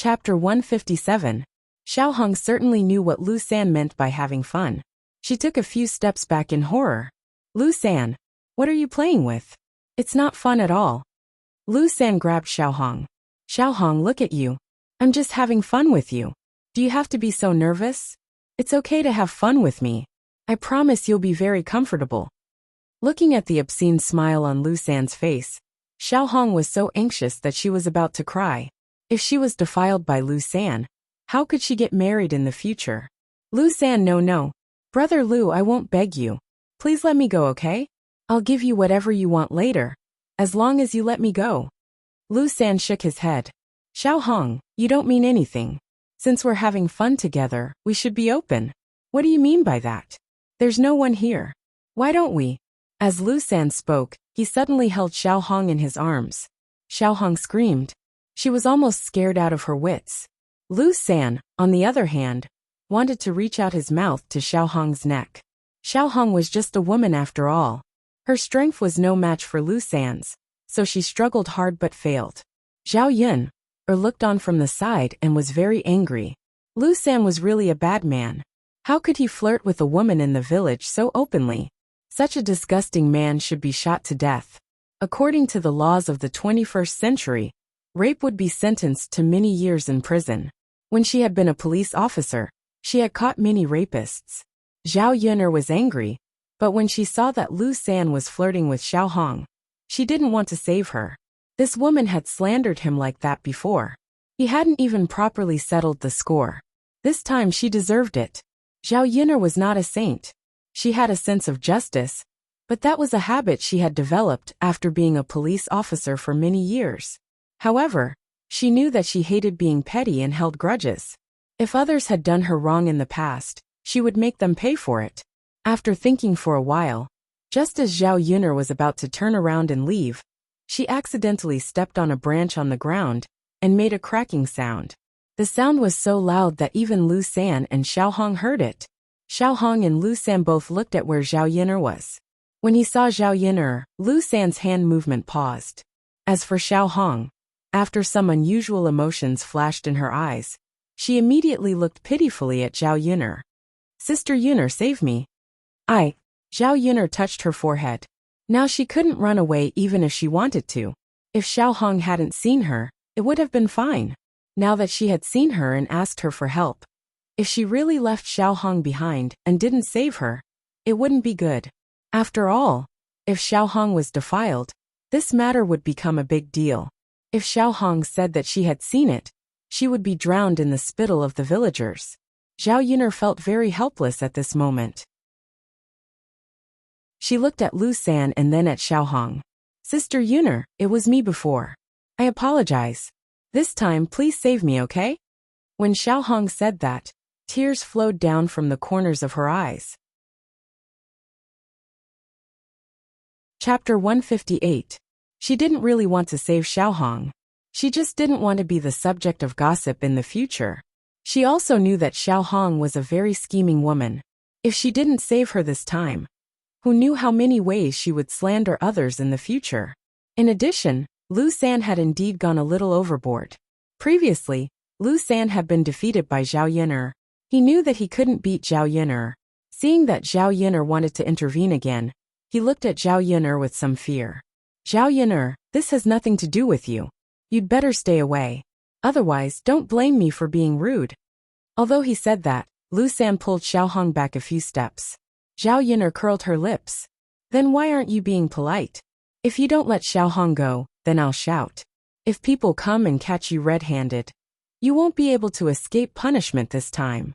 Chapter 157. Xiaohong certainly knew what Lu San meant by having fun. She took a few steps back in horror. Lu San, what are you playing with? It's not fun at all. Lu San grabbed Xiaohong. Xiaohong, look at you. I'm just having fun with you. Do you have to be so nervous? It's okay to have fun with me. I promise you'll be very comfortable. Looking at the obscene smile on Lu San's face, Xiaohong was so anxious that she was about to cry. If she was defiled by Lu San, how could she get married in the future? Lu San, no. Brother Lu, I won't beg you. Please let me go, okay? I'll give you whatever you want later, as long as you let me go. Lu San shook his head. Xiaohong, you don't mean anything. Since we're having fun together, we should be open. What do you mean by that? There's no one here. Why don't we? As Lu San spoke, he suddenly held Xiaohong in his arms. Xiaohong screamed. She was almost scared out of her wits. Lu San, on the other hand, wanted to reach out his mouth to Xiaohong's neck. Xiaohong was just a woman after all. Her strength was no match for Lu San's, so she struggled hard but failed. Zhao Yun looked on from the side and was very angry. Lu San was really a bad man. How could he flirt with a woman in the village so openly? Such a disgusting man should be shot to death. According to the laws of the 21st century, rape would be sentenced to many years in prison. When she had been a police officer, she had caught many rapists. Zhao Yun was angry, but when she saw that Lu San was flirting with Xiaohong, she didn't want to save her. This woman had slandered him like that before. He hadn't even properly settled the score. This time she deserved it. Zhao Yun was not a saint. She had a sense of justice, but that was a habit she had developed after being a police officer for many years. However, she knew that she hated being petty and held grudges. If others had done her wrong in the past, she would make them pay for it. After thinking for a while, just as Zhao Yun was about to turn around and leave, she accidentally stepped on a branch on the ground and made a cracking sound. The sound was so loud that even Lu San and Xiaohong heard it. Xiaohong and Lu San both looked at where Zhao Yun was. When he saw Zhao Yun, Lu San's hand movement paused. As for Xiaohong, after some unusual emotions flashed in her eyes, she immediately looked pitifully at Zhao Yun. Sister Yun, save me. Zhao Yun touched her forehead. Now she couldn't run away even if she wanted to. If Xiaohong hadn't seen her, it would have been fine. Now that she had seen her and asked her for help, if she really left Xiaohong behind and didn't save her, it wouldn't be good. After all, if Xiaohong was defiled, this matter would become a big deal. If Xiaohong said that she had seen it, she would be drowned in the spittle of the villagers. Zhao Yun felt very helpless at this moment. She looked at Lu San and then at Xiaohong. Sister Yun, it was me before. I apologize. This time please save me, okay? When Xiaohong said that, tears flowed down from the corners of her eyes. Chapter 158. She didn't really want to save Xiaohong. She just didn't want to be the subject of gossip in the future. She also knew that Xiaohong was a very scheming woman. If she didn't save her this time, who knew how many ways she would slander others in the future? In addition, Lu San had indeed gone a little overboard. Previously, Lu San had been defeated by Zhao Yun. He knew that he couldn't beat Zhao Yun. Seeing that Zhao Yun wanted to intervene again, he looked at Zhao Yun with some fear. Zhao Yun, this has nothing to do with you. You'd better stay away. Otherwise, don't blame me for being rude. Although he said that, Lu San pulled Xiaohong back a few steps. Zhao Yun curled her lips. Then why aren't you being polite? If you don't let Xiaohong go, then I'll shout. If people come and catch you red-handed, you won't be able to escape punishment this time.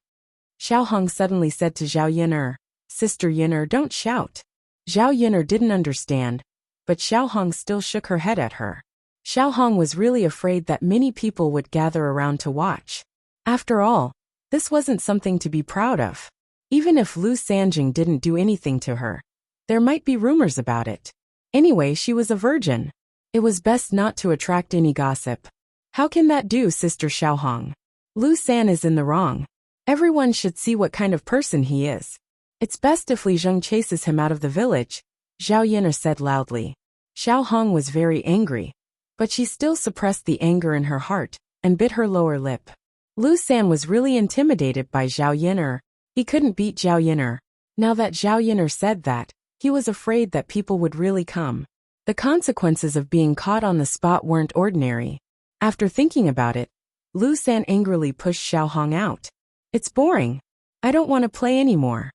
Xiaohong suddenly said to Zhao Yun, Sister Yun, don't shout. Zhao Yun didn't understand, but Xiaohong still shook her head at her. Xiaohong was really afraid that many people would gather around to watch. After all, this wasn't something to be proud of. Even if Lu Sanjing didn't do anything to her, there might be rumors about it. Anyway, she was a virgin. It was best not to attract any gossip. How can that do, Sister Xiaohong? Lu San is in the wrong. Everyone should see what kind of person he is. It's best if Li Zheng chases him out of the village, Zhao Yun said loudly. Xiaohong was very angry, but she still suppressed the anger in her heart and bit her lower lip. Lu San was really intimidated by Zhao Yin'er. He couldn't beat Zhao Yin'er. Now that Zhao Yin'er said that, he was afraid that people would really come. The consequences of being caught on the spot weren't ordinary. After thinking about it, Lu San angrily pushed Xiao Hong out. It's boring. I don't want to play anymore.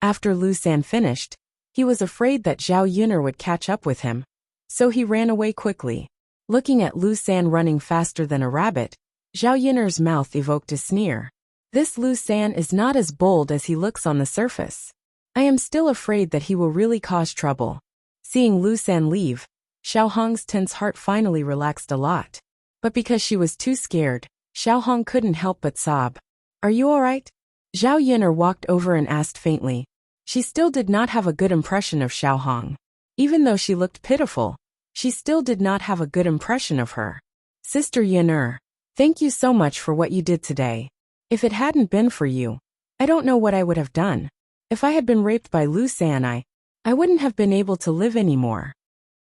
After Lu San finished, he was afraid that Zhao Yin'er would catch up with him. So he ran away quickly. Looking at Lu San running faster than a rabbit, Zhao Yin'er's mouth evoked a sneer. This Lu San is not as bold as he looks on the surface. I am still afraid that he will really cause trouble. Seeing Lu San leave, Xiao Hong's tense heart finally relaxed a lot. But because she was too scared, Xiao Hong couldn't help but sob. Are you alright? Zhao Yin'er walked over and asked faintly. She still did not have a good impression of Xiao Hong. Even though she looked pitiful, she still did not have a good impression of her. Sister Yin'er, thank you so much for what you did today. If it hadn't been for you, I don't know what I would have done. If I had been raped by Lu San, I wouldn't have been able to live anymore.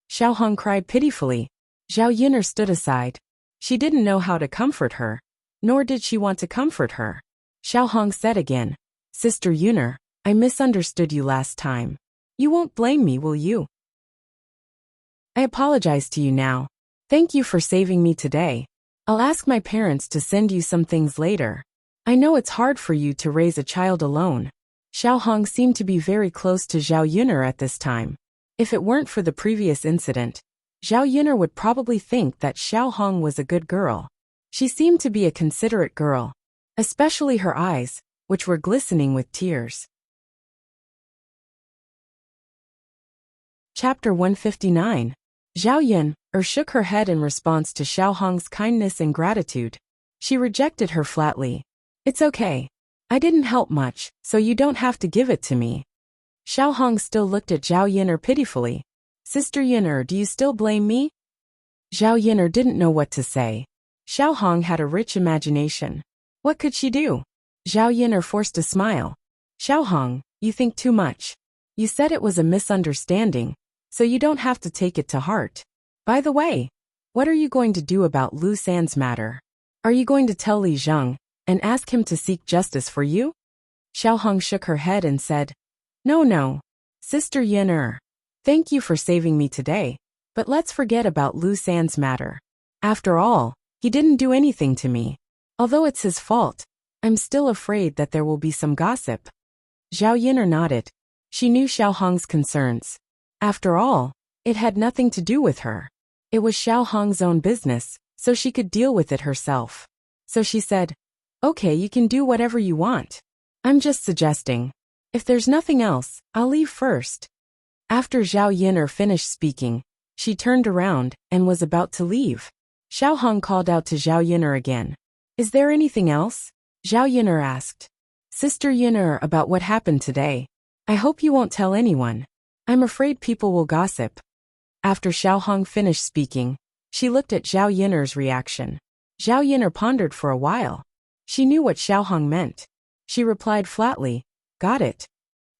Xiao Hong cried pitifully. Zhao Yin'er stood aside. She didn't know how to comfort her, nor did she want to comfort her. Xiao Hong said again, Sister Yin'er, I misunderstood you last time. You won't blame me, will you? I apologize to you now. Thank you for saving me today. I'll ask my parents to send you some things later. I know it's hard for you to raise a child alone. Xiao Hong seemed to be very close to Zhao Yin'er at this time. If it weren't for the previous incident, Zhao Yin'er would probably think that Xiao Hong was a good girl. She seemed to be a considerate girl, especially her eyes, which were glistening with tears. Chapter 159. Zhao Yin'er shook her head in response to Xiao Hong's kindness and gratitude. She rejected her flatly. It's okay. I didn't help much, so you don't have to give it to me. Xiao Hong still looked at Zhao Yin'er pitifully. Sister Yin'er, do you still blame me? Zhao Yin'er didn't know what to say. Xiao Hong had a rich imagination. What could she do? Zhao Yin'er forced a smile. Xiao Hong, you think too much. You said it was a misunderstanding, so you don't have to take it to heart. By the way, what are you going to do about Lu San's matter? Are you going to tell Li Zheng and ask him to seek justice for you? Xiao Hong shook her head and said, No. Sister Yin'er, thank you for saving me today, but let's forget about Lu San's matter. After all, he didn't do anything to me. Although it's his fault, I'm still afraid that there will be some gossip. Zhao Yin'er nodded. She knew Xiao Hong's concerns. After all, it had nothing to do with her. It was Xiao Hong's own business, so she could deal with it herself. So she said, Okay, you can do whatever you want. I'm just suggesting. If there's nothing else, I'll leave first. After Zhao Yin'er finished speaking, she turned around and was about to leave. Xiao Hong called out to Zhao Yin'er again. Is there anything else? Zhao Yin'er asked. Sister Yin'er, about what happened today. I hope you won't tell anyone. I'm afraid people will gossip. After Xiao Hong finished speaking, she looked at Zhao Yin'er's reaction. Zhao Yin'er pondered for a while. She knew what Xiao Hong meant. She replied flatly, Got it.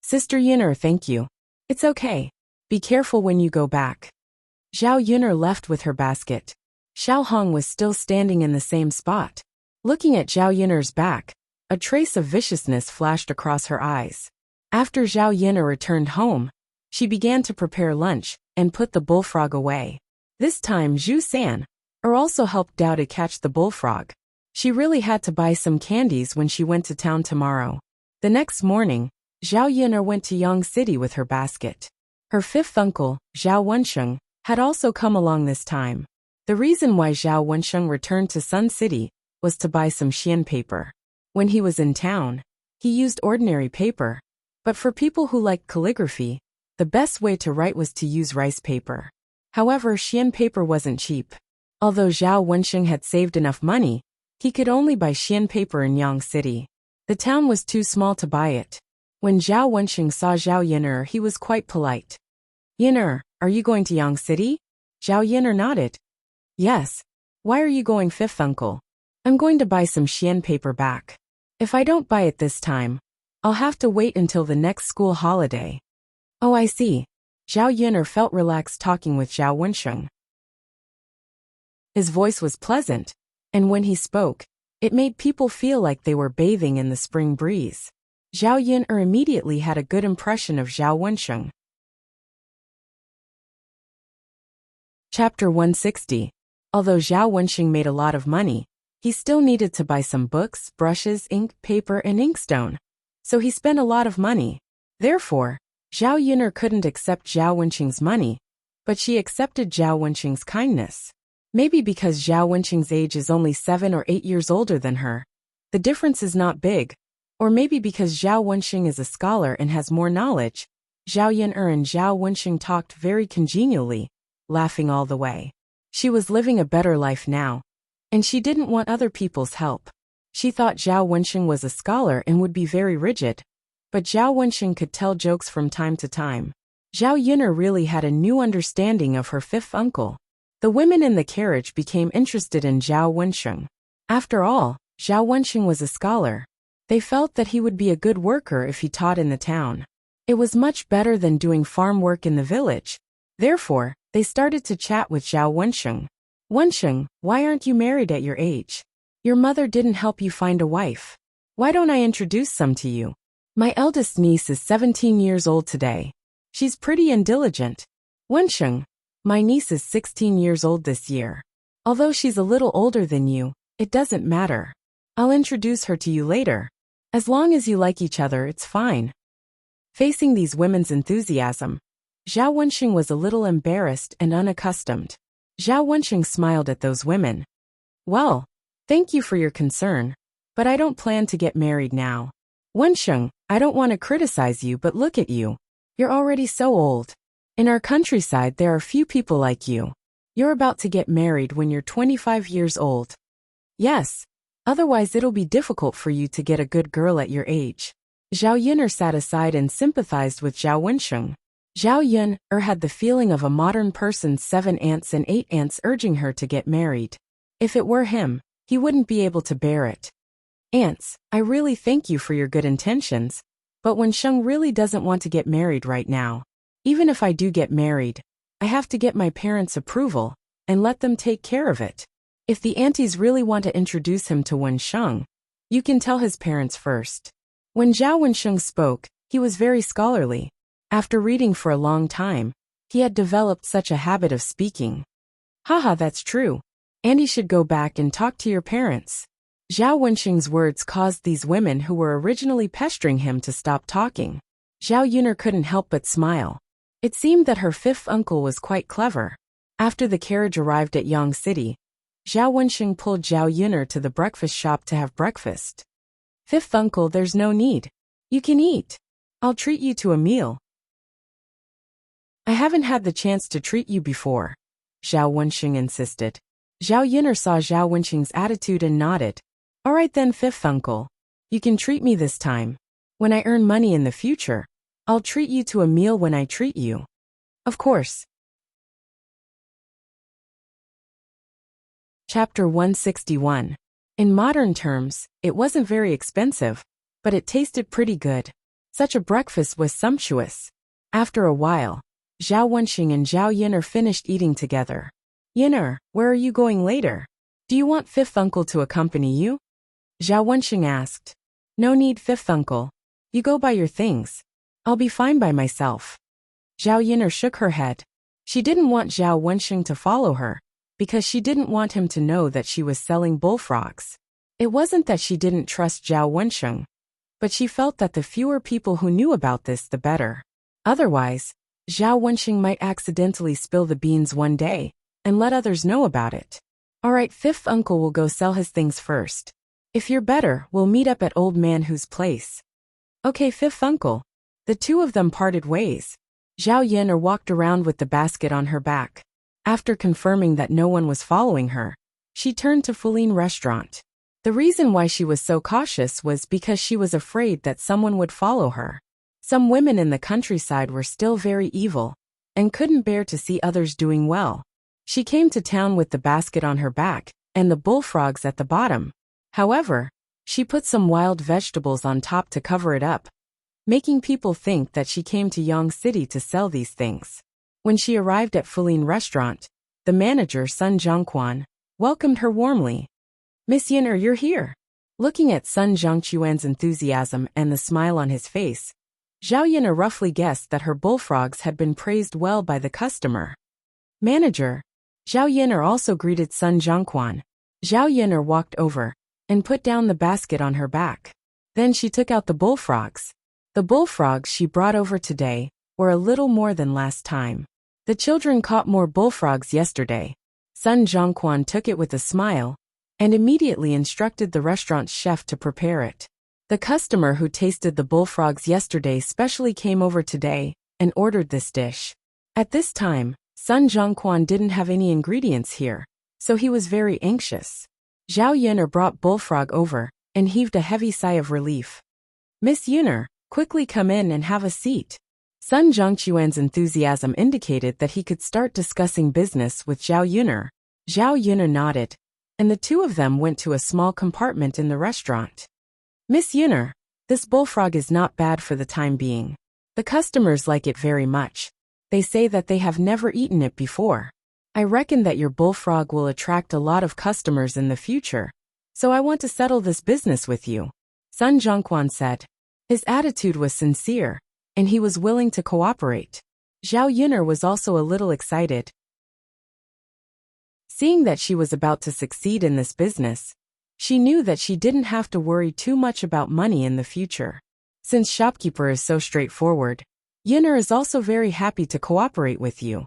Sister Yin'er, thank you. It's okay. Be careful when you go back. Zhao Yin'er left with her basket. Xiao Hong was still standing in the same spot. Looking at Zhao Yin'er's back, a trace of viciousness flashed across her eyes. After Zhao Yin'er returned home, she began to prepare lunch and put the bullfrog away. This time Zhu San also helped Dao to catch the bullfrog. She really had to buy some candies when she went to town tomorrow. The next morning, Zhao Yin'er went to Yang City with her basket. Her fifth uncle, Zhao Wensheng, had also come along this time. The reason why Zhao Wensheng returned to Sun City was to buy some Xian paper. When he was in town, he used ordinary paper. But for people who liked calligraphy, the best way to write was to use rice paper. However, Xian paper wasn't cheap. Although Zhao Wensheng had saved enough money, he could only buy Xian paper in Yang City. The town was too small to buy it. When Zhao Wensheng saw Zhao Yin'er, he was quite polite. Yin'er, are you going to Yang City? Zhao Yin'er nodded. Yes. Why are you going, fifth uncle? I'm going to buy some Xian paper back. If I don't buy it this time, I'll have to wait until the next school holiday. Oh, I see. Zhao Yin'er felt relaxed talking with Zhao Wensheng. His voice was pleasant, And when he spoke, it made people feel like they were bathing in the spring breeze. Zhao Yun'er immediately had a good impression of Zhao Wensheng. Chapter 160. Although Zhao Wensheng made a lot of money, he still needed to buy some books, brushes, ink, paper, and inkstone. So he spent a lot of money. Therefore, Zhao Yun'er couldn't accept Zhao Wensheng's money, but she accepted Zhao Wensheng's kindness. Maybe because Zhao Wensheng's age is only 7 or 8 years older than her. The difference is not big. Or maybe because Zhao Wensheng is a scholar and has more knowledge. Zhao Yun'er and Zhao Wensheng talked very congenially, laughing all the way. She was living a better life now, and she didn't want other people's help. She thought Zhao Wensheng was a scholar and would be very rigid, but Zhao Wensheng could tell jokes from time to time. Zhao Yun'er really had a new understanding of her fifth uncle. The women in the carriage became interested in Zhao Wensheng. After all, Zhao Wensheng was a scholar. They felt that he would be a good worker if he taught in the town. It was much better than doing farm work in the village. Therefore, they started to chat with Zhao Wensheng. Wensheng, why aren't you married at your age? Your mother didn't help you find a wife. Why don't I introduce some to you? My eldest niece is 17 years old today. She's pretty and diligent. Wensheng, my niece is 16 years old this year. Although she's a little older than you, it doesn't matter. I'll introduce her to you later. As long as you like each other, it's fine. Facing these women's enthusiasm, Zhao Wensheng was a little embarrassed and unaccustomed. Zhao Wensheng smiled at those women. Well, thank you for your concern, but I don't plan to get married now. Wensheng, I don't want to criticize you, but look at you. You're already so old. In our countryside, there are few people like you. You're about to get married when you're 25 years old. Yes. Otherwise it'll be difficult for you to get a good girl at your age. Zhao Yun'er sat aside and sympathized with Zhao Wensheng. Zhao Yun'er had the feeling of a modern person's 7 aunts and 8 aunts urging her to get married. If it were him, he wouldn't be able to bear it. Aunts, I really thank you for your good intentions, but Wensheng really doesn't want to get married right now. Even if I do get married, I have to get my parents' approval and let them take care of it. If the aunties really want to introduce him to Wensheng, you can tell his parents first. When Zhao Wensheng spoke, he was very scholarly. After reading for a long time, he had developed such a habit of speaking. Haha, that's true. And you should go back and talk to your parents. Zhao Wensheng's words caused these women who were originally pestering him to stop talking. Zhao Yun'er couldn't help but smile. It seemed that her fifth uncle was quite clever. After the carriage arrived at Yang City, Zhao Wensheng pulled Zhao Yun'er to the breakfast shop to have breakfast. Fifth uncle, there's no need. You can eat. I'll treat you to a meal. I haven't had the chance to treat you before, Zhao Wensheng insisted. Zhao Yun'er saw Zhao Wensheng's attitude and nodded. All right then, fifth uncle. You can treat me this time. When I earn money in the future, I'll treat you to a meal when I treat you. Of course. Chapter 161. In modern terms, it wasn't very expensive, but it tasted pretty good. Such a breakfast was sumptuous. After a while, Zhao Wensheng and Zhao Yun'er finished eating together. Yun'er, where are you going later? Do you want fifth uncle to accompany you? Zhao Wensheng asked. No need, fifth uncle. You go buy your things. I'll be fine by myself. Zhao Yun'er shook her head. She didn't want Zhao Wensheng to follow her, because she didn't want him to know that she was selling bullfrogs. It wasn't that she didn't trust Zhao Wensheng, but she felt that the fewer people who knew about this, the better. Otherwise, Zhao Wensheng might accidentally spill the beans one day and let others know about it. All right, fifth uncle will go sell his things first. If you're better, we'll meet up at old man whose place. Okay, fifth uncle. The two of them parted ways. Zhao Yun'er walked around with the basket on her back. After confirming that no one was following her, she turned to Fuling restaurant. The reason why she was so cautious was because she was afraid that someone would follow her. Some women in the countryside were still very evil and couldn't bear to see others doing well. She came to town with the basket on her back and the bullfrogs at the bottom. However, she put some wild vegetables on top to cover it up, making people think that she came to Yang City to sell these things. When she arrived at Fuling restaurant, the manager, Sun Zhongquan, welcomed her warmly. Miss Yin'er, you're here. Looking at Sun Zhongquan's enthusiasm and the smile on his face, Zhao Yin'er roughly guessed that her bullfrogs had been praised well by the customer. Manager. Zhao Yin'er also greeted Sun Zhongquan. Zhao Yin'er walked over and put down the basket on her back. Then she took out the bullfrogs. The bullfrogs she brought over today were a little more than last time. The children caught more bullfrogs yesterday. Sun Zhongquan took it with a smile and immediately instructed the restaurant's chef to prepare it. The customer who tasted the bullfrogs yesterday specially came over today and ordered this dish. At this time, Sun Zhongquan didn't have any ingredients here, so he was very anxious. Zhao Yin'er brought bullfrog over and heaved a heavy sigh of relief. Miss Yin'er, quickly come in and have a seat. Sun Zhongquan's enthusiasm indicated that he could start discussing business with Zhao Yin'er. Zhao Yin'er nodded, and the two of them went to a small compartment in the restaurant. Miss Yin'er, this bullfrog is not bad for the time being. The customers like it very much. They say that they have never eaten it before. I reckon that your bullfrog will attract a lot of customers in the future, so I want to settle this business with you, Sun Zhongquan said. His attitude was sincere, and he was willing to cooperate. Zhao Yin'er was also a little excited. Seeing that she was about to succeed in this business, she knew that she didn't have to worry too much about money in the future. Since shopkeeper is so straightforward, Yin'er is also very happy to cooperate with you.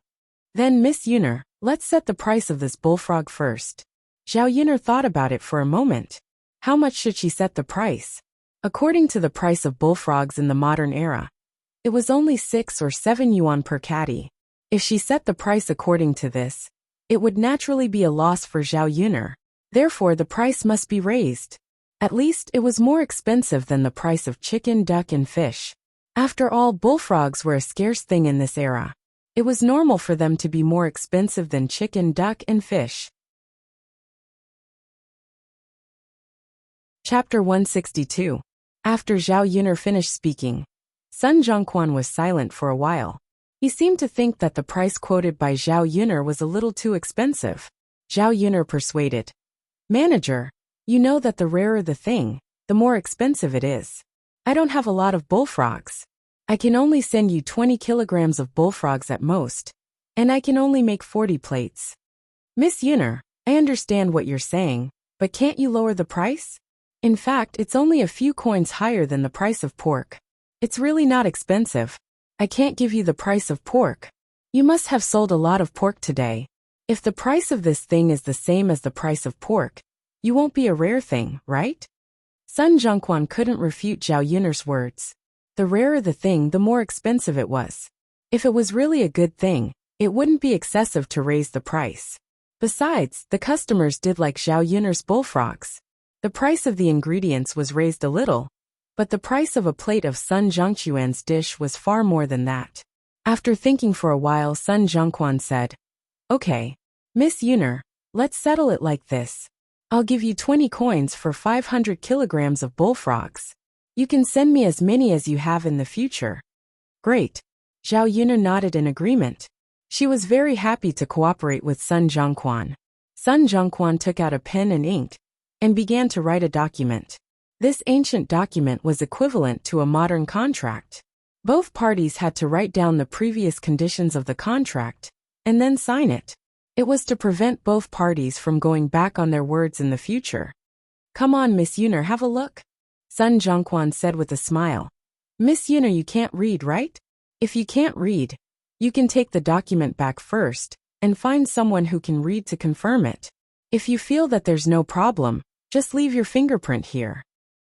Then Miss Yin'er, let's set the price of this bullfrog first. Zhao Yin'er thought about it for a moment. How much should she set the price? According to the price of bullfrogs in the modern era, it was only 6 or 7 yuan per catty. If she set the price according to this, it would naturally be a loss for Zhao Yin'er. Therefore the price must be raised. At least it was more expensive than the price of chicken, duck and fish. After all, bullfrogs were a scarce thing in this era. It was normal for them to be more expensive than chicken, duck and fish. Chapter 162. After Zhao Yin'er finished speaking, Sun Zhongquan was silent for a while. He seemed to think that the price quoted by Zhao Yin'er was a little too expensive. Zhao Yin'er persuaded. Manager, you know that the rarer the thing, the more expensive it is. I don't have a lot of bullfrogs. I can only send you 20 kilograms of bullfrogs at most, and I can only make 40 plates. Miss Yin'er, I understand what you're saying, but can't you lower the price? In fact, it's only a few coins higher than the price of pork. It's really not expensive. I can't give you the price of pork. You must have sold a lot of pork today. If the price of this thing is the same as the price of pork, you won't be a rare thing, right? Sun Zhongquan couldn't refute Zhao Yin'er's words. The rarer the thing, the more expensive it was. If it was really a good thing, it wouldn't be excessive to raise the price. Besides, the customers did like Zhao Yin'er's bullfrogs. The price of the ingredients was raised a little, but the price of a plate of Sun Zhongquan's dish was far more than that. After thinking for a while, Sun Zhongquan said, Okay, Miss Yin'er, let's settle it like this. I'll give you 20 coins for 500 kilograms of bullfrogs. You can send me as many as you have in the future. Great. Zhao Yin'er nodded in agreement. She was very happy to cooperate with Sun Zhongquan. Sun Zhongquan took out a pen and ink and began to write a document. This ancient document was equivalent to a modern contract. Both parties had to write down the previous conditions of the contract and then sign it. It was to prevent both parties from going back on their words in the future. Come on, Miss Yin'er, have a look, Sun Zhongquan said with a smile. Miss Yin'er, you can't read, right? If you can't read, you can take the document back first and find someone who can read to confirm it. If you feel that there's no problem, just leave your fingerprint here.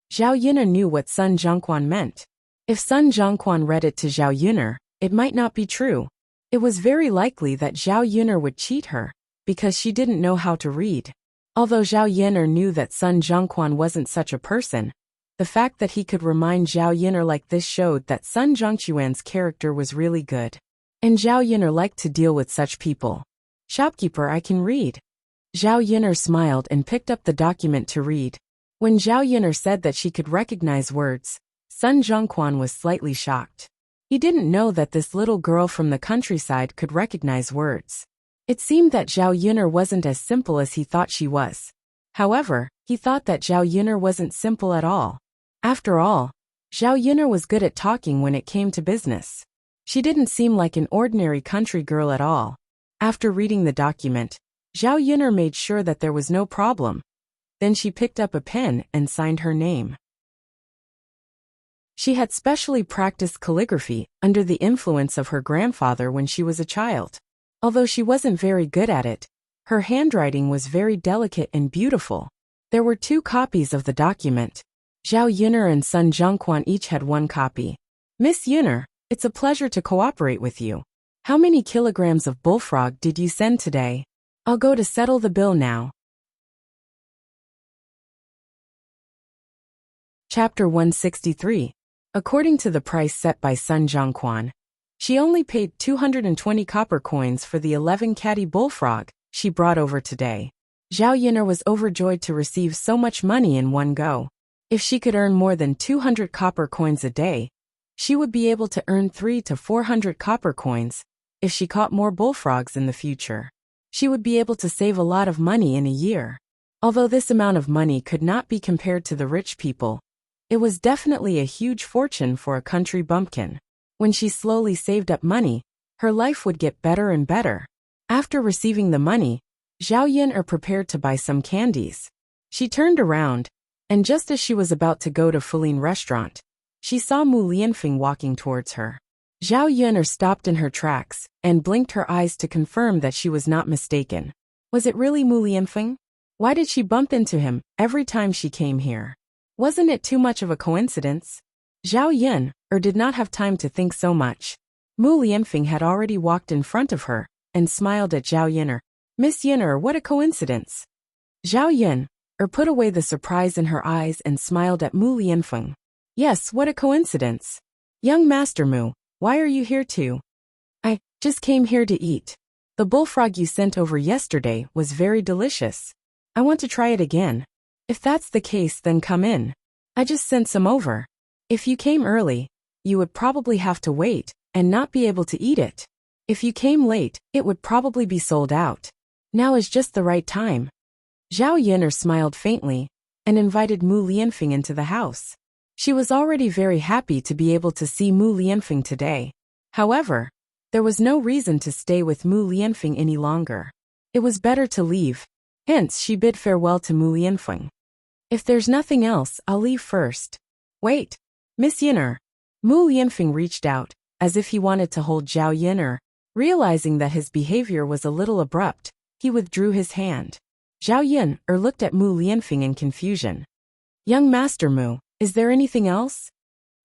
Zhao Yin'er knew what Sun Zhongquan meant. If Sun Zhongquan read it to Zhao Yin'er, it might not be true. It was very likely that Zhao Yin'er would cheat her, because she didn't know how to read. Although Zhao Yin'er knew that Sun Zhongquan wasn't such a person, the fact that he could remind Zhao Yin'er like this showed that Sun Zhongquan's character was really good. And Zhao Yin'er liked to deal with such people. Shopkeeper, I can read. Zhao Yin'er smiled and picked up the document to read. When Zhao Yin'er said that she could recognize words, Sun Zhongquan was slightly shocked. He didn't know that this little girl from the countryside could recognize words. It seemed that Zhao Yin'er wasn't as simple as he thought she was. However, he thought that Zhao Yun'er wasn't simple at all. After all, Zhao Yun'er was good at talking when it came to business. She didn't seem like an ordinary country girl at all. After reading the document, Zhao Yun'er made sure that there was no problem. Then she picked up a pen and signed her name. She had specially practiced calligraphy under the influence of her grandfather when she was a child. Although she wasn't very good at it, her handwriting was very delicate and beautiful. There were 2 copies of the document. Zhao Yun'er and Sun Zhongquan each had 1 copy. Miss Yun'er, it's a pleasure to cooperate with you. How many kilograms of bullfrog did you send today? I'll go to settle the bill now. Chapter 163. According to the price set by Sun Zhongquan, she only paid 220 copper coins for the 11 catty bullfrog she brought over today. Zhao Yun'er was overjoyed to receive so much money in one go. If she could earn more than 200 copper coins a day, she would be able to earn 300 to 400 copper coins. If she caught more bullfrogs in the future, she would be able to save a lot of money in a year. Although this amount of money could not be compared to the rich people, it was definitely a huge fortune for a country bumpkin. When she slowly saved up money, her life would get better and better. After receiving the money, Zhao Yun'er prepared to buy some candies. She turned around, and just as she was about to go to Fuling restaurant, she saw Mu Lianfeng walking towards her. Zhao Yun'er stopped in her tracks and blinked her eyes to confirm that she was not mistaken. Was it really Mu Lianfeng? Why did she bump into him every time she came here? Wasn't it too much of a coincidence? Zhao Yun'er did not have time to think so much. Mu Lianfeng had already walked in front of her and smiled at Zhao Yun'er. Miss Yun'er, what a coincidence. Zhao Yun'er put away the surprise in her eyes and smiled at Mu Lianfeng. Yes, what a coincidence. Young Master Mu, why are you here too? I just came here to eat. The bullfrog you sent over yesterday was very delicious. I want to try it again. If that's the case, then come in. I just sent some over. If you came early, you would probably have to wait and not be able to eat it. If you came late, it would probably be sold out. Now is just the right time. Zhao Yun'er smiled faintly and invited Mu Lianfeng into the house. She was already very happy to be able to see Mu Lianfeng today. However, there was no reason to stay with Mu Lianfeng any longer. It was better to leave. Hence, she bid farewell to Mu Lianfeng. If there's nothing else, I'll leave first. Wait, Miss Yun'er. Mu Lianfeng reached out, as if he wanted to hold Zhao Yun'er. Realizing that his behavior was a little abrupt, he withdrew his hand. Zhao Yun'er looked at Mu Lianfeng in confusion. Young Master Mu, is there anything else?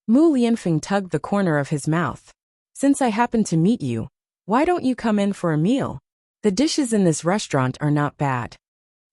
Mu Lianfeng tugged the corner of his mouth. Since I happen to meet you, why don't you come in for a meal? The dishes in this restaurant are not bad.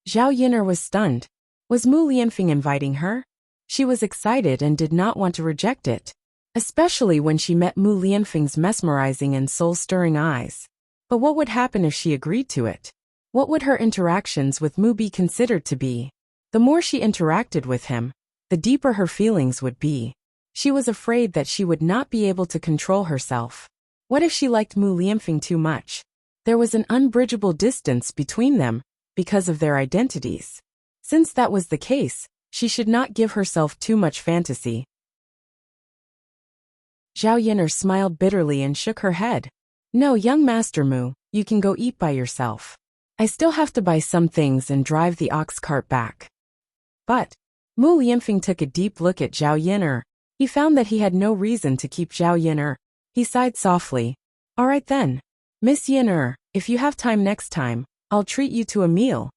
Zhao Yun'er was stunned. Was Mu Lianfeng inviting her? She was excited and did not want to reject it, especially when she met Mu Lianfeng's mesmerizing and soul-stirring eyes. But what would happen if she agreed to it? What would her interactions with Mu be considered to be? The more she interacted with him, the deeper her feelings would be. She was afraid that she would not be able to control herself. What if she liked Mu Lianfeng too much? There was an unbridgeable distance between them because of their identities. Since that was the case, she should not give herself too much fantasy. Zhao Yun'er smiled bitterly and shook her head. No, young Master Mu, you can go eat by yourself. I still have to buy some things and drive the ox cart back. But Mu Lianfeng took a deep look at Zhao Yun'er. He found that he had no reason to keep Zhao Yun'er. He sighed softly. All right then. Miss Yun'er, if you have time next time, I'll treat you to a meal.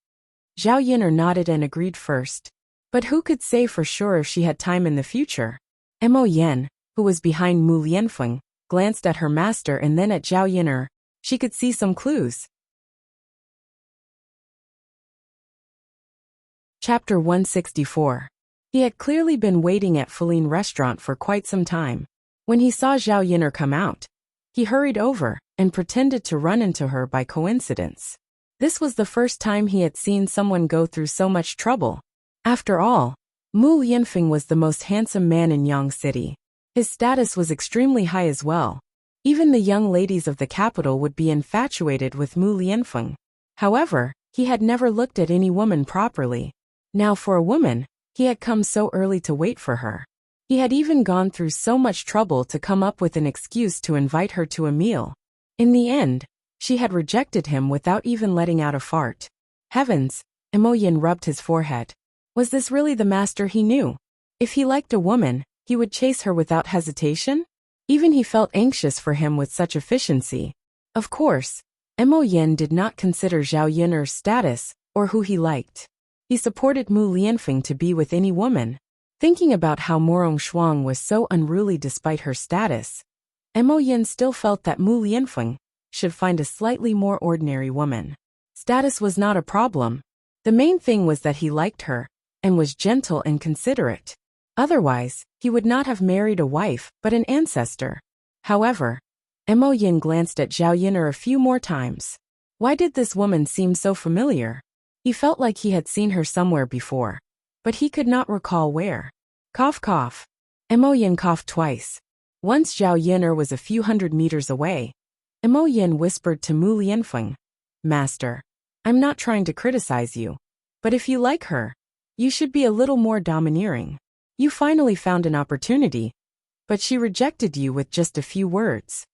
Zhao Yun'er nodded and agreed first. But who could say for sure if she had time in the future? Mo Yan, who was behind Mu Lianfeng, glanced at her master and then at Zhao Yun'er. She could see some clues. Chapter 164. He had clearly been waiting at Fuling restaurant for quite some time. When he saw Zhao Yun'er come out, he hurried over and pretended to run into her by coincidence. This was the first time he had seen someone go through so much trouble. After all, Mu Lianfeng was the most handsome man in Yang City. His status was extremely high as well. Even the young ladies of the capital would be infatuated with Mu Lianfeng. However, he had never looked at any woman properly. Now for a woman, he had come so early to wait for her. He had even gone through so much trouble to come up with an excuse to invite her to a meal. In the end, she had rejected him without even letting out a fart. Heavens, Imogen rubbed his forehead. Was this really the master he knew? If he liked a woman, he would chase her without hesitation? Even he felt anxious for him with such efficiency. Of course, Imogen did not consider Zhao Yun'er's status or who he liked. He supported Mu Lianfeng to be with any woman. Thinking about how Morong Shuang was so unruly despite her status, Imogen still felt that Mu Lianfeng should find a slightly more ordinary woman. Status was not a problem. The main thing was that he liked her and was gentle and considerate. Otherwise, he would not have married a wife but an ancestor. However, Imogen glanced at Zhao Yun'er a few more times. Why did this woman seem so familiar? He felt like he had seen her somewhere before, but he could not recall where. Cough cough. Imogen coughed twice. Once Zhao Yun'er was a few hundred meters away, Imogen whispered to Mu Lianfeng, "Master, I'm not trying to criticize you, but if you like her, you should be a little more domineering. You finally found an opportunity, but she rejected you with just a few words."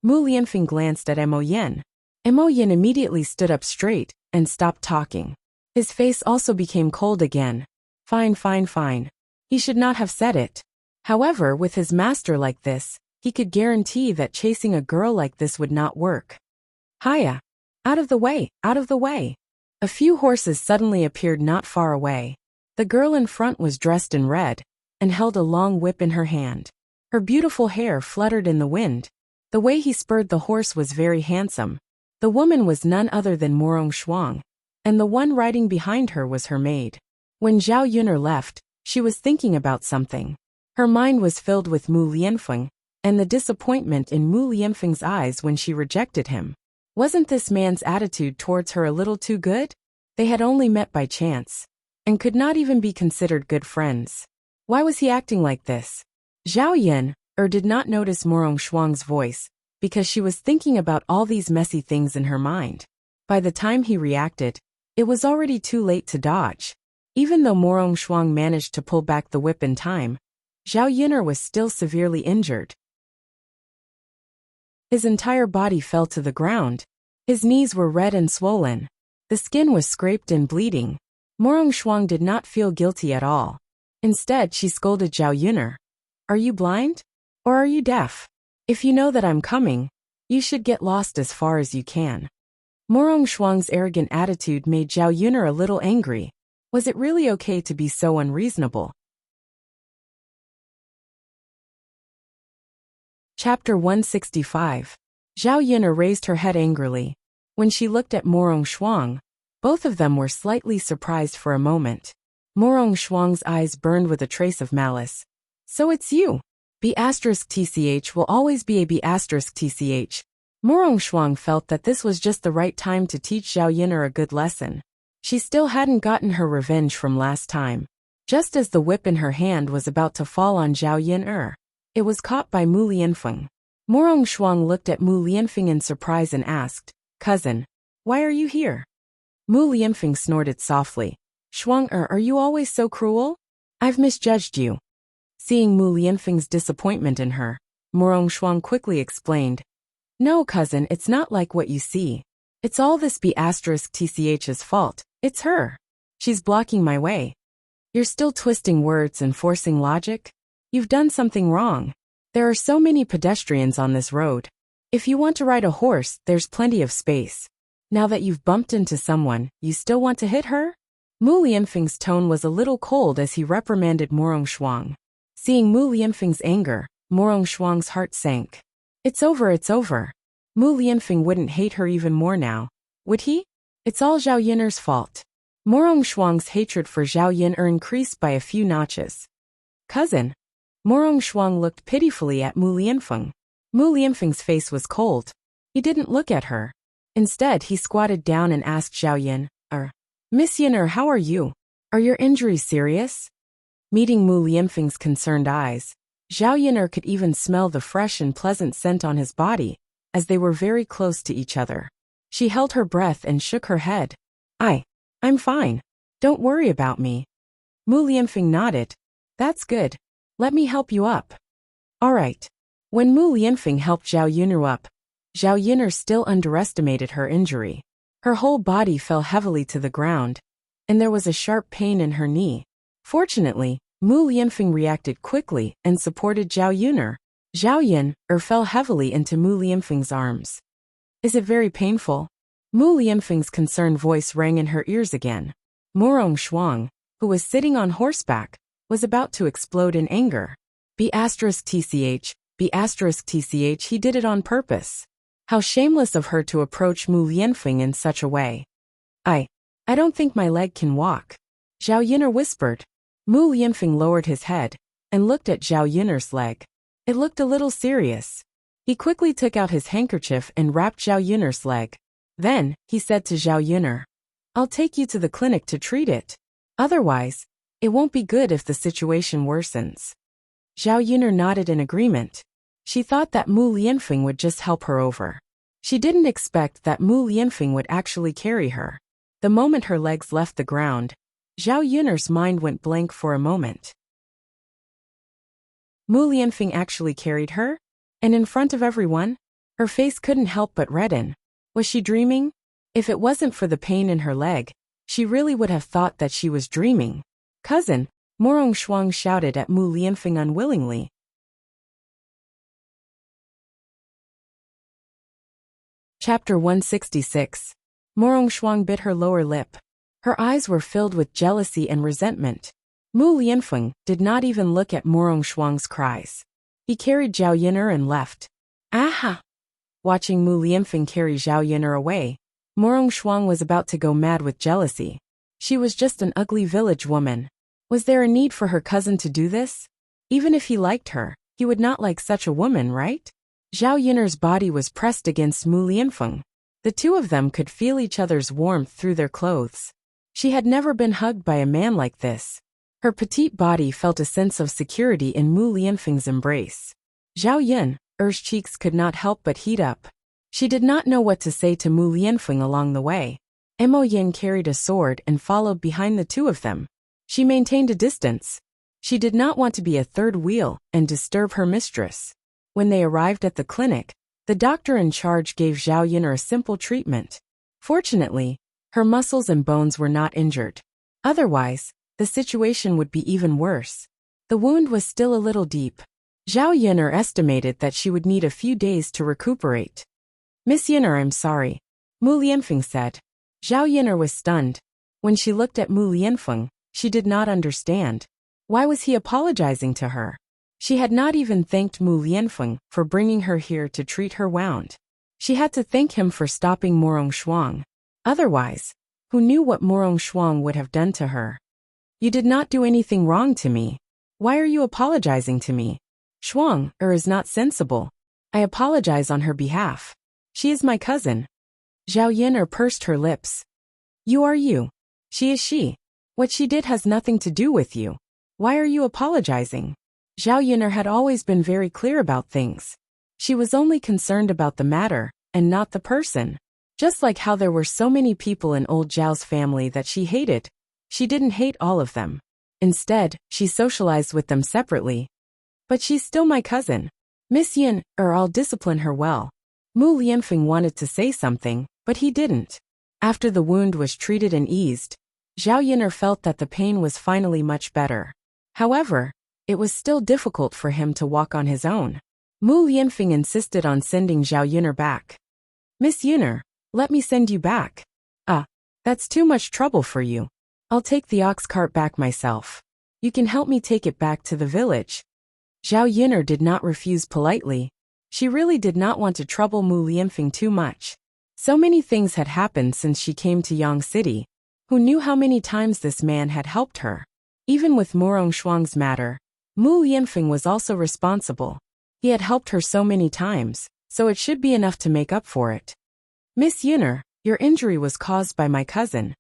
Mu Lianfeng glanced at Imogen. Imogen immediately stood up straight and stopped talking. His face also became cold again. Fine, fine, fine. He should not have said it. However, with his master like this, he could guarantee that chasing a girl like this would not work. Hiya! Out of the way, out of the way! A few horses suddenly appeared not far away. The girl in front was dressed in red and held a long whip in her hand. Her beautiful hair fluttered in the wind. The way he spurred the horse was very handsome. The woman was none other than Morong Shuang, and the one riding behind her was her maid. When Zhao Yun'er left, she was thinking about something. Her mind was filled with Mu Lianfeng and the disappointment in Mu Lianfeng's eyes when she rejected him. Wasn't this man's attitude towards her a little too good? They had only met by chance and could not even be considered good friends. Why was he acting like this? Zhao Yun'er did not notice Morong Shuang's voice because she was thinking about all these messy things in her mind. By the time he reacted, it was already too late to dodge. Even though Morong Shuang managed to pull back the whip in time, Zhao Yun'er was still severely injured. His entire body fell to the ground. His knees were red and swollen. The skin was scraped and bleeding. Morong Shuang did not feel guilty at all. Instead, she scolded Zhao Yun'er. "Are you blind? Or are you deaf? If you know that I'm coming, you should get lost as far as you can." Morong Shuang's arrogant attitude made Zhao Yun'er a little angry. Was it really okay to be so unreasonable? Chapter 165. Zhao Yun'er raised her head angrily. When she looked at Morong Shuang, both of them were slightly surprised for a moment. Morong Shuang's eyes burned with a trace of malice. "So it's you. B*TCH will always be a B*TCH. Morong Shuang felt that this was just the right time to teach Zhao Yun'er a good lesson. She still hadn't gotten her revenge from last time. Just as the whip in her hand was about to fall on Zhao Yun'er, it was caught by Mu Lianfeng. Morong Shuang looked at Mu Lianfeng in surprise and asked, "Cousin, why are you here?" Mu Lianfeng snorted softly. "Shuang-er, are you always so cruel? I've misjudged you." Seeing Mu Lianfeng's disappointment in her, Morong Shuang quickly explained, "No, cousin, it's not like what you see. It's all this B*TCH's fault. It's her. She's blocking my way." "You're still twisting words and forcing logic? You've done something wrong. There are so many pedestrians on this road. If you want to ride a horse, there's plenty of space. Now that you've bumped into someone, you still want to hit her?" Mu Lianfeng's tone was a little cold as he reprimanded Morong Shuang. Seeing Mu Lianfeng's anger, Morong Shuang's heart sank. It's over, it's over. Mu Lianfeng wouldn't hate her even more now, would he? It's all Zhao Yun'er's fault. Morong Shuang's hatred for Zhao Yun'er increased by a few notches. "Cousin." Morong Shuang looked pitifully at Mu Lianfeng. Mu Lianfeng's face was cold. He didn't look at her. Instead, he squatted down and asked Zhao Yun'er, "Miss Yun'er, how are you? Are your injuries serious?" Meeting Mu Lianfeng's concerned eyes, Zhao Yun'er could even smell the fresh and pleasant scent on his body, as they were very close to each other. She held her breath and shook her head. I'm fine. Don't worry about me. Mu Lianfeng nodded. That's good. Let me help you up. All right. When Mu Lianfeng helped Zhao Yun'er up, Zhao Yun'er still underestimated her injury. Her whole body fell heavily to the ground, and there was a sharp pain in her knee. Fortunately, Mu Lianfeng reacted quickly and supported Zhao Yun'er. Zhao Yun'er fell heavily into Mu Lianfeng's arms. Is it very painful? Mu Lianfeng's concerned voice rang in her ears again. Morong Shuang, who was sitting on horseback, was about to explode in anger. B*tch, B*tch, he did it on purpose. How shameless of her to approach Mu Lianfeng in such a way. I don't think my leg can walk. Zhao Yun'er whispered. Mu Lianfeng lowered his head and looked at Zhao Yun'er's leg. It looked a little serious. He quickly took out his handkerchief and wrapped Zhao Yun'er's leg. Then, he said to Zhao Yun'er, I'll take you to the clinic to treat it. Otherwise, it won't be good if the situation worsens. Zhao Yun'er nodded in agreement. She thought that Mu Lianfeng would just help her over. She didn't expect that Mu Lianfeng would actually carry her. The moment her legs left the ground, Zhao Yun'er's mind went blank for a moment. Mu Lianfeng actually carried her? And in front of everyone? Her face couldn't help but redden. Was she dreaming? If it wasn't for the pain in her leg, she really would have thought that she was dreaming. Cousin, Morong Shuang shouted at Mu Lianfeng unwillingly. Chapter 166. Morong Shuang bit her lower lip. Her eyes were filled with jealousy and resentment. Mu Lianfeng did not even look at Morong Shuang's cries. He carried Zhao Yun'er and left. Aha! Watching Mu Lianfeng carry Zhao Yun'er away, Morong Shuang was about to go mad with jealousy. She was just an ugly village woman. Was there a need for her cousin to do this? Even if he liked her, he would not like such a woman, right? Zhao Yun'er's body was pressed against Mu Lianfeng. The two of them could feel each other's warmth through their clothes. She had never been hugged by a man like this. Her petite body felt a sense of security in Mu Lianfeng's embrace. Zhao Yun'er's cheeks could not help but heat up. She did not know what to say to Mu Lianfeng along the way. Mo Yin carried a sword and followed behind the two of them. She maintained a distance. She did not want to be a third wheel and disturb her mistress. When they arrived at the clinic, the doctor in charge gave Zhao Yun'er a simple treatment. Fortunately, her muscles and bones were not injured. Otherwise, the situation would be even worse. The wound was still a little deep. Zhao Yun'er estimated that she would need a few days to recuperate. Miss Yun'er, I'm sorry, Mu Lianfeng said. Zhao Yun'er was stunned. When she looked at Mu Lianfeng, she did not understand. Why was he apologizing to her? She had not even thanked Mu Lianfeng for bringing her here to treat her wound. She had to thank him for stopping Morong Shuang. Otherwise, who knew what Morong Shuang would have done to her? You did not do anything wrong to me. Why are you apologizing to me? Shuang is not sensible. I apologize on her behalf. She is my cousin. Zhao Yun'er pursed her lips. You are you. She is she. What she did has nothing to do with you. Why are you apologizing? Zhao Yun'er had always been very clear about things. She was only concerned about the matter, and not the person. Just like how there were so many people in old Zhao's family that she hated, she didn't hate all of them. Instead, she socialized with them separately. But she's still my cousin. Miss Yun'er, I'll discipline her well. Mu Lianfeng wanted to say something, but he didn't. After the wound was treated and eased, Zhao Yun'er felt that the pain was finally much better. However, it was still difficult for him to walk on his own. Mu Lianfeng insisted on sending Zhao Yun'er back. Miss Yun'er, let me send you back. That's too much trouble for you. I'll take the ox cart back myself. You can help me take it back to the village. Zhao Yun'er did not refuse politely. She really did not want to trouble Mu Lianfeng too much. So many things had happened since she came to Yang City. Who knew how many times this man had helped her? Even with Morong Shuang's matter, Mu Lianfeng was also responsible. He had helped her so many times, so it should be enough to make up for it. Miss Yun'er, your injury was caused by my cousin.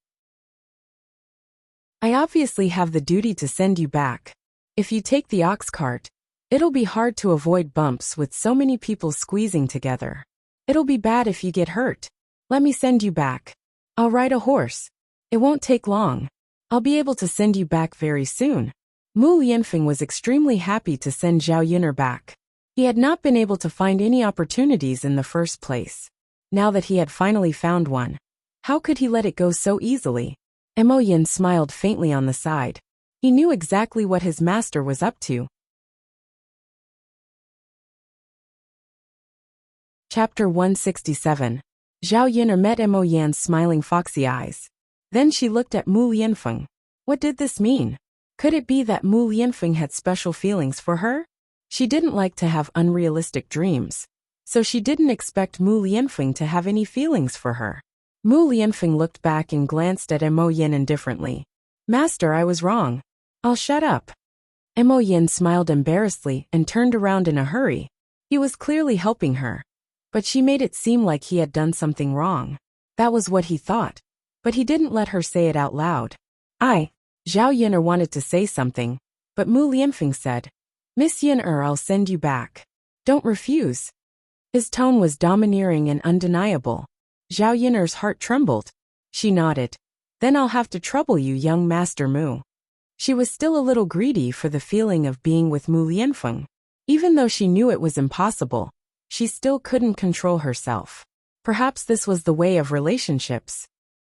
I obviously have the duty to send you back. If you take the ox cart, it'll be hard to avoid bumps with so many people squeezing together. It'll be bad if you get hurt. Let me send you back. I'll ride a horse. It won't take long. I'll be able to send you back very soon. Mu Lianfeng was extremely happy to send Zhao Yun'er back. He had not been able to find any opportunities in the first place. Now that he had finally found one, how could he let it go so easily? Mo Yin smiled faintly on the side. He knew exactly what his master was up to. Chapter 167. Zhao Yun'er met Mo Yan's smiling foxy eyes. Then she looked at Mu Lianfeng. What did this mean? Could it be that Mu Lianfeng had special feelings for her? She didn't like to have unrealistic dreams, so she didn't expect Mu Lianfeng to have any feelings for her. Mu Lianfeng looked back and glanced at Mo Yin indifferently. Master, I was wrong. I'll shut up. Mo Yin smiled embarrassedly and turned around in a hurry. He was clearly helping her, but she made it seem like he had done something wrong. That was what he thought, but he didn't let her say it out loud. Zhao Yun'er wanted to say something, but Mu Lianfeng said, Miss Yun'er, I'll send you back. Don't refuse. His tone was domineering and undeniable. Zhao Yun'er's heart trembled. She nodded. Then I'll have to trouble you, young Master Mu. She was still a little greedy for the feeling of being with Mu Lianfeng. Even though she knew it was impossible, she still couldn't control herself. Perhaps this was the way of relationships.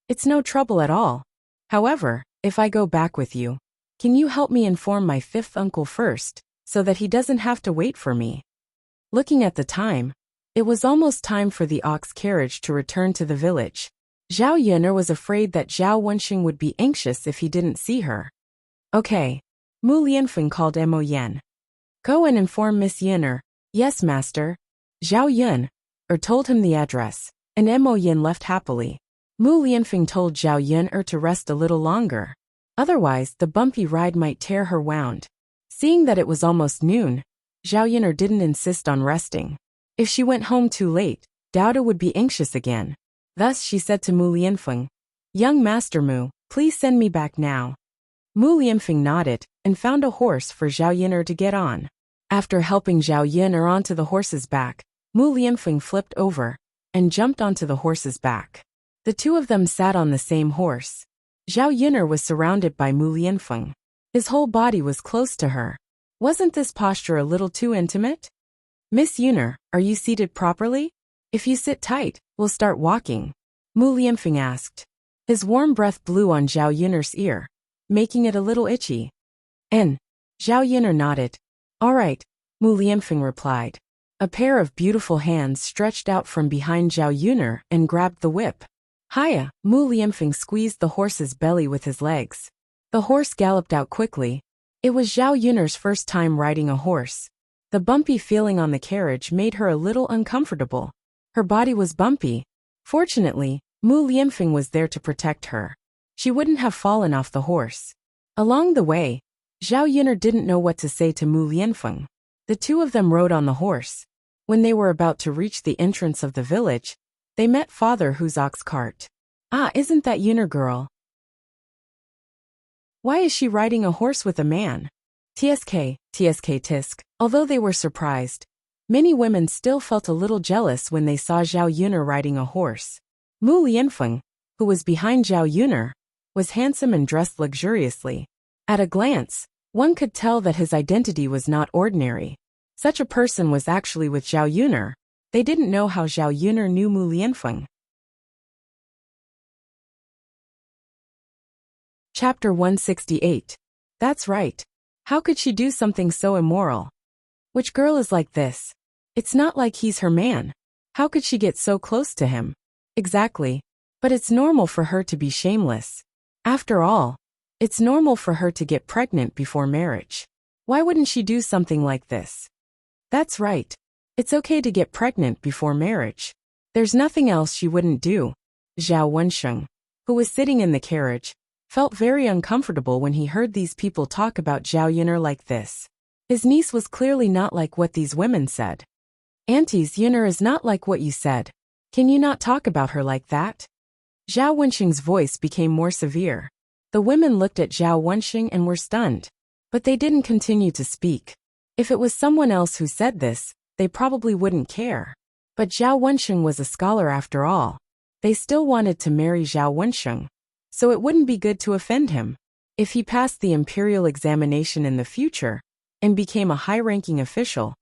It's no trouble at all. However, if I go back with you, can you help me inform my fifth uncle first, so that he doesn't have to wait for me? Looking at the time, it was almost time for the ox carriage to return to the village. Zhao Yun'er was afraid that Zhao Wenxing would be anxious if he didn't see her. Okay. Mu Lianfeng called Mo Yan. Go and inform Miss Yun'er. Yes, master. Zhao Yun'er told him the address, and Mo Yan left happily. Mu Lianfeng told Zhao Yun'er to rest a little longer. Otherwise, the bumpy ride might tear her wound. Seeing that it was almost noon, Zhao Yun'er didn't insist on resting. If she went home too late, Douda would be anxious again. Thus she said to Mu Lianfeng, Young Master Mu, please send me back now. Mu Lianfeng nodded and found a horse for Zhao Yun'er to get on. After helping Zhao Yun'er onto the horse's back, Mu Lianfeng flipped over and jumped onto the horse's back. The two of them sat on the same horse. Zhao Yun'er was surrounded by Mu Lianfeng. His whole body was close to her. Wasn't this posture a little too intimate? Miss Yun'er, are you seated properly? If you sit tight, we'll start walking. Mu Lianfeng asked. His warm breath blew on Zhao Yun'er's ear, making it a little itchy. Zhao Yun'er nodded. All right, Mu Lianfeng replied. A pair of beautiful hands stretched out from behind Zhao Yun'er and grabbed the whip. Hiya, Mu Lianfeng squeezed the horse's belly with his legs. The horse galloped out quickly. It was Zhao Yun'er's first time riding a horse. The bumpy feeling on the carriage made her a little uncomfortable. Her body was bumpy. Fortunately, Mu Lianfeng was there to protect her. She wouldn't have fallen off the horse. Along the way, Zhao Yun'er didn't know what to say to Mu Lianfeng. The two of them rode on the horse. When they were about to reach the entrance of the village, they met Father Hu's ox cart. Isn't that Yun'er girl? Why is she riding a horse with a man? Tsk tisk. Although they were surprised, many women still felt a little jealous when they saw Zhao Yun'er riding a horse. Mu Lianfeng, who was behind Zhao Yun'er, was handsome and dressed luxuriously. At a glance, one could tell that his identity was not ordinary. Such a person was actually with Zhao Yun'er. They didn't know how Zhao Yun'er knew Mu Lianfeng. Chapter 168. That's right. How could she do something so immoral? Which girl is like this? It's not like he's her man. How could she get so close to him? Exactly. But it's normal for her to be shameless. After all, it's normal for her to get pregnant before marriage. Why wouldn't she do something like this? That's right. It's okay to get pregnant before marriage. There's nothing else she wouldn't do. Zhao Wenxing, who was sitting in the carriage, felt very uncomfortable when he heard these people talk about Zhao Yun'er like this. His niece was clearly not like what these women said. Auntie's Yun'er is not like what you said. Can you not talk about her like that? Zhao Wenxing's voice became more severe. The women looked at Zhao Wenxing and were stunned. But they didn't continue to speak. If it was someone else who said this, they probably wouldn't care. But Zhao Wenxing was a scholar after all. They still wanted to marry Zhao Wenxing. so it wouldn't be good to offend him. If he passed the imperial examination in the future and became a high-ranking official,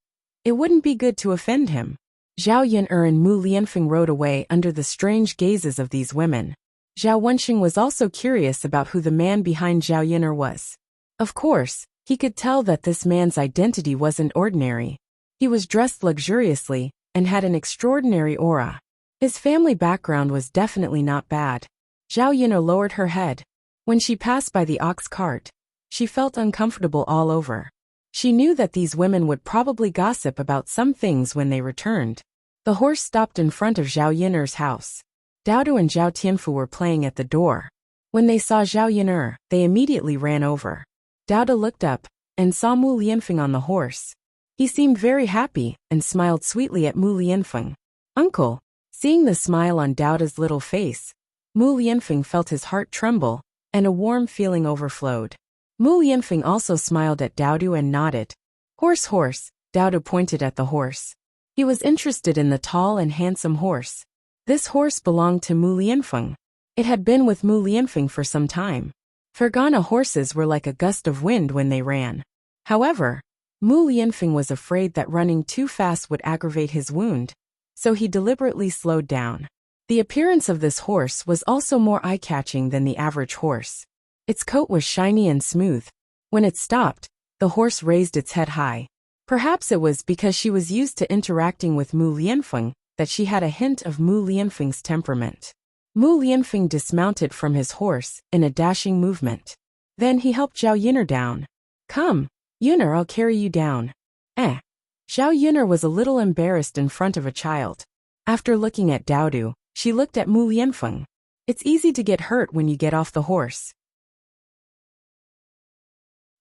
it wouldn't be good to offend him. Zhao Yun'er and Mu Lianfeng rode away under the strange gazes of these women. Zhao Wenxing was also curious about who the man behind Zhao Yun'er was. Of course, he could tell that this man's identity wasn't ordinary. He was dressed luxuriously and had an extraordinary aura. His family background was definitely not bad. Zhao Yun'er lowered her head. When she passed by the ox cart, she felt uncomfortable all over. She knew that these women would probably gossip about some things when they returned. The horse stopped in front of Zhao Yun'er's house. Dao Du and Zhao Tianfu were playing at the door. When they saw Zhao Yun'er, they immediately ran over. Dao Du looked up and saw Mu Lianfeng on the horse. He seemed very happy and smiled sweetly at Mu Lianfeng. "Uncle." Seeing the smile on Dao Du's little face, Mu Lianfeng felt his heart tremble, and a warm feeling overflowed. Mu Lianfeng also smiled at Dao Du and nodded. "Horse, horse." Dao Du pointed at the horse. He was interested in the tall and handsome horse. This horse belonged to Mu Lianfeng. It had been with Mu Lianfeng for some time. Fergana horses were like a gust of wind when they ran. However, Mu Lianfeng was afraid that running too fast would aggravate his wound, so he deliberately slowed down. The appearance of this horse was also more eye-catching than the average horse. Its coat was shiny and smooth. When it stopped, the horse raised its head high. Perhaps it was because she was used to interacting with Mu Lianfeng that she had a hint of Mu Lianfeng's temperament. Mu Lianfeng dismounted from his horse in a dashing movement. Then he helped Zhao Yun'er down. "Come, Yun'er, I'll carry you down." Zhao Yun'er was a little embarrassed in front of a child. After looking at Dao Du, she looked at Mu Lianfeng. "It's easy to get hurt when you get off the horse.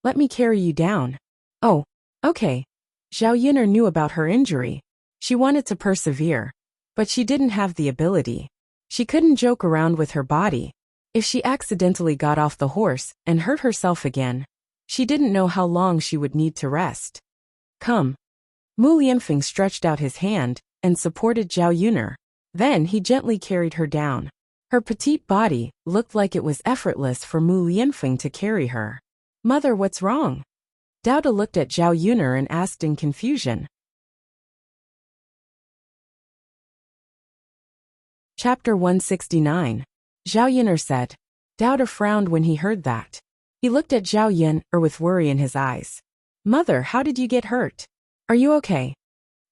Let me carry you down." "Oh, okay." Zhao Yun'er knew about her injury. She wanted to persevere, but she didn't have the ability. She couldn't joke around with her body. If she accidentally got off the horse and hurt herself again, she didn't know how long she would need to rest. "Come." Mu Lianfeng stretched out his hand and supported Zhao Yun'er. Then he gently carried her down. Her petite body looked like it was effortless for Mu Lianfeng to carry her. "Mother, what's wrong?" Dao Du looked at Zhao Yun'er and asked in confusion. Chapter 169. Zhao Yun'er said. Dao Du frowned when he heard that. He looked at Zhao Yun'er with worry in his eyes. "Mother, how did you get hurt? Are you okay?"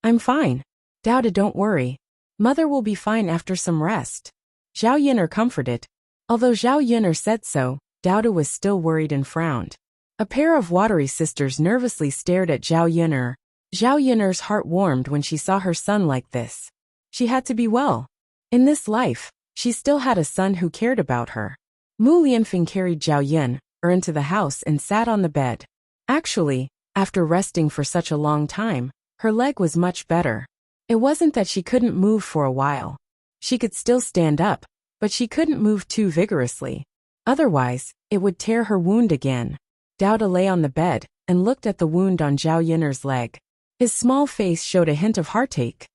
"I'm fine. Dao Du, don't worry. Mother will be fine after some rest." Zhao Yun'er comforted. Although Zhao Yun'er said so, Dao Du was still worried and frowned. A pair of watery sisters nervously stared at Zhao Yun'er. Zhao Yun'er's heart warmed when she saw her son like this. She had to be well. In this life, she still had a son who cared about her. Mu Lianfeng carried Zhao Yun'er into the house and sat on the bed. Actually, after resting for such a long time, her leg was much better. It wasn't that she couldn't move for a while. She could still stand up, but she couldn't move too vigorously. Otherwise, it would tear her wound again. Dao Du lay on the bed and looked at the wound on Zhao Yun'er's leg. His small face showed a hint of heartache.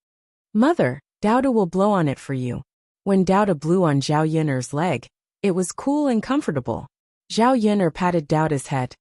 "Mother, Dao Du will blow on it for you." When Dao Du blew on Zhao Yun'er's leg, it was cool and comfortable. Zhao Yun'er patted Dao Du's head.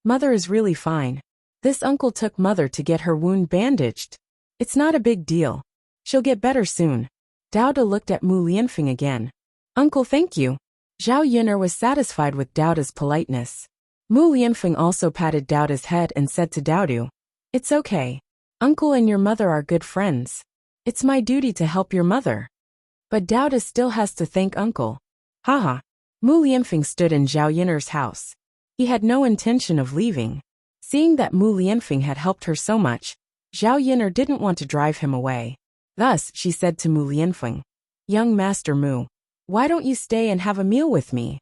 "Mother is really fine. This uncle took Mother to get her wound bandaged. It's not a big deal. She'll get better soon." Dao Du looked at Mu Lianfeng again. "Uncle, thank you." Zhao Yun'er was satisfied with Dao Du's politeness. Mu Lianfeng also patted Dao Du's head and said to Dao Du, "It's okay. Uncle and your mother are good friends. It's my duty to help your mother." But Dao Du still has to thank Uncle. Haha. Mu Lianfeng stood in Zhao Yun'er's house. He had no intention of leaving. Seeing that Mu Lianfeng had helped her so much, Zhao Yun'er didn't want to drive him away. Thus, she said to Mu Lianfeng, "Young Master Mu, why don't you stay and have a meal with me?"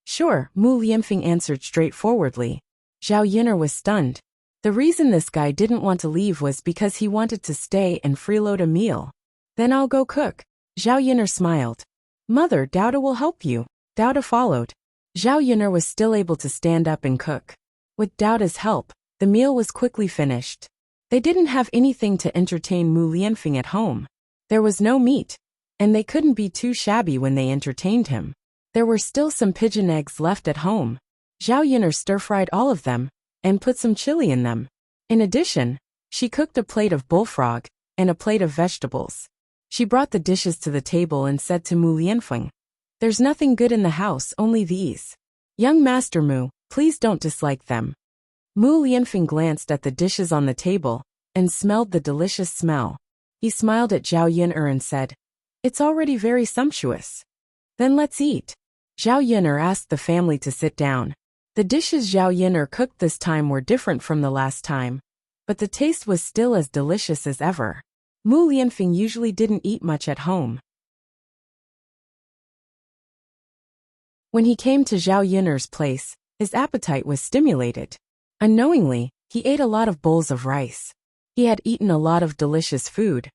"Sure," Mu Lianfeng answered straightforwardly. Zhao Yun'er was stunned. The reason this guy didn't want to leave was because he wanted to stay and freeload a meal. "Then I'll go cook." Zhao Yun'er smiled. "Mother, Dao Du will help you." Dao Du followed. Zhao Yun'er was still able to stand up and cook. With Dao Du's help, the meal was quickly finished. They didn't have anything to entertain Mu Lianfeng at home. There was no meat, and they couldn't be too shabby when they entertained him. There were still some pigeon eggs left at home. Zhao Yin'er stir-fried all of them and put some chili in them. In addition, she cooked a plate of bullfrog and a plate of vegetables. She brought the dishes to the table and said to Mu Lianfeng, "There's nothing good in the house, only these. Young Master Mu, please don't dislike them." Mu Lianfeng glanced at the dishes on the table and smelled the delicious smell. He smiled at Zhao Yin'er and said, "It's already very sumptuous. Then let's eat." Zhao Yin'er asked the family to sit down. The dishes Zhao Yin'er cooked this time were different from the last time, but the taste was still as delicious as ever. Mu Lianfeng usually didn't eat much at home. When he came to Zhao Yin'er's place, his appetite was stimulated. Unknowingly, he ate a lot of bowls of rice. He had eaten a lot of delicious food,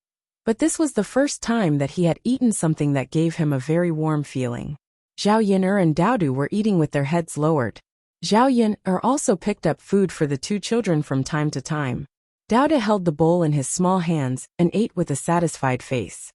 but this was the first time that he had eaten something that gave him a very warm feeling. Zhao Yin'er and Daodu were eating with their heads lowered. Zhao Yin'er also picked up food for the two children from time to time. Daodu held the bowl in his small hands and ate with a satisfied face.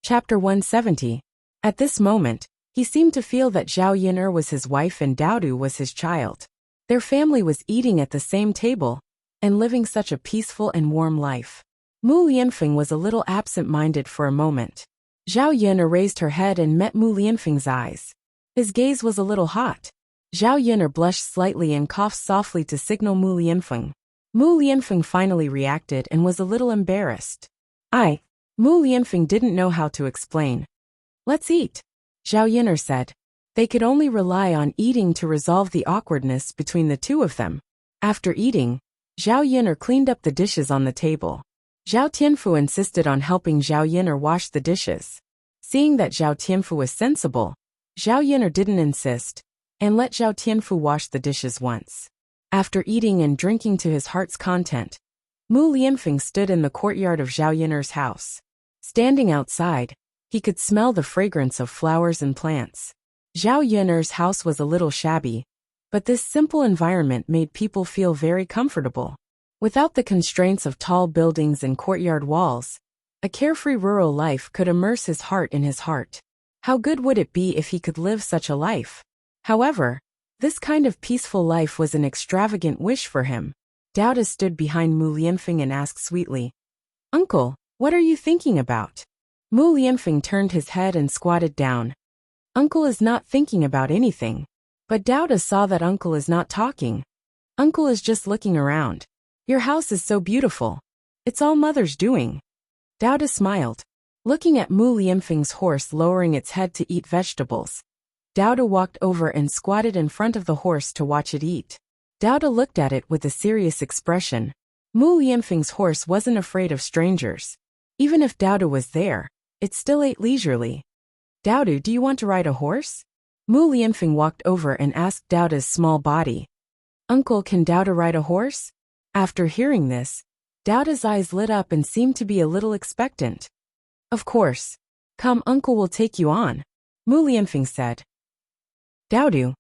Chapter 170. At this moment, he seemed to feel that Zhao Yin'er was his wife and Daodu was his child. Their family was eating at the same table and living such a peaceful and warm life. Mu Lianfeng was a little absent-minded for a moment. Zhao Yin'er raised her head and met Mu Lianfeng's eyes. His gaze was a little hot. Zhao Yin'er blushed slightly and coughed softly to signal Mu Lianfeng. Mu Lianfeng finally reacted and was a little embarrassed. Mu Lianfeng didn't know how to explain. "Let's eat," Zhao Yin'er said. They could only rely on eating to resolve the awkwardness between the two of them. After eating, Zhao Yin'er cleaned up the dishes on the table. Zhao Tianfu insisted on helping Zhao Yin'er wash the dishes. Seeing that Zhao Tianfu was sensible, Zhao Yin'er didn't insist, and let Zhao Tianfu wash the dishes once. After eating and drinking to his heart's content, Mu Lianfeng stood in the courtyard of Zhao Yin'er's house. Standing outside, he could smell the fragrance of flowers and plants. Zhao Yin'er's house was a little shabby, but this simple environment made people feel very comfortable. Without the constraints of tall buildings and courtyard walls, a carefree rural life could immerse his heart in his heart. How good would it be if he could live such a life? However, this kind of peaceful life was an extravagant wish for him. Daodu stood behind Mu Lianfeng and asked sweetly, "Uncle, what are you thinking about?" Mu Lianfeng turned his head and squatted down. Uncle is not thinking about anything. But Daodu saw that Uncle is not talking. Uncle is just looking around. Your house is so beautiful. It's all Mother's doing. Daodu smiled, looking at Mu Lianfeng's horse lowering its head to eat vegetables. Daodu walked over and squatted in front of the horse to watch it eat. Daodu looked at it with a serious expression. Mu Lianfeng's horse wasn't afraid of strangers. Even if Daodu was there, it still ate leisurely. "Daodu, do you want to ride a horse?" Mu Lianfeng walked over and asked Daodu's small body. "Uncle, can Daodu ride a horse?" After hearing this, Daodu's eyes lit up and seemed to be a little expectant. "Of course. Come, Uncle will take you on," Mu Lianfeng said. Daodu,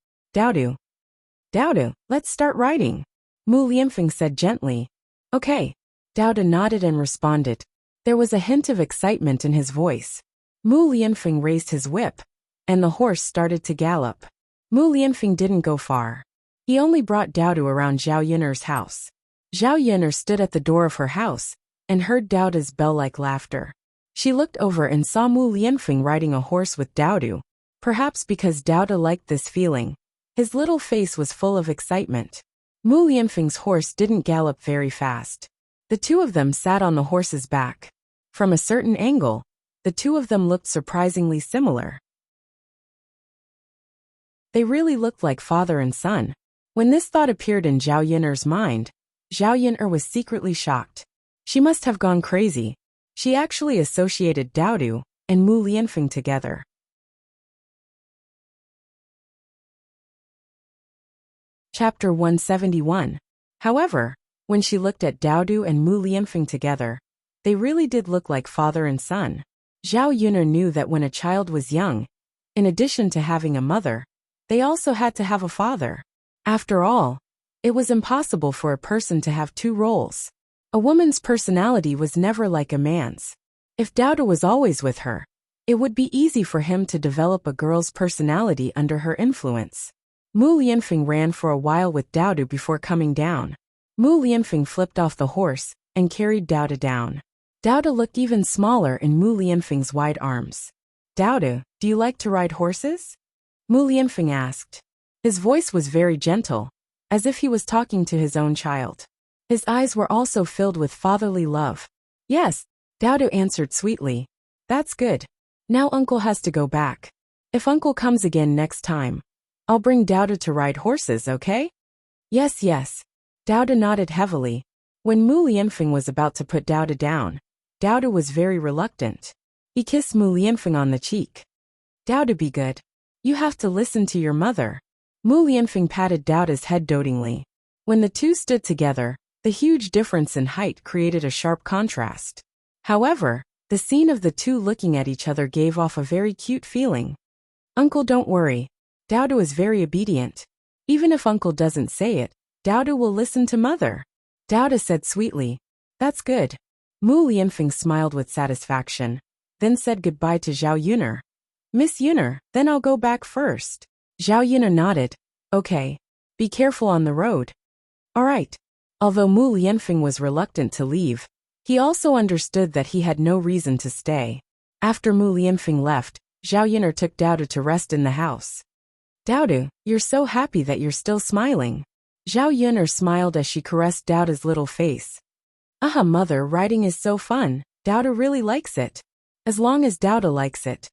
let's start riding," Mu Lianfeng said gently. "Okay." Daodu nodded and responded. There was a hint of excitement in his voice. Mu Lianfeng raised his whip, and the horse started to gallop. Mu Lianfeng didn't go far. He only brought Daodu around Zhao Yin'er's house. Zhao Yin'er stood at the door of her house and heard Daodu's bell-like laughter. She looked over and saw Mu Lianfeng riding a horse with Daodu. Perhaps because Daodu liked this feeling, his little face was full of excitement. Mu Lianfeng's horse didn't gallop very fast. The two of them sat on the horse's back. From a certain angle, the two of them looked surprisingly similar. They really looked like father and son. When this thought appeared in Zhao Yin'er's mind, Zhao Yin'er was secretly shocked. She must have gone crazy. She actually associated Daodu and Mu Lianfeng together. Chapter 171. However, when she looked at Daodu and Mu Lianfeng together, they really did look like father and son. Zhao Yin'er knew that when a child was young, in addition to having a mother, they also had to have a father. After all, it was impossible for a person to have two roles. A woman's personality was never like a man's. If Dauda was always with her, it would be easy for him to develop a girl's personality under her influence. Mu Lianfeng ran for a while with Dauda before coming down. Mu Lianfeng flipped off the horse and carried Dauda down. Dauda looked even smaller in Mu Lianfeng's wide arms. Dauda, do you like to ride horses? Mu Lianfeng asked. His voice was very gentle, as if he was talking to his own child. His eyes were also filled with fatherly love. Yes, Dauda answered sweetly. That's good. Now uncle has to go back. If uncle comes again next time, I'll bring Dauda to ride horses, okay? Yes, yes. Dauda nodded heavily. When Mu Lianfeng was about to put Dauda down, Dauda was very reluctant. He kissed Mu Lianfeng on the cheek. Dauda, be good. You have to listen to your mother. Mu Lianfeng patted Dauda's head dotingly. When the two stood together, the huge difference in height created a sharp contrast. However, the scene of the two looking at each other gave off a very cute feeling. Uncle, don't worry. Dauda is very obedient. Even if uncle doesn't say it, Dauda will listen to mother. Dauda said sweetly. That's good. Mu Lianfeng smiled with satisfaction, then said goodbye to Zhao Yuner. Miss Yuner, then I'll go back first. Zhao Yuner nodded. Okay. Be careful on the road. All right. Although Mu Lianfeng was reluctant to leave, he also understood that he had no reason to stay. After Mu Lianfeng left, Zhao Yuner took Dauda to rest in the house. Dauda, you're so happy that you're still smiling. Zhao Yuner smiled as she caressed Dauda's little face. Mother, riding is so fun. Dauda really likes it. As long as Dauda likes it.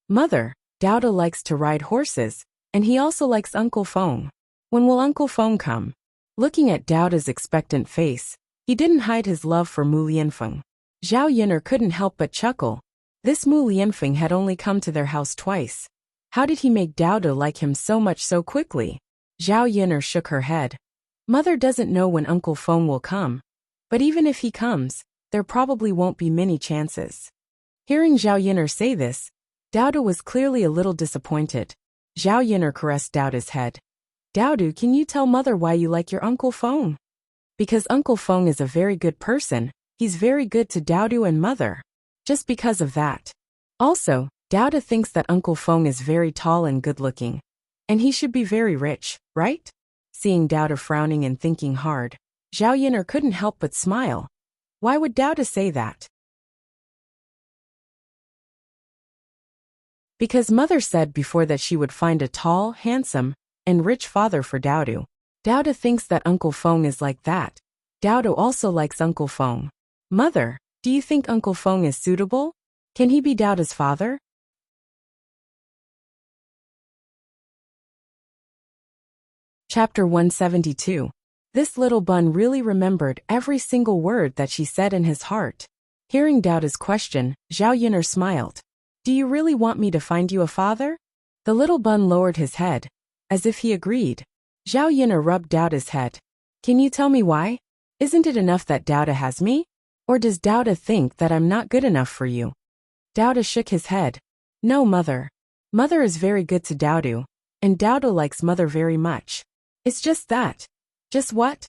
Mother, Dauda likes to ride horses, and he also likes Uncle Feng. When will Uncle Feng come? Looking at Dauda's expectant face, he didn't hide his love for Mu Lianfeng. Zhao Yuner couldn't help but chuckle. This Mu Lianfeng had only come to their house twice. How did he make Dauda like him so much so quickly? Zhao Yuner shook her head. Mother doesn't know when Uncle Feng will come. But even if he comes, there probably won't be many chances. Hearing Zhao Yuner say this, Dauda was clearly a little disappointed. Zhao Yuner caressed Dauda's head. Dauda, can you tell mother why you like your Uncle Feng? Because Uncle Feng is a very good person, he's very good to Dauda and mother. Just because of that. Also, Dauda thinks that Uncle Feng is very tall and good-looking. And he should be very rich, right? Seeing Dauda frowning and thinking hard, Zhao Yuner couldn't help but smile. Why would Dauda say that? Because mother said before that she would find a tall, handsome, and rich father for Dauda. Dauda thinks that Uncle Feng is like that. Dauda also likes Uncle Feng. Mother, do you think Uncle Feng is suitable? Can he be Dauda's father? Chapter 172. This little bun really remembered every single word that she said in his heart. Hearing Dauda's question, Zhao Yuner smiled. Do you really want me to find you a father? The little bun lowered his head, as if he agreed. Zhao Yuner rubbed Dauda's head. Can you tell me why? Isn't it enough that Dauda has me? Or does Dauda think that I'm not good enough for you? Dauda shook his head. No, mother. Mother is very good to Dauda, and Dauda likes mother very much. It's just that. Just what?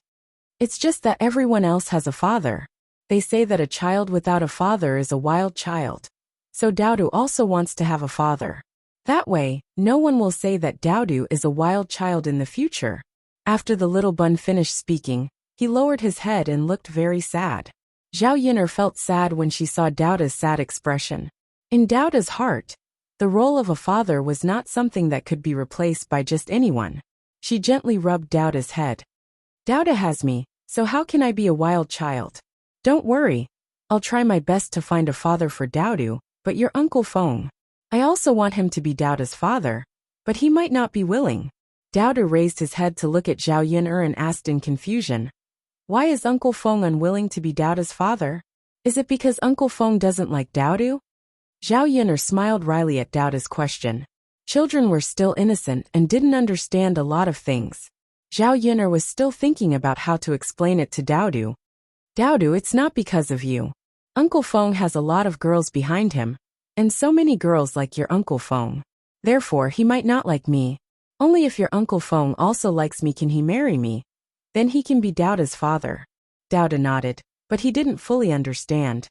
It's just that everyone else has a father. They say that a child without a father is a wild child. So Dauda also wants to have a father. That way, no one will say that Dauda is a wild child in the future. After the little bun finished speaking, he lowered his head and looked very sad. Zhao Yuner felt sad when she saw Dauda's sad expression. In Dauda's heart, the role of a father was not something that could be replaced by just anyone. She gently rubbed Dauda's head. Dauda has me, so how can I be a wild child? Don't worry. I'll try my best to find a father for Dauda, but your Uncle Feng. I also want him to be Dauda's father, but he might not be willing. Dauda raised his head to look at Zhao Yuner and asked in confusion. Why is Uncle Feng unwilling to be Dauda's father? Is it because Uncle Feng doesn't like Dauda? Zhao Yuner smiled wryly at Dauda's question. Children were still innocent and didn't understand a lot of things. Zhao Yuner was still thinking about how to explain it to Dauda. Dauda, it's not because of you. Uncle Feng has a lot of girls behind him, and so many girls like your Uncle Feng. Therefore, he might not like me. Only if your Uncle Feng also likes me can he marry me. Then he can be Dauda's father. Dauda nodded, but he didn't fully understand.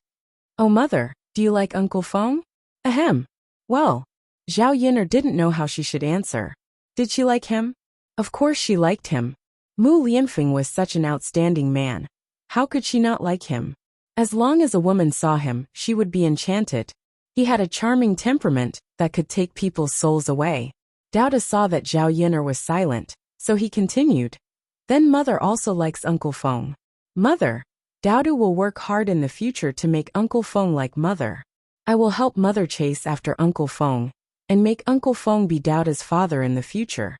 Oh mother, Do you like Uncle Feng? Ahem. Well, Zhao Yin'er didn't know how she should answer. Did she like him? Of course she liked him. Mu Lianfeng was such an outstanding man. How could she not like him? As long as a woman saw him, she would be enchanted. He had a charming temperament that could take people's souls away. Dao De saw that Zhao Yin'er was silent, so he continued. Then Mother also likes Uncle Feng. Mother, Dao De will work hard in the future to make Uncle Feng like Mother. I will help Mother chase after Uncle Feng, and make Uncle Feng be Dao De's father in the future.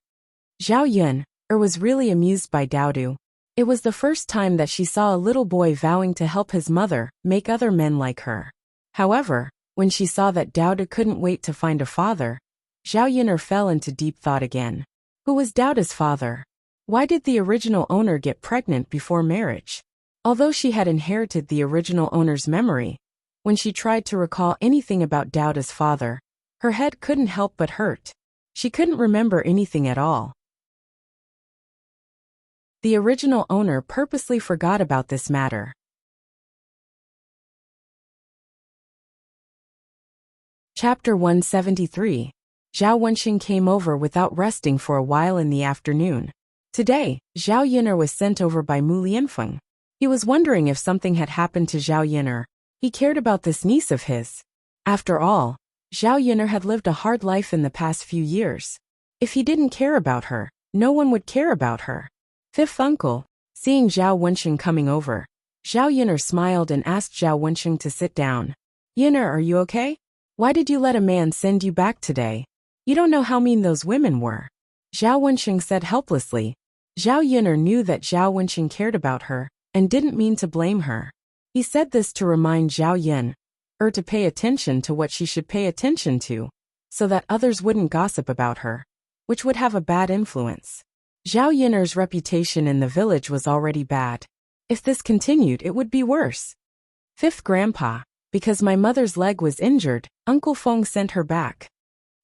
Zhao Yin'er was really amused by Dao De. It was the first time that she saw a little boy vowing to help his mother make other men like her. However, when she saw that Dao De couldn't wait to find a father, Zhao Yin'er fell into deep thought again. Who was Dao De's father? Why did the original owner get pregnant before marriage? Although she had inherited the original owner's memory, when she tried to recall anything about Dao De's father, her head couldn't help but hurt. She couldn't remember anything at all. The original owner purposely forgot about this matter. Chapter 173. Zhao Wenxing came over without resting for a while in the afternoon. Today, Zhao Yin'er was sent over by Mu Lianfeng. He was wondering if something had happened to Zhao Yin'er. He cared about this niece of his. After all, Zhao Yin'er had lived a hard life in the past few years. If he didn't care about her, no one would care about her. Fifth uncle, seeing Zhao Wenxing coming over, Zhao Yin'er smiled and asked Zhao Wenxing to sit down. Yin'er, are you okay? Why did you let a man send you back today? You don't know how mean those women were. Zhao Wenxing said helplessly. Zhao Yin'er knew that Zhao Wenxing cared about her, and didn't mean to blame her. He said this to remind Zhao Yin'er to pay attention to what she should pay attention to, so that others wouldn't gossip about her, which would have a bad influence. Zhao Yin'er's reputation in the village was already bad. If this continued, it would be worse. Fifth grandpa, because my mother's leg was injured, Uncle Feng sent her back.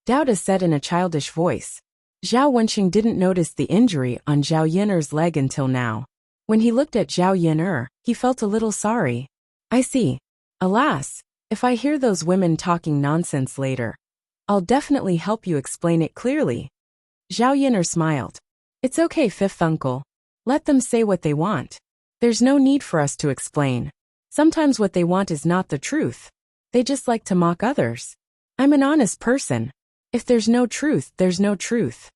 Dao De said in a childish voice. Zhao Wenxing didn't notice the injury on Zhao Yin'er's leg until now. When he looked at Zhao Yin'er, he felt a little sorry. I see. Alas, if I hear those women talking nonsense later, I'll definitely help you explain it clearly. Zhao Yin'er smiled. It's okay, fifth uncle. Let them say what they want. There's no need for us to explain. Sometimes what they want is not the truth. They just like to mock others. I'm an honest person. If there's no truth, there's no truth.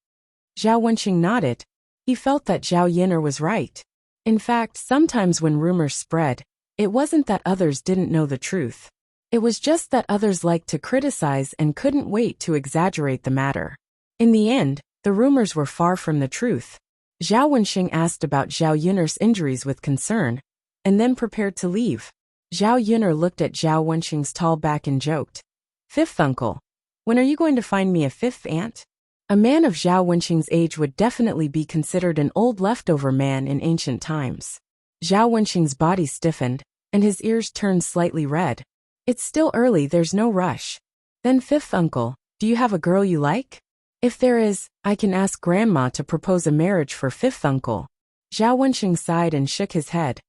Zhao Wenxing nodded. He felt that Zhao Yin'er was right. In fact, sometimes when rumors spread, it wasn't that others didn't know the truth. It was just that others liked to criticize and couldn't wait to exaggerate the matter. In the end, the rumors were far from the truth. Zhao Wenxing asked about Zhao Yin'er's injuries with concern, and then prepared to leave. Zhao Yin'er looked at Zhao Wenxing's tall back and joked. Fifth uncle, when are you going to find me a fifth aunt? A man of Zhao Wenxing's age would definitely be considered an old leftover man in ancient times. Zhao Wenxing's body stiffened, and his ears turned slightly red. It's still early, there's no rush. Then fifth uncle, do you have a girl you like? If there is, I can ask grandma to propose a marriage for fifth uncle. Zhao Wenxing sighed and shook his head.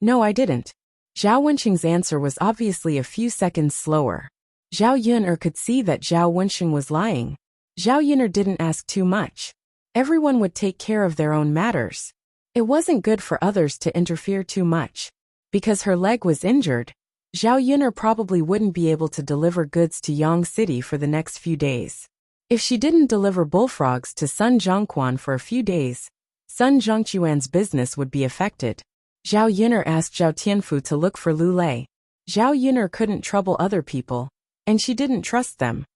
No, I didn't. Zhao Wenxing's answer was obviously a few seconds slower. Zhao Yin'er could see that Zhao Wenxing was lying. Zhao Yin'er didn't ask too much. Everyone would take care of their own matters. It wasn't good for others to interfere too much. Because her leg was injured, Zhao Yin'er probably wouldn't be able to deliver goods to Yang City for the next few days. If she didn't deliver bullfrogs to Sun Zhongquan for a few days, Sun Zhongquan's business would be affected. Zhao Yin'er asked Zhao Tianfu to look for Lu Lei. Zhao Yin'er couldn't trouble other people, and she didn't trust them.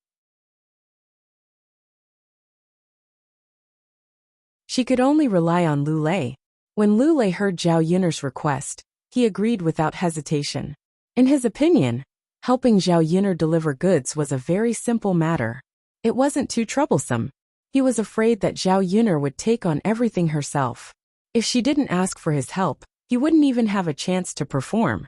She could only rely on Lu Lei. When Lu Lei heard Zhao Yin'er's request, he agreed without hesitation. In his opinion, helping Zhao Yin'er deliver goods was a very simple matter. It wasn't too troublesome. He was afraid that Zhao Yin'er would take on everything herself. If she didn't ask for his help, he wouldn't even have a chance to perform.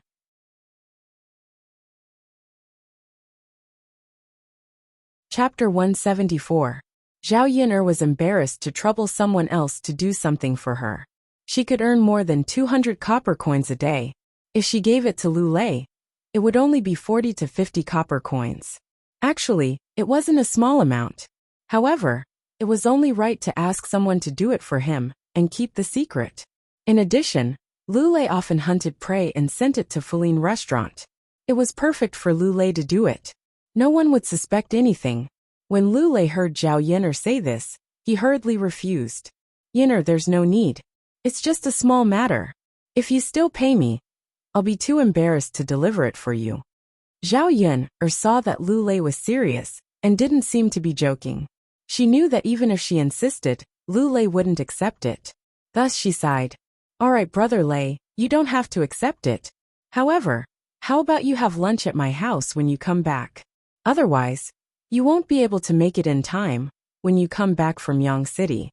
Chapter 174. Zhao Yin'er was embarrassed to trouble someone else to do something for her. She could earn more than 200 copper coins a day. If she gave it to Lu Lei, it would only be 40 to 50 copper coins. Actually, it wasn't a small amount. However, it was only right to ask someone to do it for him and keep the secret. In addition, Lulei often hunted prey and sent it to Feline restaurant. It was perfect for Lulei to do it. No one would suspect anything. When Lulei heard Zhao Yin'er say this, he hurriedly refused. Yin'er, there's no need. It's just a small matter. If you still pay me, I'll be too embarrassed to deliver it for you. Zhao Yin'er saw that Lulei was serious and didn't seem to be joking. She knew that even if she insisted, Lulei wouldn't accept it. Thus she sighed. All right, Brother Lei, you don't have to accept it. However, how about you have lunch at my house when you come back? Otherwise, you won't be able to make it in time when you come back from Yang City.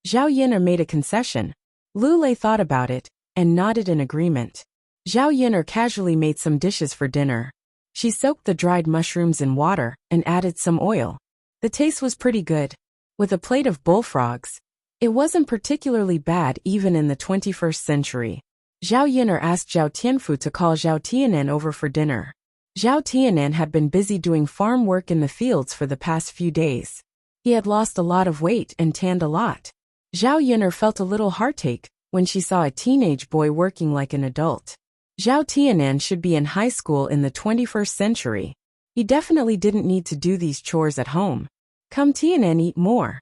Zhao Yin'er made a concession. Lulei thought about it and nodded in agreement. Zhao Yin'er casually made some dishes for dinner. She soaked the dried mushrooms in water and added some oil. The taste was pretty good. With a plate of bullfrogs, it wasn't particularly bad even in the 21st century. Zhao Yin'er asked Zhao Tianfu to call Zhao Tianan over for dinner. Zhao Tianan had been busy doing farm work in the fields for the past few days. He had lost a lot of weight and tanned a lot. Zhao Yin'er felt a little heartache when she saw a teenage boy working like an adult. Zhao Tianan should be in high school in the 21st century. He definitely didn't need to do these chores at home. Come Tianan, eat more.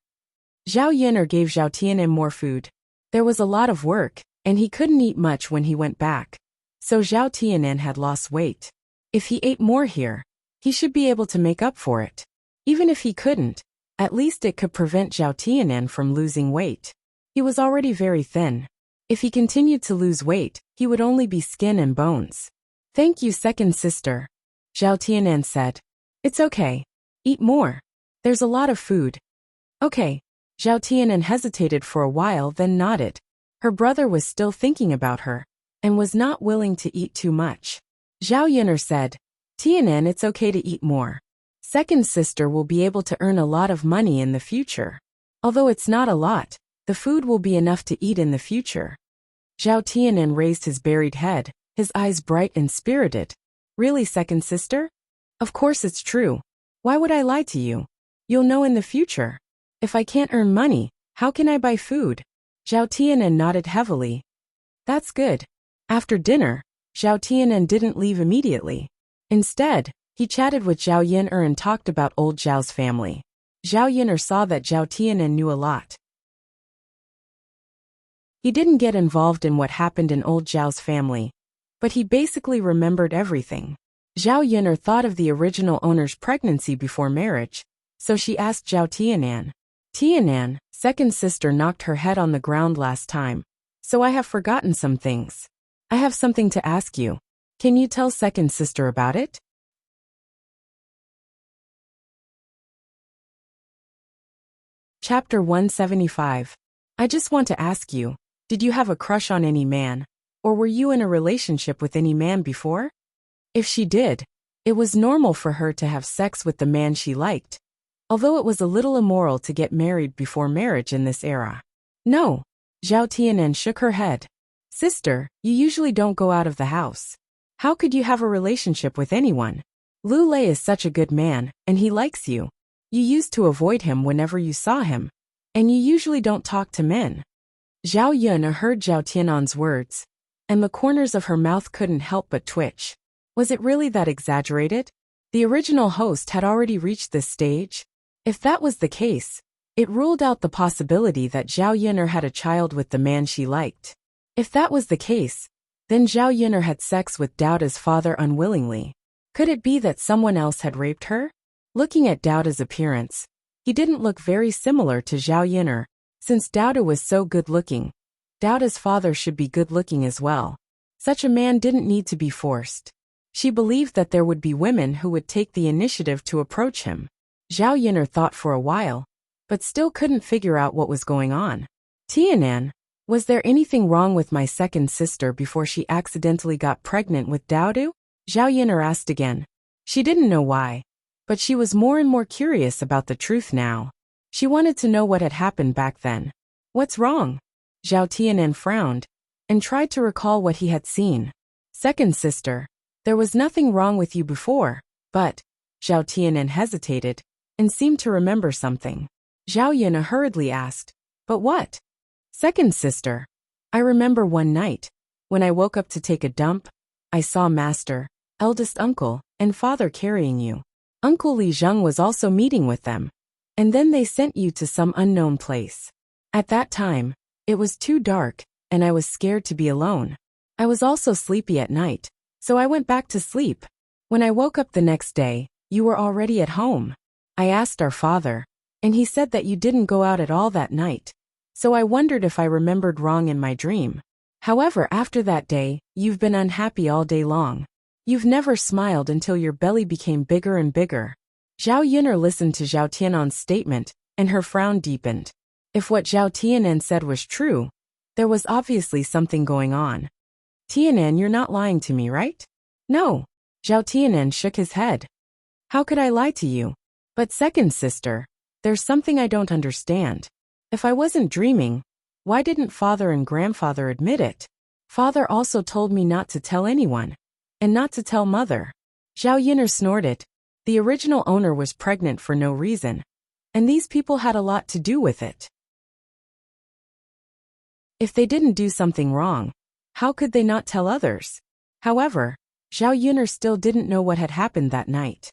Zhao Yin'er gave Zhao Tianan more food. There was a lot of work, and he couldn't eat much when he went back. So Zhao Tianan had lost weight. If he ate more here, he should be able to make up for it. Even if he couldn't, at least it could prevent Zhao Tianan from losing weight. He was already very thin. If he continued to lose weight, he would only be skin and bones. Thank you, second sister, Zhao Tianan said. It's okay. Eat more. There's a lot of food. Okay. Zhao Tianan hesitated for a while then nodded. Her brother was still thinking about her and was not willing to eat too much. Zhao Yin'er said, Tianan, it's okay to eat more. Second sister will be able to earn a lot of money in the future. Although it's not a lot, the food will be enough to eat in the future. Zhao Tianan raised his buried head, his eyes bright and spirited. Really, second sister? Of course it's true. Why would I lie to you? You'll know in the future. If I can't earn money, how can I buy food? Zhao Tianan nodded heavily. That's good. After dinner, Zhao Tianan didn't leave immediately. Instead, he chatted with Zhao Yin'er and talked about old Zhao's family. Zhao Yin'er saw that Zhao Tianan knew a lot. He didn't get involved in what happened in old Zhao's family, but he basically remembered everything. Zhao Yin'er thought of the original owner's pregnancy before marriage, so she asked Zhao Tianan. Tianan, second sister knocked her head on the ground last time, so I have forgotten some things. I have something to ask you. Can you tell second sister about it? Chapter 175. I just want to ask you, did you have a crush on any man, or were you in a relationship with any man before? If she did, it was normal for her to have sex with the man she liked, although it was a little immoral to get married before marriage in this era. No, Zhao Tianan shook her head. Sister, you usually don't go out of the house. How could you have a relationship with anyone? Lulei is such a good man, and he likes you. You used to avoid him whenever you saw him, and you usually don't talk to men. Zhao Yin'er heard Zhao Tianan's words, and the corners of her mouth couldn't help but twitch. Was it really that exaggerated? The original host had already reached this stage. If that was the case, it ruled out the possibility that Zhao Yin'er had a child with the man she liked. If that was the case, then Zhao Yin'er had sex with Daoda's father unwillingly. Could it be that someone else had raped her? Looking at Daoda's appearance, he didn't look very similar to Zhao Yin'er. Since Daoda was so good-looking, Daoda's father should be good-looking as well. Such a man didn't need to be forced. She believed that there would be women who would take the initiative to approach him. Zhao Yin'er thought for a while, but still couldn't figure out what was going on. Tianan, was there anything wrong with my second sister before she accidentally got pregnant with Daodu? Zhao Yin'er asked again. She didn't know why, but she was more and more curious about the truth now. She wanted to know what had happened back then. What's wrong? Zhao Tianan frowned and tried to recall what he had seen. Second sister, There was nothing wrong with you before, but Zhao Tianan hesitated and seemed to remember something. Zhao Yuna hurriedly asked, "But what?" "Second sister, I remember one night, when I woke up to take a dump, I saw master, eldest uncle, and father carrying you. Uncle Li Zheng was also meeting with them. And then they sent you to some unknown place. At that time, it was too dark, and I was scared to be alone. I was also sleepy at night, so I went back to sleep. When I woke up the next day, you were already at home. I asked our father, and he said that you didn't go out at all that night. So I wondered if I remembered wrong in my dream. However, after that day, you've been unhappy all day long. You've never smiled until your belly became bigger and bigger." Zhao Yun'er listened to Zhao Tianan's statement, and her frown deepened. If what Zhao Tianan said was true, there was obviously something going on. "Tianan, you're not lying to me, right?" "No." Zhao Tianan shook his head. "How could I lie to you?" "But second sister, there's something I don't understand. If I wasn't dreaming, why didn't father and grandfather admit it? Father also told me not to tell anyone, and not to tell mother." Zhao Yun'er snorted. The original owner was pregnant for no reason, and these people had a lot to do with it. If they didn't do something wrong, how could they not tell others? However, Zhao Yun'er still didn't know what had happened that night.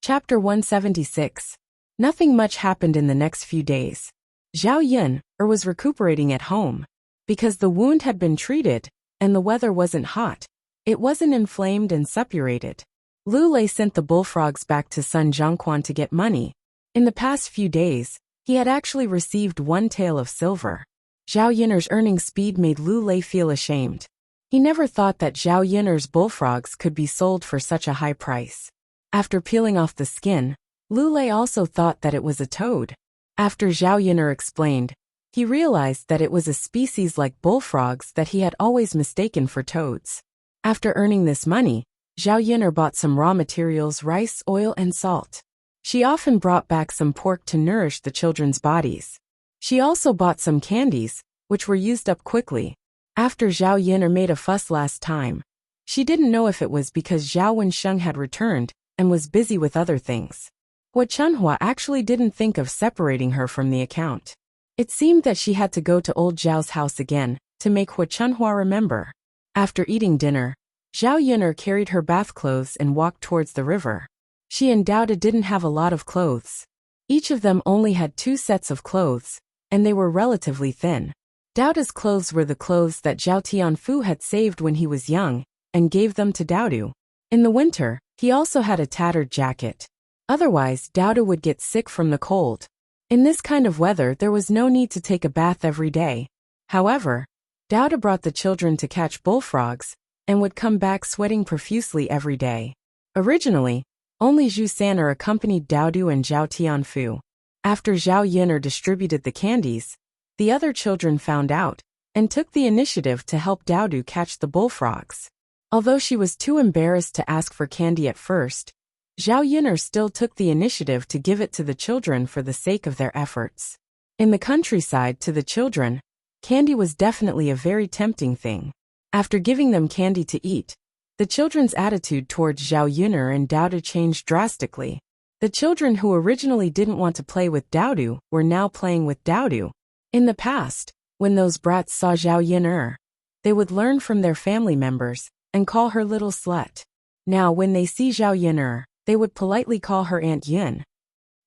Chapter 176. Nothing much happened in the next few days. Zhao Yun'er was recuperating at home. Because the wound had been treated, and the weather wasn't hot, it wasn't inflamed and suppurated. Lu Lei sent the bullfrogs back to Sun Zhongquan to get money. In the past few days, he had actually received 1 tael of silver. Zhao Yun'er's earning speed made Lu Lei feel ashamed. He never thought that Zhao Yun'er's bullfrogs could be sold for such a high price. After peeling off the skin, Lu Lei also thought that it was a toad. After Zhao Yun'er explained, he realized that it was a species like bullfrogs that he had always mistaken for toads. After earning this money, Zhao Yun'er bought some raw materials, rice, oil, and salt. She often brought back some pork to nourish the children's bodies. She also bought some candies, which were used up quickly. After Zhao Yun'er made a fuss last time, she didn't know if it was because Zhao Wensheng had returned and was busy with other things. Hua Chunhua actually didn't think of separating her from the account. It seemed that she had to go to old Zhao's house again to make Hua Chunhua remember. After eating dinner, Zhao Yun'er carried her bath clothes and walked towards the river. She and Daoda didn't have a lot of clothes. Each of them only had 2 sets of clothes, and they were relatively thin. Daoda's clothes were the clothes that Zhao Tianfu had saved when he was young, and gave them to Daodu. In the winter, he also had a tattered jacket. Otherwise, Daoda would get sick from the cold. In this kind of weather, there was no need to take a bath every day. However, Daoda brought the children to catch bullfrogs, and would come back sweating profusely every day. Originally, only Zhu San'er accompanied Daodu and Zhao Tianfu. After Zhao Yun'er distributed the candies, the other children found out, and took the initiative to help Daodu catch the bullfrogs. Although she was too embarrassed to ask for candy at first, Zhao Yun'er still took the initiative to give it to the children for the sake of their efforts. In the countryside, to the children, candy was definitely a very tempting thing. After giving them candy to eat, the children's attitude towards Zhao Yun'er and Daoda changed drastically. The children who originally didn't want to play with Daodu were now playing with Daodu. In the past, when those brats saw Zhao Yun'er, they would learn from their family members and call her little slut. Now when they see Zhao Yun'er, they would politely call her Aunt Yun.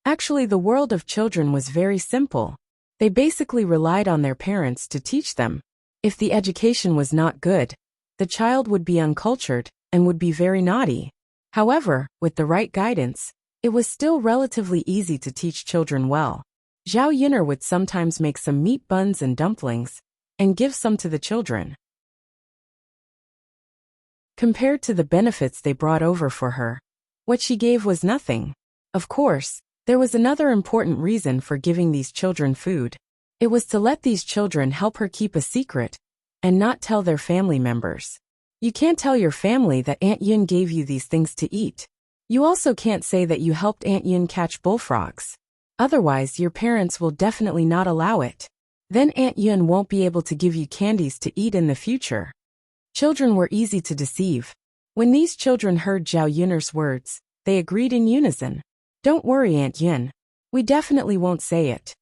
Actually, the world of children was very simple. They basically relied on their parents to teach them. If the education was not good, the child would be uncultured and would be very naughty. However, with the right guidance, it was still relatively easy to teach children well. Zhao Yun'er would sometimes make some meat buns and dumplings, and give some to the children. Compared to the benefits they brought over for her, what she gave was nothing. Of course, there was another important reason for giving these children food. It was to let these children help her keep a secret, and not tell their family members. You can't tell your family that Aunt Yun gave you these things to eat. You also can't say that you helped Aunt Yun catch bullfrogs. Otherwise, your parents will definitely not allow it. Then Aunt Yun won't be able to give you candies to eat in the future. Children were easy to deceive. When these children heard Zhao Yun'er's words, they agreed in unison. Don't worry, Aunt Yun. We definitely won't say it.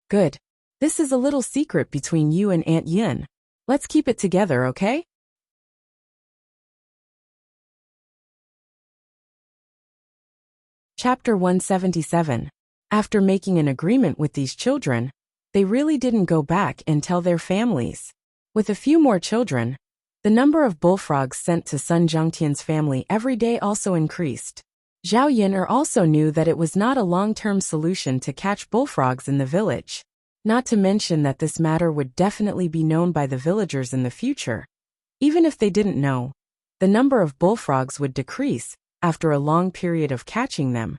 Good. This is a little secret between you and Aunt Yun. Let's keep it together, okay? Chapter 177. After making an agreement with these children, they really didn't go back and tell their families. With a few more children, the number of bullfrogs sent to Sun Zhongtian's family every day also increased. Zhao Yun'er also knew that it was not a long-term solution to catch bullfrogs in the village. Not to mention that this matter would definitely be known by the villagers in the future. Even if they didn't know, the number of bullfrogs would decrease after a long period of catching them,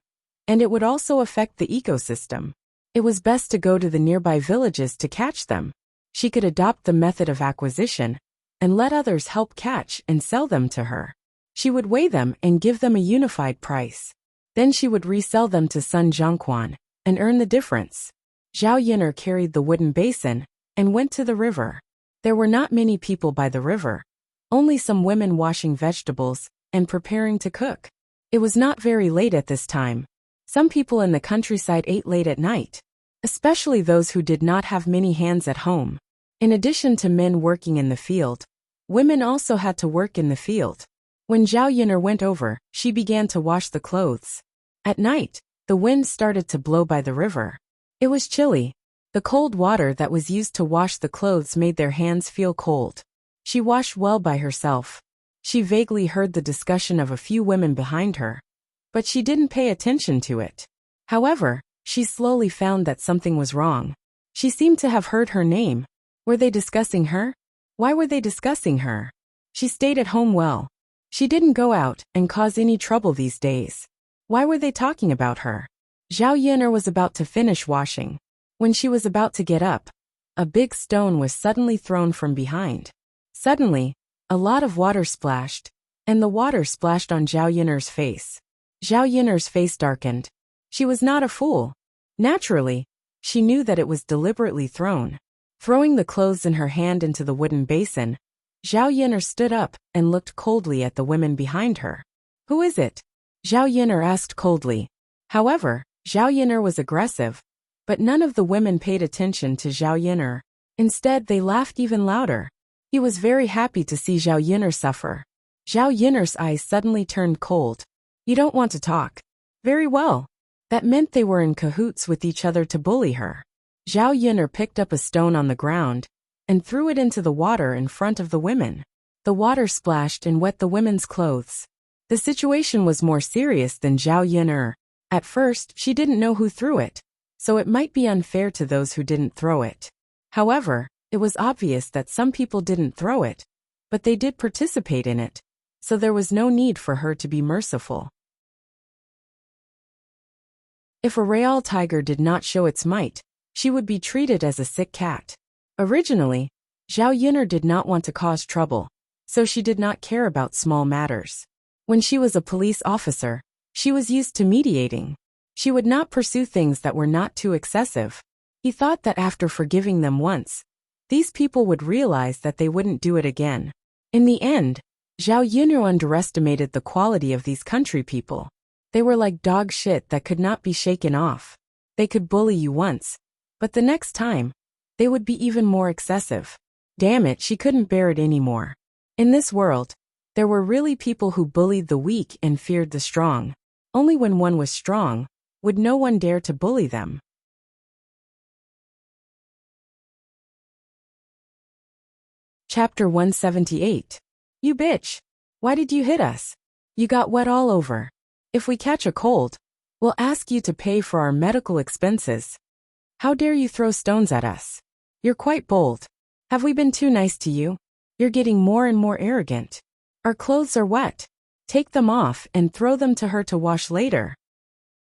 and it would also affect the ecosystem. It was best to go to the nearby villages to catch them. She could adopt the method of acquisition and let others help catch and sell them to her. She would weigh them and give them a unified price. Then she would resell them to Sun Zhongquan and earn the difference. Zhao Yun'er carried the wooden basin and went to the river. There were not many people by the river, only some women washing vegetables and preparing to cook. It was not very late at this time. Some people in the countryside ate late at night, especially those who did not have many hands at home. In addition to men working in the field, women also had to work in the field. When Zhao Yun'er went over, she began to wash the clothes. At night, the wind started to blow by the river. It was chilly. The cold water that was used to wash the clothes made their hands feel cold. She washed well by herself. She vaguely heard the discussion of a few women behind her, but she didn't pay attention to it. However, she slowly found that something was wrong. She seemed to have heard her name. Were they discussing her? Why were they discussing her? She stayed at home well. She didn't go out and cause any trouble these days. Why were they talking about her? Zhao Yun'er was about to finish washing. When she was about to get up, a big stone was suddenly thrown from behind. Suddenly, a lot of water splashed, and the water splashed on Zhao Yun'er's face. Zhao Yun'er's face darkened. She was not a fool. Naturally, she knew that it was deliberately thrown. Throwing the clothes in her hand into the wooden basin, Zhao Yun'er stood up and looked coldly at the women behind her. Who is it? Zhao Yun'er asked coldly. However, Zhao Yun'er was aggressive, but none of the women paid attention to Zhao Yun'er. Instead, they laughed even louder. He was very happy to see Zhao Yun'er suffer. Zhao Yun'er's eyes suddenly turned cold. You don't want to talk. Very well. That meant they were in cahoots with each other to bully her. Zhao Yun'er picked up a stone on the ground and threw it into the water in front of the women. The water splashed and wet the women's clothes. The situation was more serious than Zhao Yun'er. At first, she didn't know who threw it, so it might be unfair to those who didn't throw it. However, it was obvious that some people didn't throw it, but they did participate in it, so there was no need for her to be merciful. If a real tiger did not show its might, she would be treated as a sick cat. Originally, Zhao Yun'er did not want to cause trouble, so she did not care about small matters. When she was a police officer, she was used to mediating. She would not pursue things that were not too excessive. He thought that after forgiving them once, these people would realize that they wouldn't do it again. In the end, Zhao Yun'er underestimated the quality of these country people. They were like dog shit that could not be shaken off. They could bully you once, but the next time, they would be even more excessive. Damn it, she couldn't bear it anymore. In this world, there were really people who bullied the weak and feared the strong. Only when one was strong, would no one dare to bully them. Chapter 178. You bitch. Why did you hit us? You got wet all over. If we catch a cold, we'll ask you to pay for our medical expenses. How dare you throw stones at us? You're quite bold. Have we been too nice to you? You're getting more and more arrogant. Our clothes are wet. Take them off and throw them to her to wash later.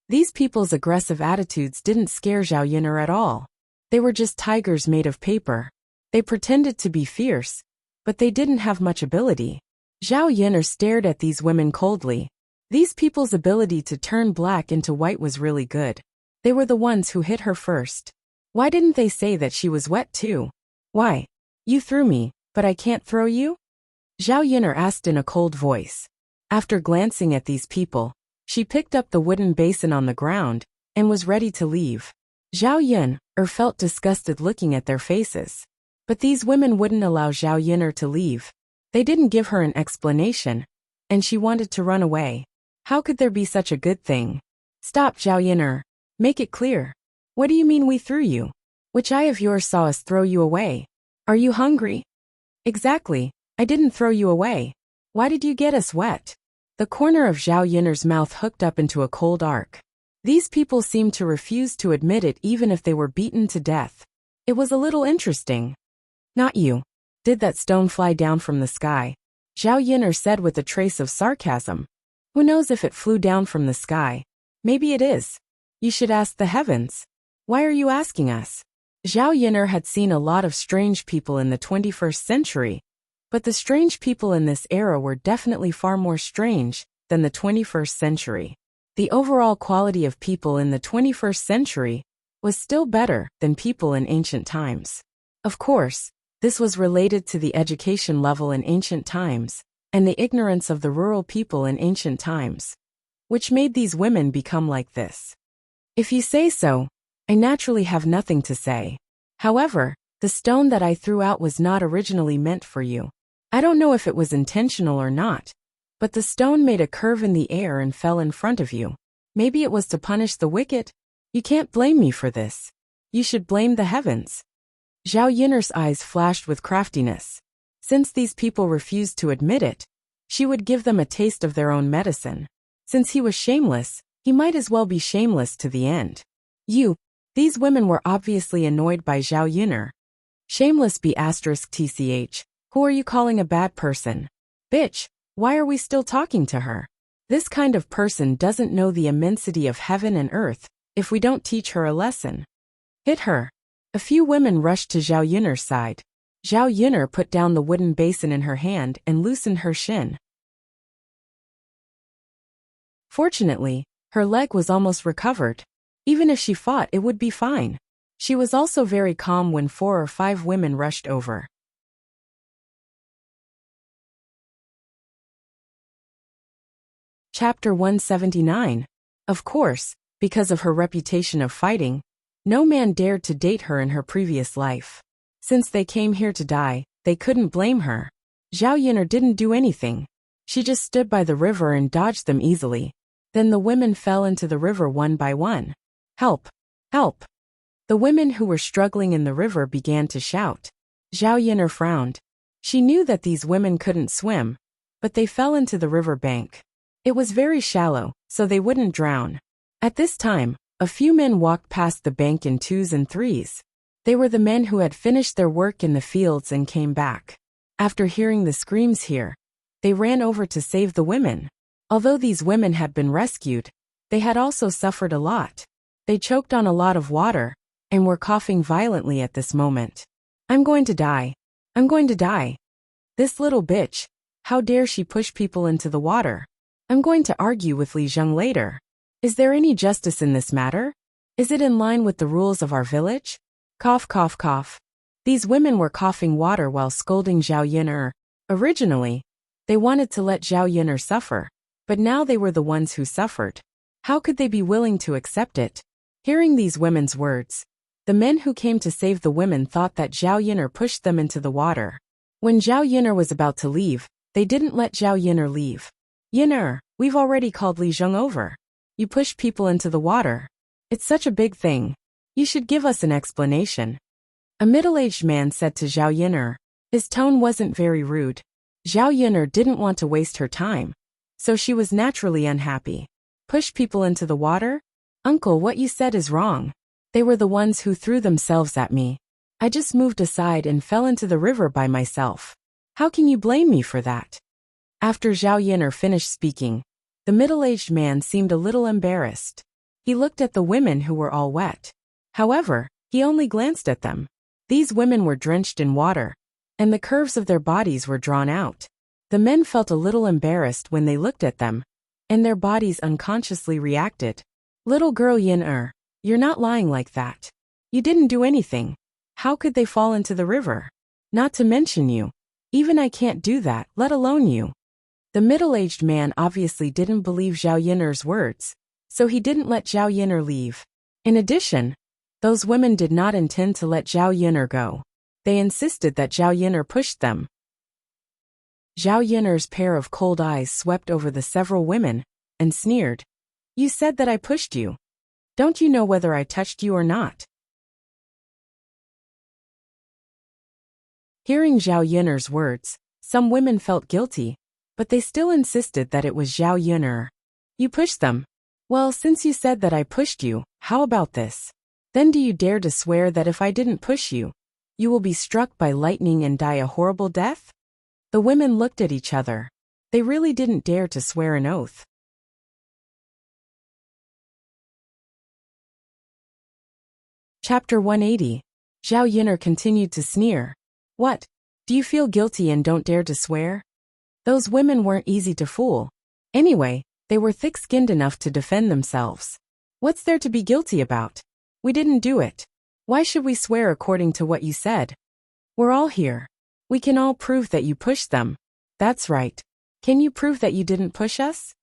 These people's aggressive attitudes didn't scare Zhao Yun'er at all. They were just tigers made of paper. They pretended to be fierce, but they didn't have much ability. Zhao Yun'er stared at these women coldly. These people's ability to turn black into white was really good. They were the ones who hit her first. Why didn't they say that she was wet too? Why? You threw me, but I can't throw you? Zhao Yin'er asked in a cold voice. After glancing at these people, she picked up the wooden basin on the ground and was ready to leave. Zhao Yin'er felt disgusted looking at their faces. But these women wouldn't allow Zhao Yin'er to leave. They didn't give her an explanation, and she wanted to run away. How could there be such a good thing? Stop, Zhao Yin'er. Make it clear. What do you mean we threw you? Which eye of yours saw us throw you away? Are you hungry? Exactly. I didn't throw you away. Why did you get us wet? The corner of Zhao Yin'er's mouth hooked up into a cold arc. These people seemed to refuse to admit it even if they were beaten to death. It was a little interesting. Not you. Did that stone fly down from the sky? Zhao Yin'er said with a trace of sarcasm. Who knows if it flew down from the sky? Maybe it is. You should ask the heavens. Why are you asking us? Zhao Yin'er had seen a lot of strange people in the 21st century, but the strange people in this era were definitely far more strange than the 21st century. The overall quality of people in the 21st century was still better than people in ancient times. Of course, this was related to the education level in ancient times and the ignorance of the rural people in ancient times, which made these women become like this. If you say so, I naturally have nothing to say. However, the stone that I threw out was not originally meant for you. I don't know if it was intentional or not, but the stone made a curve in the air and fell in front of you. Maybe it was to punish the wicked? You can't blame me for this. You should blame the heavens. Zhao Yin'er's eyes flashed with craftiness. Since these people refused to admit it, she would give them a taste of their own medicine. Since he was shameless, he might as well be shameless to the end. These women were obviously annoyed by Zhao Yin'er. Shameless *tch. Who are you calling a bad person? Bitch, why are we still talking to her? This kind of person doesn't know the immensity of heaven and earth if we don't teach her a lesson. Hit her. A few women rushed to Zhao Yin'er's side. Zhao Yin'er put down the wooden basin in her hand and loosened her shin. Fortunately, her leg was almost recovered. Even if she fought, it would be fine. She was also very calm when 4 or 5 women rushed over. Chapter 179. Of course, because of her reputation of fighting, no man dared to date her in her previous life. Since they came here to die, they couldn't blame her. Zhao Yin'er didn't do anything. She just stood by the river and dodged them easily. Then the women fell into the river one by one. Help! Help! The women who were struggling in the river began to shout. Zhao Yin'er frowned. She knew that these women couldn't swim, but they fell into the river bank. It was very shallow, so they wouldn't drown. At this time, a few men walked past the bank in 2s and 3s. They were the men who had finished their work in the fields and came back. After hearing the screams here, they ran over to save the women. Although these women had been rescued, they had also suffered a lot. They choked on a lot of water and were coughing violently at this moment. I'm going to die. I'm going to die. This little bitch, how dare she push people into the water? I'm going to argue with Li Zheng later. Is there any justice in this matter? Is it in line with the rules of our village? Cough, cough, cough. These women were coughing water while scolding Zhao Yin'er. Originally, they wanted to let Zhao Yin'er suffer, but now they were the ones who suffered. How could they be willing to accept it? Hearing these women's words, the men who came to save the women thought that Zhao Yin'er pushed them into the water. When Zhao Yin'er was about to leave, they didn't let Zhao Yin'er leave. Yin'er, we've already called Li Zheng over. You push people into the water. It's such a big thing. You should give us an explanation. A middle-aged man said to Zhao Yin'er. His tone wasn't very rude. Zhao Yin'er didn't want to waste her time, so she was naturally unhappy. Push people into the water? Uncle, what you said is wrong. They were the ones who threw themselves at me. I just moved aside and fell into the river by myself. How can you blame me for that? After Zhao Yin'er finished speaking, the middle-aged man seemed a little embarrassed. He looked at the women who were all wet. However, he only glanced at them. These women were drenched in water, and the curves of their bodies were drawn out. The men felt a little embarrassed when they looked at them, and their bodies unconsciously reacted. Little girl Yin'er, you're not lying like that. You didn't do anything. How could they fall into the river? Not to mention you. Even I can't do that, let alone you. The middle-aged man obviously didn't believe Zhao Yin'er's words, so he didn't let Zhao Yin'er leave. In addition, those women did not intend to let Zhao Yin'er go. They insisted that Zhao Yin'er pushed them. Zhao Yin'er's pair of cold eyes swept over the several women, and sneered. You said that I pushed you. Don't you know whether I touched you or not? Hearing Zhao Yin'er's words, some women felt guilty, but they still insisted that it was Zhao Yin'er. You pushed them. Well, since you said that I pushed you, how about this? Then do you dare to swear that if I didn't push you, you will be struck by lightning and die a horrible death? The women looked at each other. They really didn't dare to swear an oath. Chapter 180. Zhao Yin'er continued to sneer. What? Do you feel guilty and don't dare to swear? Those women weren't easy to fool. Anyway, they were thick-skinned enough to defend themselves. What's there to be guilty about? We didn't do it. Why should we swear according to what you said? We're all here. We can all prove that you pushed them. That's right. Can you prove that you didn't push us?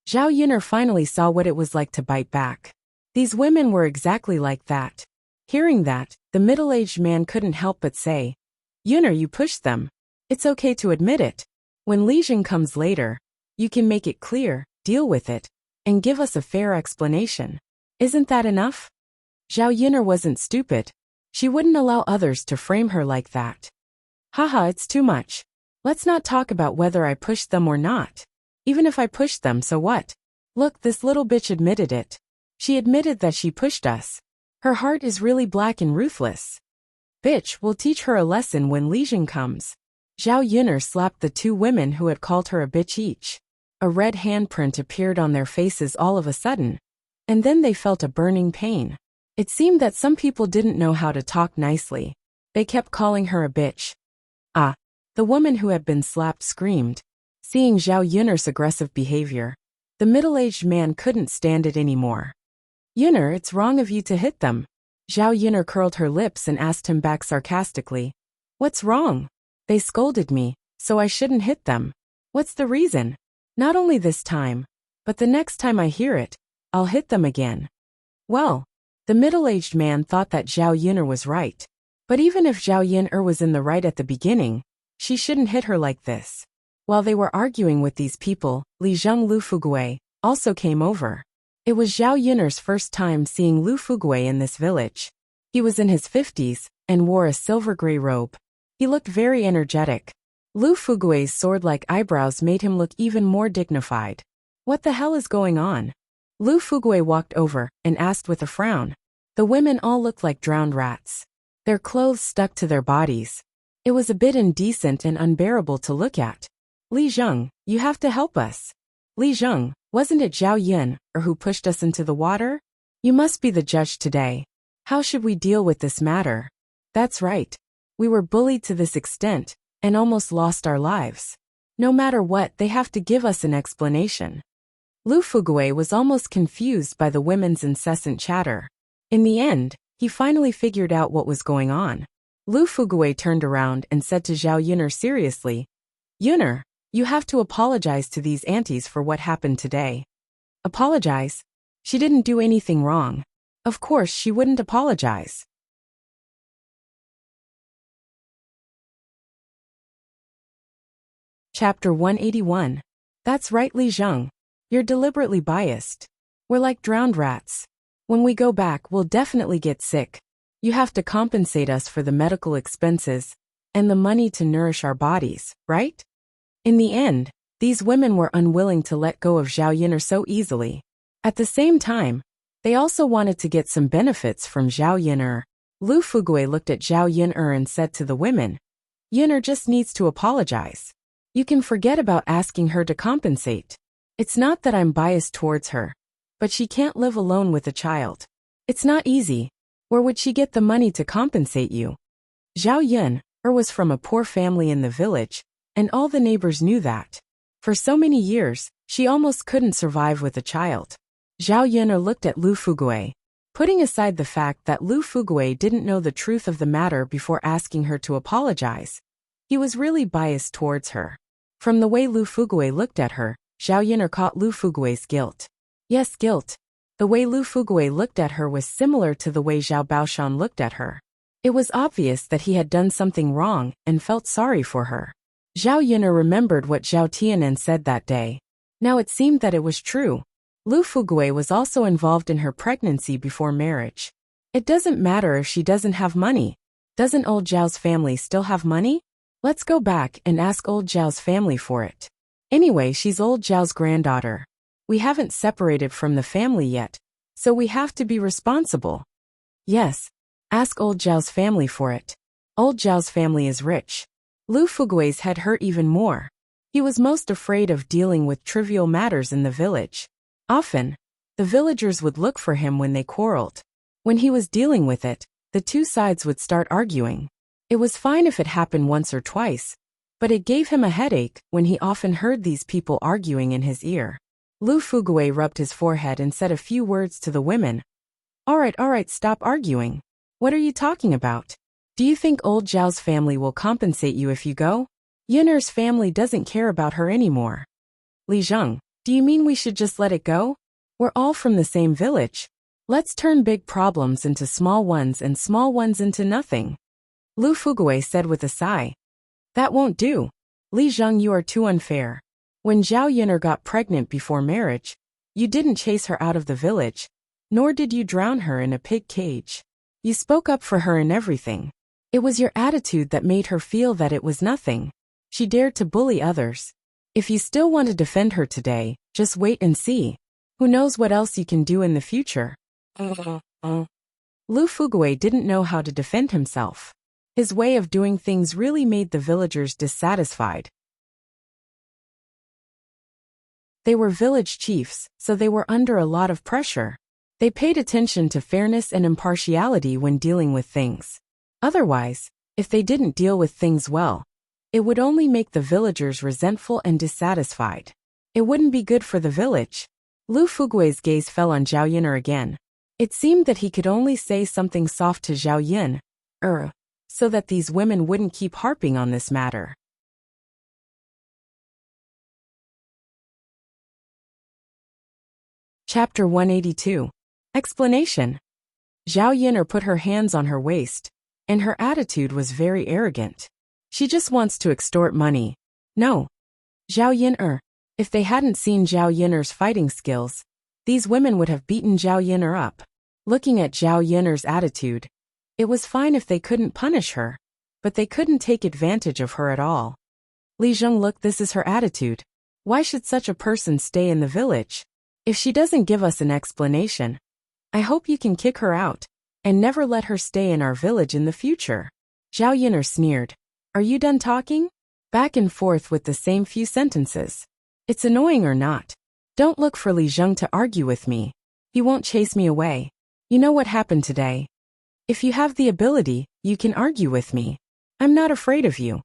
Zhao Yin'er finally saw what it was like to bite back. These women were exactly like that. Hearing that, the middle-aged man couldn't help but say, Yin'er, you pushed them. It's okay to admit it. When Li Jing comes later, you can make it clear, deal with it, and give us a fair explanation. Isn't that enough? Zhao Yin'er wasn't stupid. She wouldn't allow others to frame her like that. Haha, it's too much. Let's not talk about whether I pushed them or not. Even if I pushed them, so what? Look, this little bitch admitted it. She admitted that she pushed us. Her heart is really black and ruthless. Bitch, we'll teach her a lesson when Li Jing comes. Zhao Yin'er slapped the two women who had called her a bitch each. A red handprint appeared on their faces all of a sudden, and then they felt a burning pain. It seemed that some people didn't know how to talk nicely. They kept calling her a bitch. Ah! The woman who had been slapped screamed. Seeing Zhao Yin'er's aggressive behavior, the middle-aged man couldn't stand it anymore. Yin'er, it's wrong of you to hit them. Zhao Yin'er curled her lips and asked him back sarcastically. What's wrong? They scolded me, so I shouldn't hit them. What's the reason? Not only this time, but the next time I hear it, I'll hit them again. Well, the middle-aged man thought that Zhao Yin'er was right. But even if Zhao Yin'er was in the right at the beginning, she shouldn't hit her like this. While they were arguing with these people, Li Zheng Lu Fugui also came over. It was Zhao Yin'er's first time seeing Lu Fugui in this village. He was in his 50s and wore a silver-gray robe. He looked very energetic. Lu Fugui's sword-like eyebrows made him look even more dignified. What the hell is going on? Lu Fugui walked over and asked with a frown. The women all looked like drowned rats. Their clothes stuck to their bodies. It was a bit indecent and unbearable to look at. Li Zheng, you have to help us. Li Zheng, wasn't it Zhao Yin'er who pushed us into the water? You must be the judge today. How should we deal with this matter? That's right. We were bullied to this extent, and almost lost our lives. No matter what, they have to give us an explanation. Lu Fugui was almost confused by the women's incessant chatter. In the end, he finally figured out what was going on. Lu Fugui turned around and said to Zhao Yin'er seriously, Yin'er, you have to apologize to these aunties for what happened today. Apologize? She didn't do anything wrong. Of course she wouldn't apologize. Chapter 181. That's right, Li Zheng. You're deliberately biased. We're like drowned rats. When we go back, we'll definitely get sick. You have to compensate us for the medical expenses and the money to nourish our bodies, right? In the end, these women were unwilling to let go of Zhao Yin'er so easily. At the same time, they also wanted to get some benefits from Zhao Yin'er. Lu Fugui looked at Zhao Yin'er and said to the women, Yin'er just needs to apologize. You can forget about asking her to compensate. It's not that I'm biased towards her, but she can't live alone with a child. It's not easy. Where would she get the money to compensate you? Zhao Yin'er was from a poor family in the village, and all the neighbors knew that. For so many years, she almost couldn't survive with a child. Zhao Yin'er looked at Lu Fugui. Putting aside the fact that Lu Fugui didn't know the truth of the matter before asking her to apologize, he was really biased towards her. From the way Lu Fugui looked at her, Zhao Yin'er caught Lu Fugui's guilt. Yes, guilt. The way Lu Fugui looked at her was similar to the way Zhao Baoshan looked at her. It was obvious that he had done something wrong and felt sorry for her. Zhao Yin'er remembered what Zhao Tianan said that day. Now it seemed that it was true. Lu Fugui was also involved in her pregnancy before marriage. It doesn't matter if she doesn't have money. Doesn't old Zhao's family still have money? Let's go back and ask old Zhao's family for it. Anyway, she's old Zhao's granddaughter. We haven't separated from the family yet, so we have to be responsible. Yes, ask old Zhao's family for it. Old Zhao's family is rich. Lu Fugui's head hurt even more. He was most afraid of dealing with trivial matters in the village. Often, the villagers would look for him when they quarreled. When he was dealing with it, the two sides would start arguing. It was fine if it happened once or twice, but it gave him a headache when he often heard these people arguing in his ear. Lu Fugui rubbed his forehead and said a few words to the women. All right, stop arguing. What are you talking about? Do you think old Zhao's family will compensate you if you go? Yin'er's family doesn't care about her anymore. Li Zheng, do you mean we should just let it go? We're all from the same village. Let's turn big problems into small ones and small ones into nothing. Lu Fugui said with a sigh. That won't do. Li Zheng, you are too unfair. When Zhao Yin'er got pregnant before marriage, you didn't chase her out of the village, nor did you drown her in a pig cage. You spoke up for her in everything. It was your attitude that made her feel that it was nothing. She dared to bully others. If you still want to defend her today, just wait and see. Who knows what else you can do in the future? Lu Fugui didn't know how to defend himself. His way of doing things really made the villagers dissatisfied. They were village chiefs, so they were under a lot of pressure. They paid attention to fairness and impartiality when dealing with things. Otherwise, if they didn't deal with things well, it would only make the villagers resentful and dissatisfied. It wouldn't be good for the village. Lu Fugui's gaze fell on Zhao Yin'er again. It seemed that he could only say something soft to Zhao Yin'er, so that these women wouldn't keep harping on this matter. Chapter 182. Explanation. Zhao Yin'er put her hands on her waist, and her attitude was very arrogant. She just wants to extort money. No. Zhao Yin'er. If they hadn't seen Zhao Yin'er's fighting skills, these women would have beaten Zhao Yin'er up. Looking at Zhao Yin'er's attitude, it was fine if they couldn't punish her, but they couldn't take advantage of her at all. Li Zheng, look, this is her attitude. Why should such a person stay in the village? If she doesn't give us an explanation, I hope you can kick her out, and never let her stay in our village in the future. Zhao Yin'er sneered. Are you done talking? Back and forth with the same few sentences. It's annoying or not. Don't look for Li Zheng to argue with me. He won't chase me away. You know what happened today. If you have the ability, you can argue with me. I'm not afraid of you.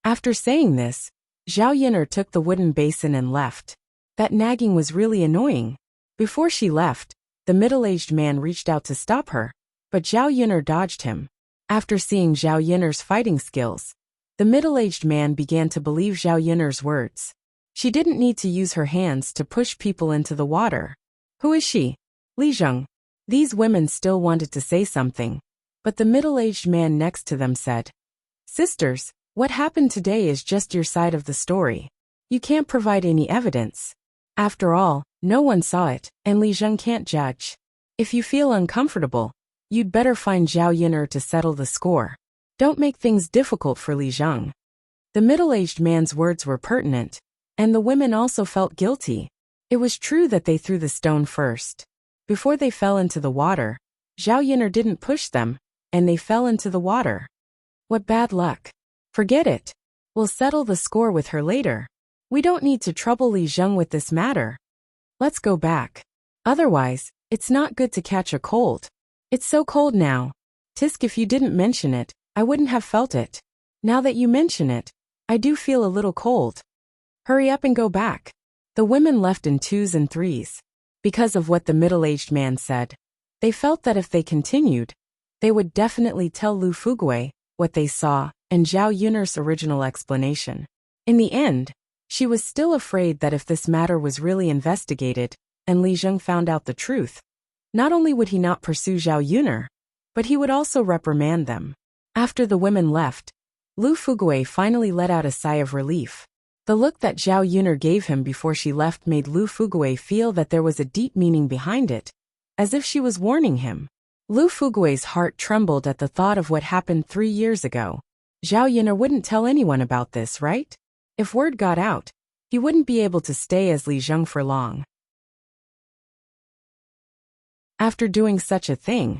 After saying this, Zhao Yin'er took the wooden basin and left. That nagging was really annoying. Before she left, the middle-aged man reached out to stop her, but Zhao Yin'er dodged him. After seeing Zhao Yin'er's fighting skills, the middle-aged man began to believe Zhao Yin'er's words. She didn't need to use her hands to push people into the water. Who is she? Li Zheng. These women still wanted to say something, but the middle-aged man next to them said, Sisters, what happened today is just your side of the story. You can't provide any evidence. After all, no one saw it, and Li Zheng can't judge. If you feel uncomfortable, you'd better find Zhao Yin'er to settle the score. Don't make things difficult for Li Zheng. The middle-aged man's words were pertinent, and the women also felt guilty. It was true that they threw the stone first. Before they fell into the water, Zhao Yin'er didn't push them, and they fell into the water. What bad luck. Forget it. We'll settle the score with her later. We don't need to trouble Li Zheng with this matter. Let's go back. Otherwise, it's not good to catch a cold. It's so cold now. Tisk, if you didn't mention it, I wouldn't have felt it. Now that you mention it, I do feel a little cold. Hurry up and go back. The women left in twos and threes. Because of what the middle-aged man said, They felt that if they continued, they would definitely tell Lu Fugui what they saw and Zhao Yun'er's original explanation. In the end, she was still afraid that if this matter was really investigated and Li Zheng found out the truth, not only would he not pursue Zhao Yun'er, but he would also reprimand them. After the women left, Lu Fugui finally let out a sigh of relief. The look that Zhao Yun'er gave him before she left made Lu Fugui feel that there was a deep meaning behind it, as if she was warning him. Lu Fugui's heart trembled at the thought of what happened 3 years ago. Zhao Yun'er wouldn't tell anyone about this, right? If word got out, he wouldn't be able to stay as Li Zheng for long. After doing such a thing,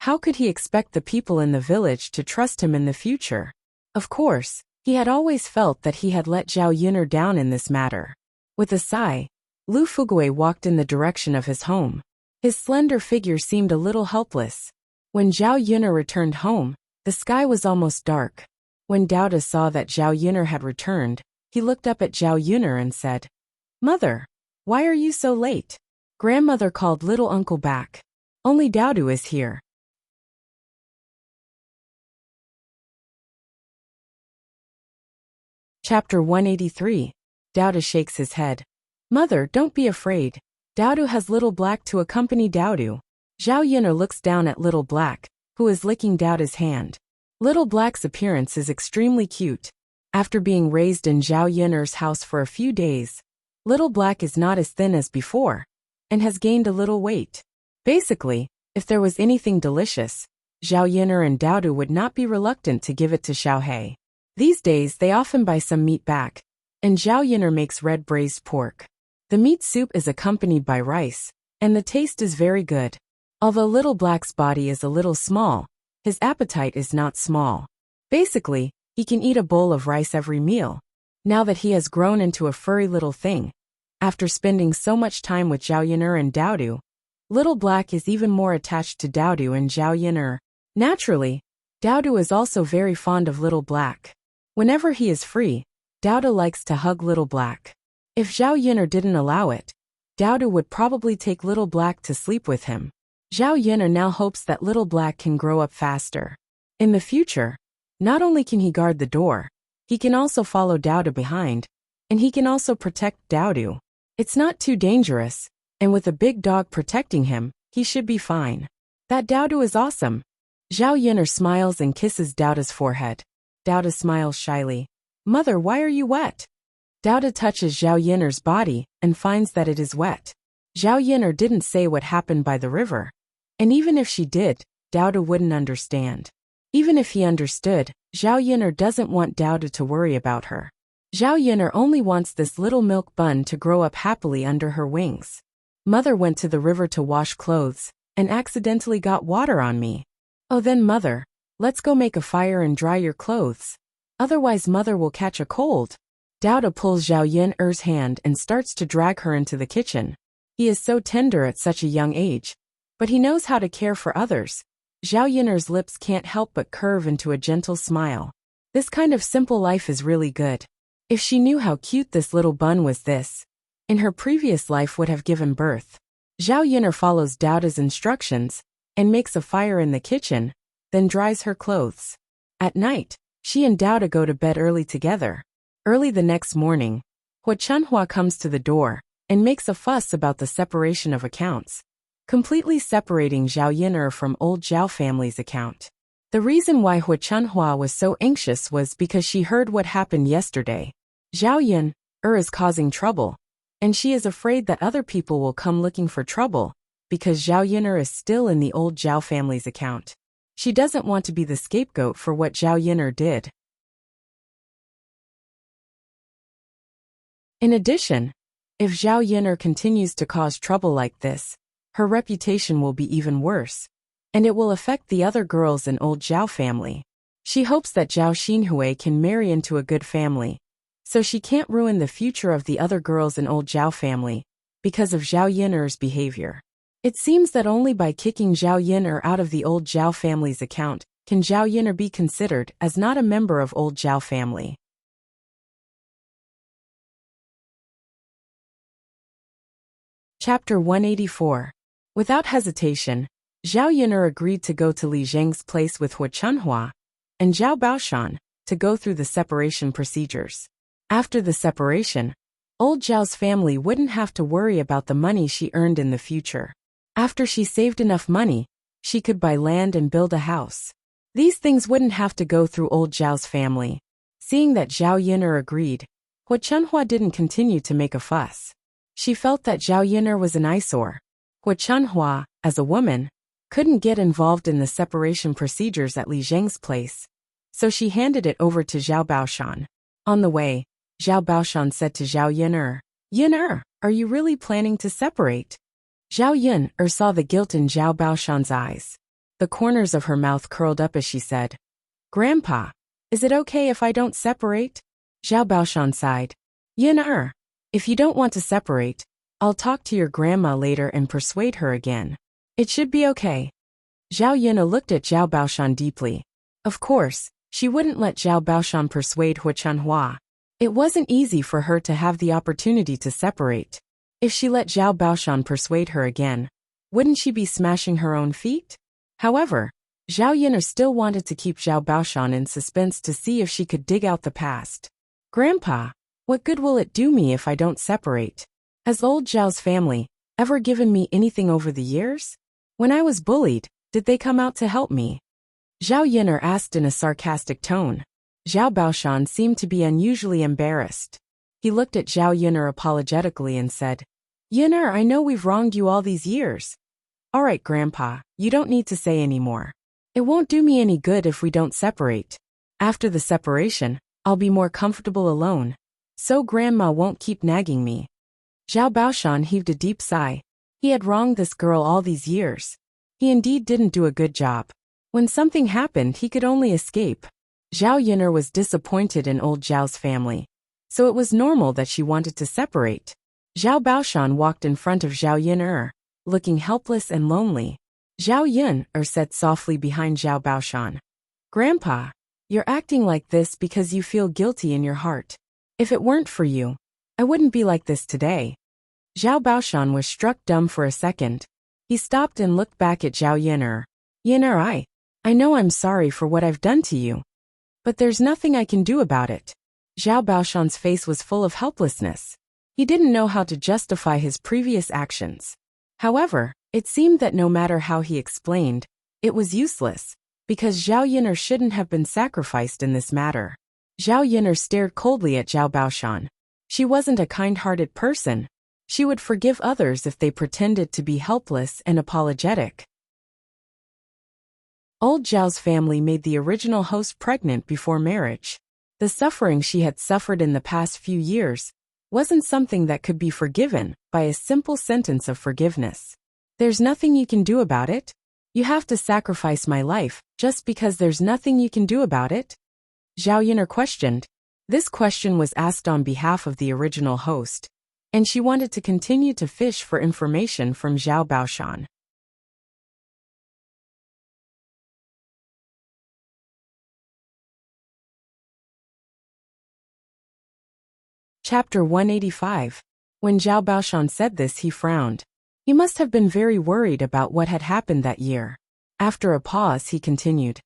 how could he expect the people in the village to trust him in the future? Of course, he had always felt that he had let Zhao Yun'er down in this matter. With a sigh, Lu Fugui walked in the direction of his home. His slender figure seemed a little helpless. When Zhao Yun'er returned home, the sky was almost dark. When Dauda saw that Zhao Yun'er had returned, he looked up at Zhao Yun'er and said, "Mother, why are you so late?" Grandmother called little uncle back. "Only Daudu is here." Chapter 183. Daudu shakes his head. "Mother, don't be afraid. Daudu has Little Black to accompany Daudu." Zhao Yun'er looks down at Little Black, who is licking Daudu's hand. Little Black's appearance is extremely cute. After being raised in Zhao Yun'er's house for a few days, Little Black is not as thin as before, and has gained a little weight. Basically, if there was anything delicious, Zhao Yun'er and Daudu would not be reluctant to give it to Xiaohei. These days they often buy some meat back, and Zhao Yun'er makes red braised pork. The meat soup is accompanied by rice, and the taste is very good. Although Little Black's body is a little small, his appetite is not small. Basically, he can eat a bowl of rice every meal. Now that he has grown into a furry little thing, after spending so much time with Zhao Yun'er and Daudu, Little Black is even more attached to Daudu and Zhao Yun'er. Naturally, Daudu is also very fond of Little Black. Whenever he is free, Daudu likes to hug Little Black. If Zhao Yun'er didn't allow it, Daudu would probably take Little Black to sleep with him. Zhao Yun'er now hopes that Little Black can grow up faster. In the future, not only can he guard the door, he can also follow Daudu behind, and he can also protect Daudu. It's not too dangerous, and with a big dog protecting him, he should be fine. That Daudu is awesome. Zhao Yun'er smiles and kisses Daudu's forehead. Daudu smiles shyly. "Mother, why are you wet?" Daudu touches Zhao Yun'er's body and finds that it is wet. Zhao Yun'er didn't say what happened by the river, and even if she did, Daudu wouldn't understand. Even if he understood, Zhao Yun'er doesn't want Daudu to worry about her. Zhao Yun'er only wants this little milk bun to grow up happily under her wings. "Mother went to the river to wash clothes, and accidentally got water on me." "Oh then mother, let's go make a fire and dry your clothes. Otherwise mother will catch a cold." Daudu pulls Zhao Yun'er's hand and starts to drag her into the kitchen. He is so tender at such a young age, but he knows how to care for others. Zhao Yun'er's lips can't help but curve into a gentle smile. This kind of simple life is really good. If she knew how cute this little bun was, this, in her previous life, would have given birth. Zhao Yun'er follows Daudu's instructions and makes a fire in the kitchen, then dries her clothes. At night, she and Daudu go to bed early together. Early the next morning, Hua Chunhua comes to the door and makes a fuss about the separation of accounts, completely separating Zhao Yun'er from old Zhao family's account. The reason why Hua Chunhua was so anxious was because she heard what happened yesterday. Zhao Yun'er is causing trouble, and she is afraid that other people will come looking for trouble because Zhao Yun'er is still in the old Zhao family's account. She doesn't want to be the scapegoat for what Zhao Yun'er did. In addition, if Zhao Yun'er continues to cause trouble like this, her reputation will be even worse, and it will affect the other girls in old Zhao family. She hopes that Zhao Xinhui can marry into a good family, so she can't ruin the future of the other girls in old Zhao family because of Zhao Yun'er's behavior. It seems that only by kicking Zhao Yun'er out of the old Zhao family's account can Zhao Yun'er be considered as not a member of old Zhao family. Chapter 184. Without hesitation, Zhao Yun'er agreed to go to Li Zheng's place with Hua Chunhua and Zhao Baoshan to go through the separation procedures. After the separation, old Zhao's family wouldn't have to worry about the money she earned in the future. After she saved enough money, she could buy land and build a house. These things wouldn't have to go through old Zhao's family. Seeing that Zhao Yun'er agreed, Hua Chunhua didn't continue to make a fuss. She felt that Zhao Yun'er was an eyesore. Hua Chunhua, as a woman, couldn't get involved in the separation procedures at Li Zheng's place, so she handed it over to Zhao Baoshan. On the way, Zhao Baoshan said to Zhao Yun'er, "Yun'er, are you really planning to separate?" Zhao Yun'er saw the guilt in Zhao Baoshan's eyes. The corners of her mouth curled up as she said, "Grandpa, is it okay if I don't separate?" Zhao Baoshan sighed. "Yun'er, if you don't want to separate, I'll talk to your grandma later and persuade her again. It should be okay." Zhao Yun'er looked at Zhao Baoshan deeply. Of course, she wouldn't let Zhao Baoshan persuade Hua Chunhua. It wasn't easy for her to have the opportunity to separate. If she let Zhao Baoshan persuade her again, wouldn't she be smashing her own feet? However, Zhao Yun'er still wanted to keep Zhao Baoshan in suspense to see if she could dig out the past. "Grandpa, what good will it do me if I don't separate? Has old Zhao's family ever given me anything over the years? When I was bullied, did they come out to help me?" Zhao Yun'er asked in a sarcastic tone. Zhao Baoshan seemed to be unusually embarrassed. He looked at Zhao Yun'er apologetically and said, "Yun'er, I know we've wronged you all these years. All right, Grandpa, you don't need to say any more. It won't do me any good if we don't separate. After the separation, I'll be more comfortable alone, so Grandma won't keep nagging me." Zhao Baoshan heaved a deep sigh. He had wronged this girl all these years. He indeed didn't do a good job. When something happened, he could only escape. Zhao Yun'er was disappointed in old Zhao's family, so it was normal that she wanted to separate. Zhao Baoshan walked in front of Zhao Yun'er, looking helpless and lonely. Zhao Yun'er said softly behind Zhao Baoshan, "Grandpa, you're acting like this because you feel guilty in your heart. If it weren't for you, I wouldn't be like this today." Zhao Baoshan was struck dumb for a second. He stopped and looked back at Zhao Yun'er. "Yun'er, I know I'm sorry for what I've done to you, but there's nothing I can do about it." Zhao Baoshan's face was full of helplessness. He didn't know how to justify his previous actions. However, it seemed that no matter how he explained, it was useless, because Zhao Yun'er shouldn't have been sacrificed in this matter. Zhao Yun'er stared coldly at Zhao Baoshan. She wasn't a kind-hearted person. She would forgive others if they pretended to be helpless and apologetic. Old Zhao's family made the original host pregnant before marriage. The suffering she had suffered in the past few years wasn't something that could be forgiven by a simple sentence of forgiveness. "There's nothing you can do about it? You have to sacrifice my life just because there's nothing you can do about it?" Zhao Yun'er questioned. This question was asked on behalf of the original host, and she wanted to continue to fish for information from Zhao Baoshan. Chapter 185. When Zhao Baoshan said this, he frowned. He must have been very worried about what had happened that year. After a pause, he continued.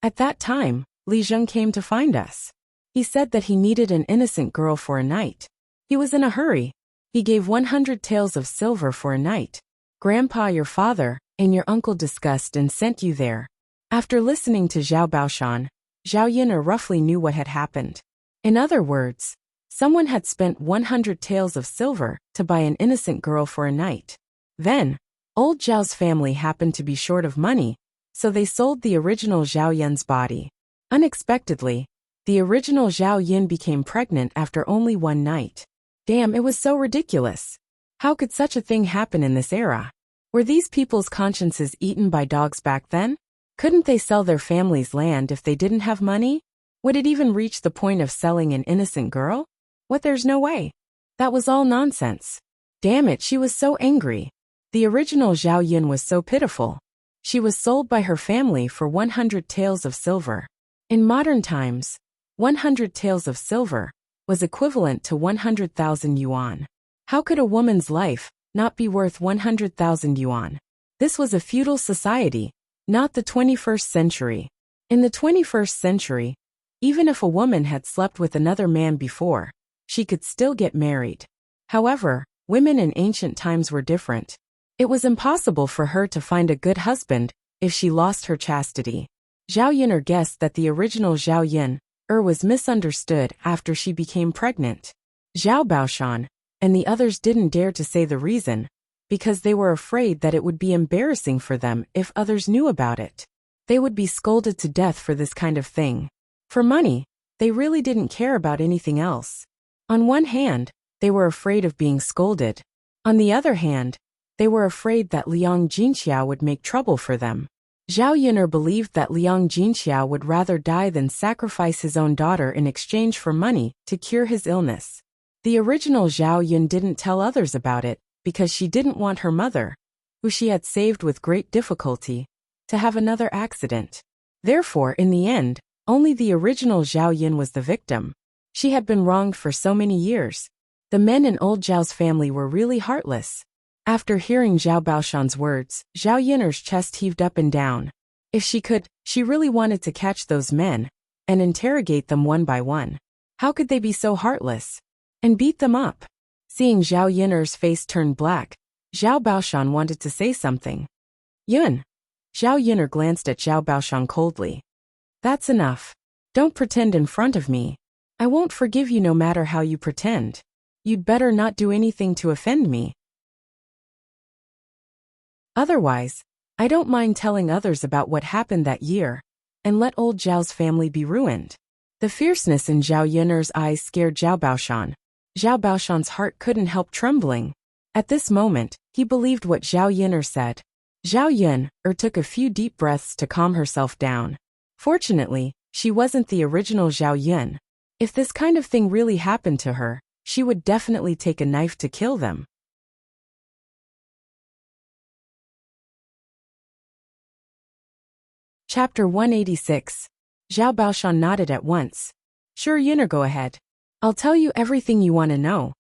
"At that time, Li Zheng came to find us. He said that he needed an innocent girl for a night. He was in a hurry. He gave 100 taels of silver for a night. Grandpa, your father, and your uncle discussed and sent you there." After listening to Zhao Baoshan, Zhao Yun'er roughly knew what had happened. In other words, someone had spent 100 taels of silver to buy an innocent girl for a night. Then, old Zhao's family happened to be short of money, so they sold the original Zhao Yun's body. Unexpectedly, the original Zhao Yun became pregnant after only one night. Damn, it was so ridiculous. How could such a thing happen in this era? Were these people's consciences eaten by dogs back then? Couldn't they sell their family's land if they didn't have money? Would it even reach the point of selling an innocent girl? What, there's no way. That was all nonsense. Damn it, she was so angry. The original Zhao Yun was so pitiful. She was sold by her family for 100 taels of silver. In modern times, 100 taels of silver was equivalent to 100,000 yuan. How could a woman's life not be worth 100,000 yuan? This was a feudal society, not the 21st century. In the 21st century, even if a woman had slept with another man before, she could still get married. However, women in ancient times were different. It was impossible for her to find a good husband if she lost her chastity. Zhao Yun'er guessed that the original Zhao Yun'er was misunderstood after she became pregnant. Zhao Baoshan and the others didn't dare to say the reason, because they were afraid that it would be embarrassing for them if others knew about it. They would be scolded to death for this kind of thing. For money, they really didn't care about anything else. On one hand, they were afraid of being scolded. On the other hand, they were afraid that Liang Jinxiao would make trouble for them. Zhao Yun'er believed that Liang Jinxiao would rather die than sacrifice his own daughter in exchange for money to cure his illness. The original Zhao Yun didn't tell others about it because she didn't want her mother, who she had saved with great difficulty, to have another accident. Therefore, in the end, only the original Zhao Yun was the victim. She had been wronged for so many years. The men in old Zhao's family were really heartless. After hearing Zhao Baoshan's words, Zhao Yun'er's chest heaved up and down. If she could, she really wanted to catch those men and interrogate them one by one. How could they be so heartless? And beat them up? Seeing Zhao Yun'er's face turn black, Zhao Baoshan wanted to say something. Yun. Zhao Yun'er glanced at Zhao Baoshan coldly. That's enough. Don't pretend in front of me. I won't forgive you no matter how you pretend. You'd better not do anything to offend me. Otherwise, I don't mind telling others about what happened that year, and let old Zhao's family be ruined. The fierceness in Zhao Yun'er's eyes scared Zhao Baoshan. Zhao Baoshan's heart couldn't help trembling. At this moment, he believed what Zhao Yun'er said. Zhao Yun'er took a few deep breaths to calm herself down. Fortunately, she wasn't the original Zhao Yun. If this kind of thing really happened to her, she would definitely take a knife to kill them. Chapter 186. Zhao Baoshan nodded at once. Sure, Yun'er, go ahead. I'll tell you everything you want to know.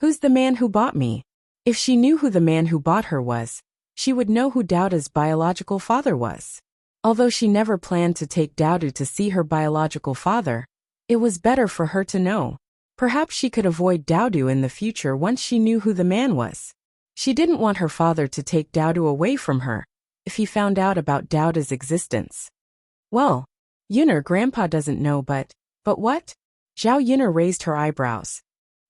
Who's the man who bought me? If she knew who the man who bought her was, she would know who Daoda's biological father was. Although she never planned to take Daoda to see her biological father, it was better for her to know. Perhaps she could avoid Daoda in the future once she knew who the man was. She didn't want her father to take Daoda away from her if he found out about Daoda's existence. Well, Yun'er, Grandpa doesn't know, but what? Zhao Yun'er raised her eyebrows.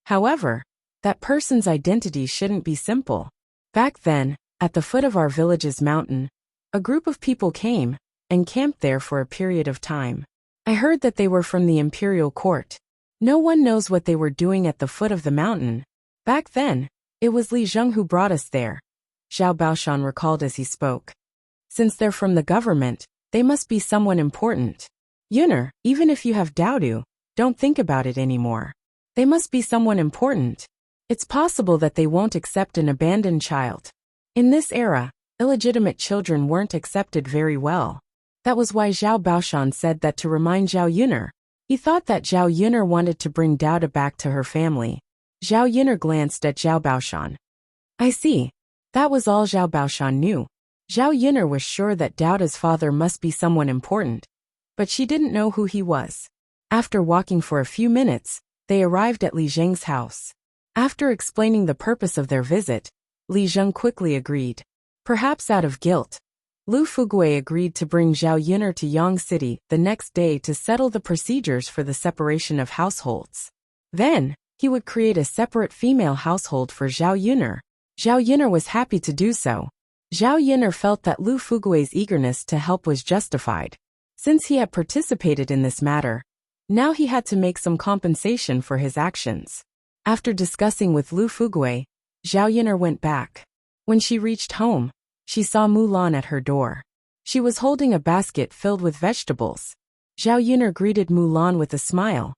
However, that person's identity shouldn't be simple. Back then, at the foot of our village's mountain, a group of people came and camped there for a period of time. I heard that they were from the imperial court. No one knows what they were doing at the foot of the mountain. Back then, it was Li Zheng who brought us there, Zhao Baoshan recalled as he spoke. Since they're from the government, they must be someone important. Yun'er, even if you have Daodu, don't think about it anymore. They must be someone important. It's possible that they won't accept an abandoned child. In this era, illegitimate children weren't accepted very well. That was why Zhao Baoshan said that to remind Zhao Yun'er. He thought that Zhao Yun'er wanted to bring Daoda back to her family. Zhao Yun'er glanced at Zhao Baoshan. I see. That was all Zhao Baoshan knew. Zhao Yun'er was sure that Daoda's father must be someone important, but she didn't know who he was. After walking for a few minutes, they arrived at Li Zheng's house. After explaining the purpose of their visit, Li Zheng quickly agreed. Perhaps out of guilt, Lu Fugui agreed to bring Zhao Yun'er to Yang City the next day to settle the procedures for the separation of households. Then, he would create a separate female household for Zhao Yun'er. Zhao Yun'er was happy to do so. Zhao Yun'er felt that Lu Fugui's eagerness to help was justified. Since he had participated in this matter, now he had to make some compensation for his actions. After discussing with Lu Fugui, Zhao Yun'er went back. When she reached home, she saw Mulan at her door. She was holding a basket filled with vegetables. Zhao Yun'er greeted Mulan with a smile.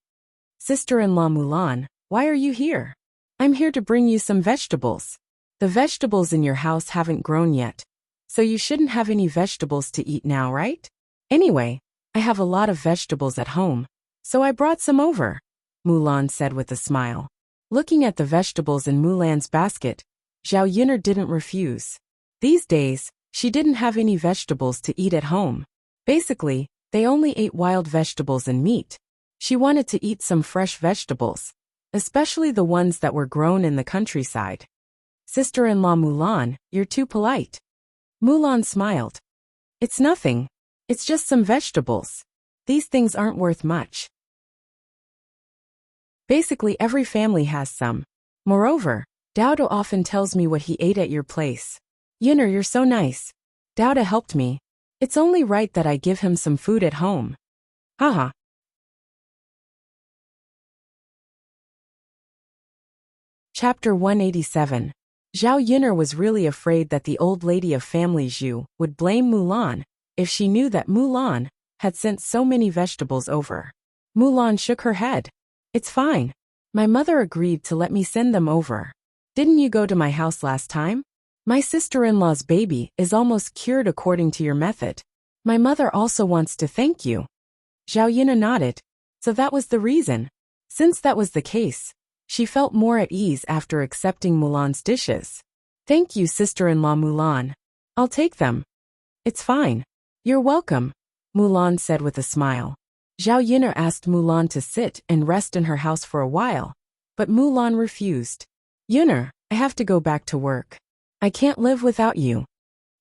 Sister-in-law Mulan, why are you here? I'm here to bring you some vegetables. The vegetables in your house haven't grown yet, so you shouldn't have any vegetables to eat now, right? Anyway, I have a lot of vegetables at home, so I brought some over, Mulan said with a smile. Looking at the vegetables in Mulan's basket, Zhao Yun'er didn't refuse. These days, She didn't have any vegetables to eat at home. Basically, they only ate wild vegetables and meat. She wanted to eat some fresh vegetables, especially the ones that were grown in the countryside. Sister-in-law Mulan, you're too polite. Mulan smiled. It's nothing. It's just some vegetables. These things aren't worth much. Basically, every family has some. Moreover, Dowda often tells me what he ate at your place. Yunner, you're so nice. Dowda helped me. It's only right that I give him some food at home. Haha. Chapter 187. Zhao Yunner was really afraid that the old lady of family Zhu would blame Mulan if she knew that Mulan had sent so many vegetables over. Mulan shook her head. It's fine. My mother agreed to let me send them over. Didn't you go to my house last time? My sister-in-law's baby is almost cured according to your method. My mother also wants to thank you. Zhao Yunner nodded. So that was the reason. Since that was the case, she felt more at ease after accepting Mulan's dishes. Thank you, sister-in-law Mulan. I'll take them. It's fine. You're welcome, Mulan said with a smile. Zhao Yunner asked Mulan to sit and rest in her house for a while, but Mulan refused. Yunner, I have to go back to work. I can't live without you.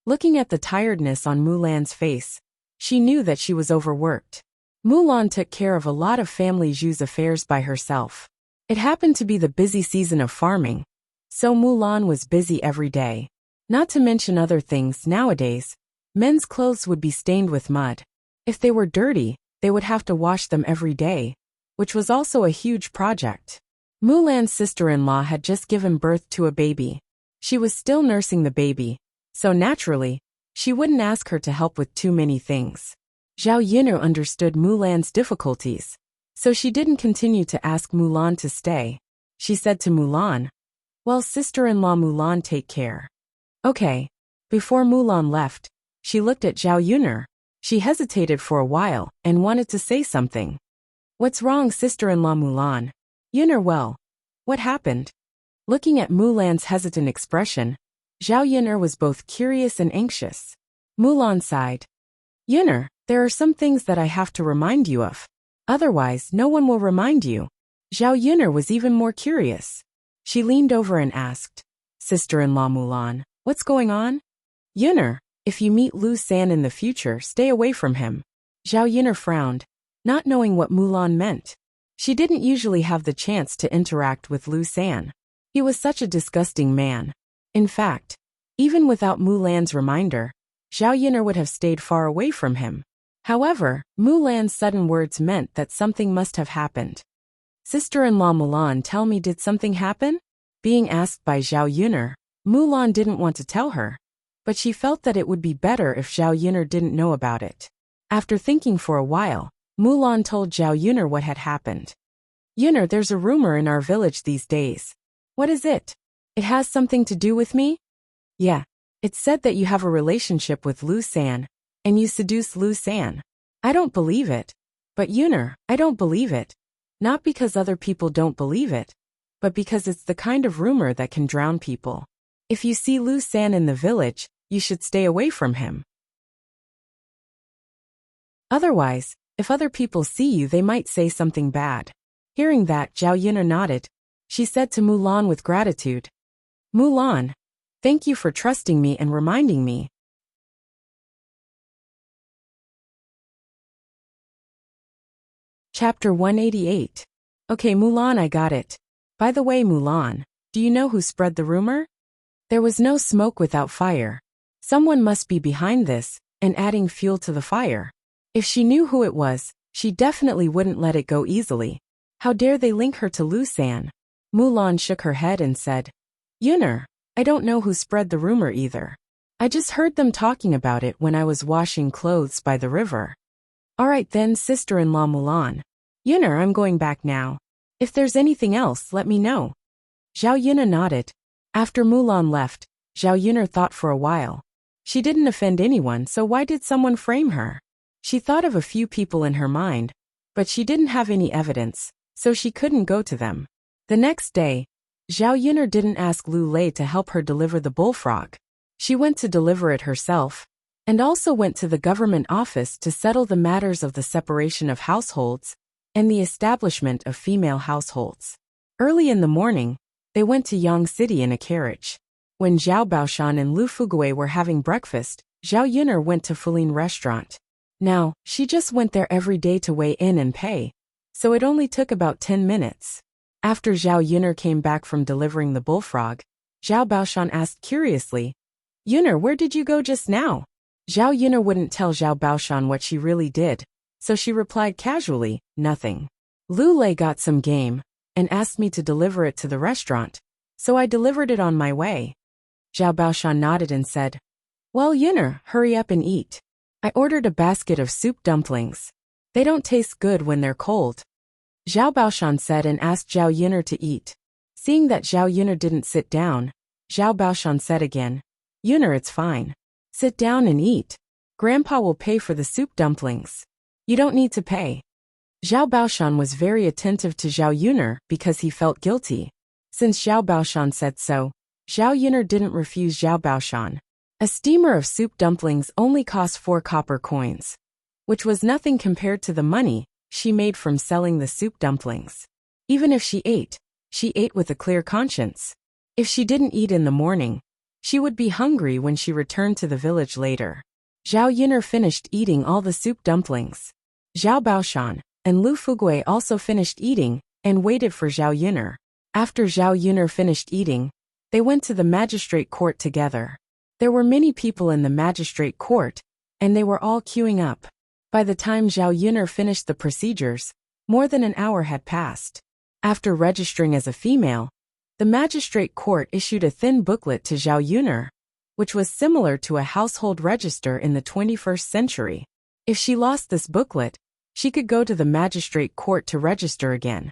Looking at the tiredness on Mulan's face, she knew that she was overworked. Mulan took care of a lot of family Zhu's affairs by herself. It happened to be the busy season of farming, so Mulan was busy every day. Not to mention other things nowadays, men's clothes would be stained with mud. If they were dirty, they would have to wash them every day, which was also a huge project. Mulan's sister-in-law had just given birth to a baby. She was still nursing the baby, so naturally, she wouldn't ask her to help with too many things. Zhao Yunner understood Mulan's difficulties, so she didn't continue to ask Mulan to stay. She said to Mulan, well, sister-in-law Mulan, take care. Okay. Before Mulan left, she looked at Zhao Yunner. She hesitated for a while and wanted to say something. What's wrong, sister-in-law Mulan? Yunner, well, what happened? Looking at Mulan's hesitant expression, Zhao Yunner was both curious and anxious. Mulan sighed. Yunner, there are some things that I have to remind you of. Otherwise, no one will remind you. Zhao Yunner was even more curious. She leaned over and asked, sister-in-law Mulan, what's going on? Yunner, if you meet Lu San in the future, stay away from him. Zhao Yunner frowned, not knowing what Mulan meant. She didn't usually have the chance to interact with Lu San. He was such a disgusting man. In fact, even without Mulan's reminder, Zhao Yunner would have stayed far away from him. However, Mulan's sudden words meant that something must have happened. Sister-in-law Mulan, tell me, did something happen? Being asked by Zhao Yunner, Mulan didn't want to tell her, but she felt that it would be better if Zhao Yunner didn't know about it. After thinking for a while, Mulan told Zhao Yunner what had happened. Yunner, there's a rumor in our village these days. What is it? It has something to do with me? Yeah. It's said that you have a relationship with Lu San, and you seduce Lu San. I don't believe it. But Yunner, I don't believe it. Not because other people don't believe it, but because it's the kind of rumor that can drown people. If you see Lu San in the village, you should stay away from him. Otherwise, if other people see you, they might say something bad. Hearing that, Zhao Yunner nodded. She said to Mulan with gratitude, Mulan, thank you for trusting me and reminding me. Chapter 188. Okay, Mulan, I got it. By the way, Mulan, do you know who spread the rumor? There was no smoke without fire. Someone must be behind this and adding fuel to the fire. If she knew who it was, she definitely wouldn't let it go easily. How dare they link her to Lu San? Mulan shook her head and said, Yunner, I don't know who spread the rumor either. I just heard them talking about it when I was washing clothes by the river. Alright then, sister-in-law Mulan. Yunner, I'm going back now. If there's anything else, let me know. Zhao Yunner nodded. After Mulan left, Zhao Yunner thought for a while. She didn't offend anyone, so why did someone frame her? She thought of a few people in her mind, but she didn't have any evidence, so she couldn't go to them. The next day, Zhao Yunner didn't ask Lu Lei to help her deliver the bullfrog. She went to deliver it herself, and also went to the government office to settle the matters of the separation of households and the establishment of female households. Early in the morning, they went to Yang City in a carriage. When Zhao Baoshan and Lu Fugui were having breakfast, Zhao Yuner went to Fuling restaurant. Now, she just went there every day to weigh in and pay, so it only took about 10 minutes. After Zhao Yuner came back from delivering the bullfrog, Zhao Baoshan asked curiously, "Yuner, where did you go just now?" Zhao Yuner wouldn't tell Zhao Baoshan what she really did, so she replied casually, "Nothing. Lu Lei got some game and asked me to deliver it to the restaurant, so I delivered it on my way." Zhao Baoshan nodded and said, "Well, Yuner, hurry up and eat. I ordered a basket of soup dumplings. They don't taste good when they're cold." Zhao Baoshan said and asked Zhao Yuner to eat. Seeing that Zhao Yuner didn't sit down, Zhao Baoshan said again, "Yuner, it's fine. Sit down and eat. Grandpa will pay for the soup dumplings. You don't need to pay." Zhao Baoshan was very attentive to Zhao Yuner because he felt guilty. Since Zhao Baoshan said so, Zhao Yuner didn't refuse Zhao Baoshan. A steamer of soup dumplings only cost 4 copper coins, which was nothing compared to the money she made from selling the soup dumplings. Even if she ate with a clear conscience. If she didn't eat in the morning, she would be hungry when she returned to the village later. Zhao Yuner finished eating all the soup dumplings. Zhao Baoshan and Lu Fugui also finished eating and waited for Zhao Yuner. After Zhao Yuner finished eating, they went to the magistrate court together. There were many people in the magistrate court, and they were all queuing up. By the time Zhao Yuner finished the procedures, more than an hour had passed. After registering as a female, the magistrate court issued a thin booklet to Zhao Yuner, which was similar to a household register in the 21st century. If she lost this booklet, she could go to the magistrate court to register again.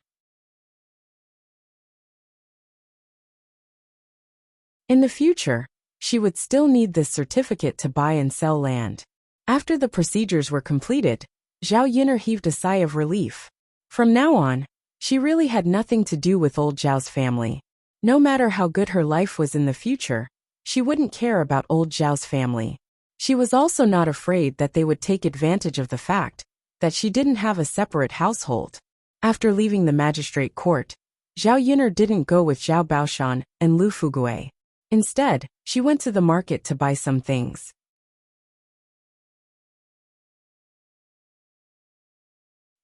In the future, she would still need this certificate to buy and sell land. After the procedures were completed, Zhao Yuner heaved a sigh of relief. From now on, she really had nothing to do with old Zhao's family. No matter how good her life was in the future, she wouldn't care about old Zhao's family. She was also not afraid that they would take advantage of the fact that she didn't have a separate household. After leaving the magistrate court, Zhao Yuner didn't go with Zhao Baoshan and Lu Fugui. Instead, she went to the market to buy some things.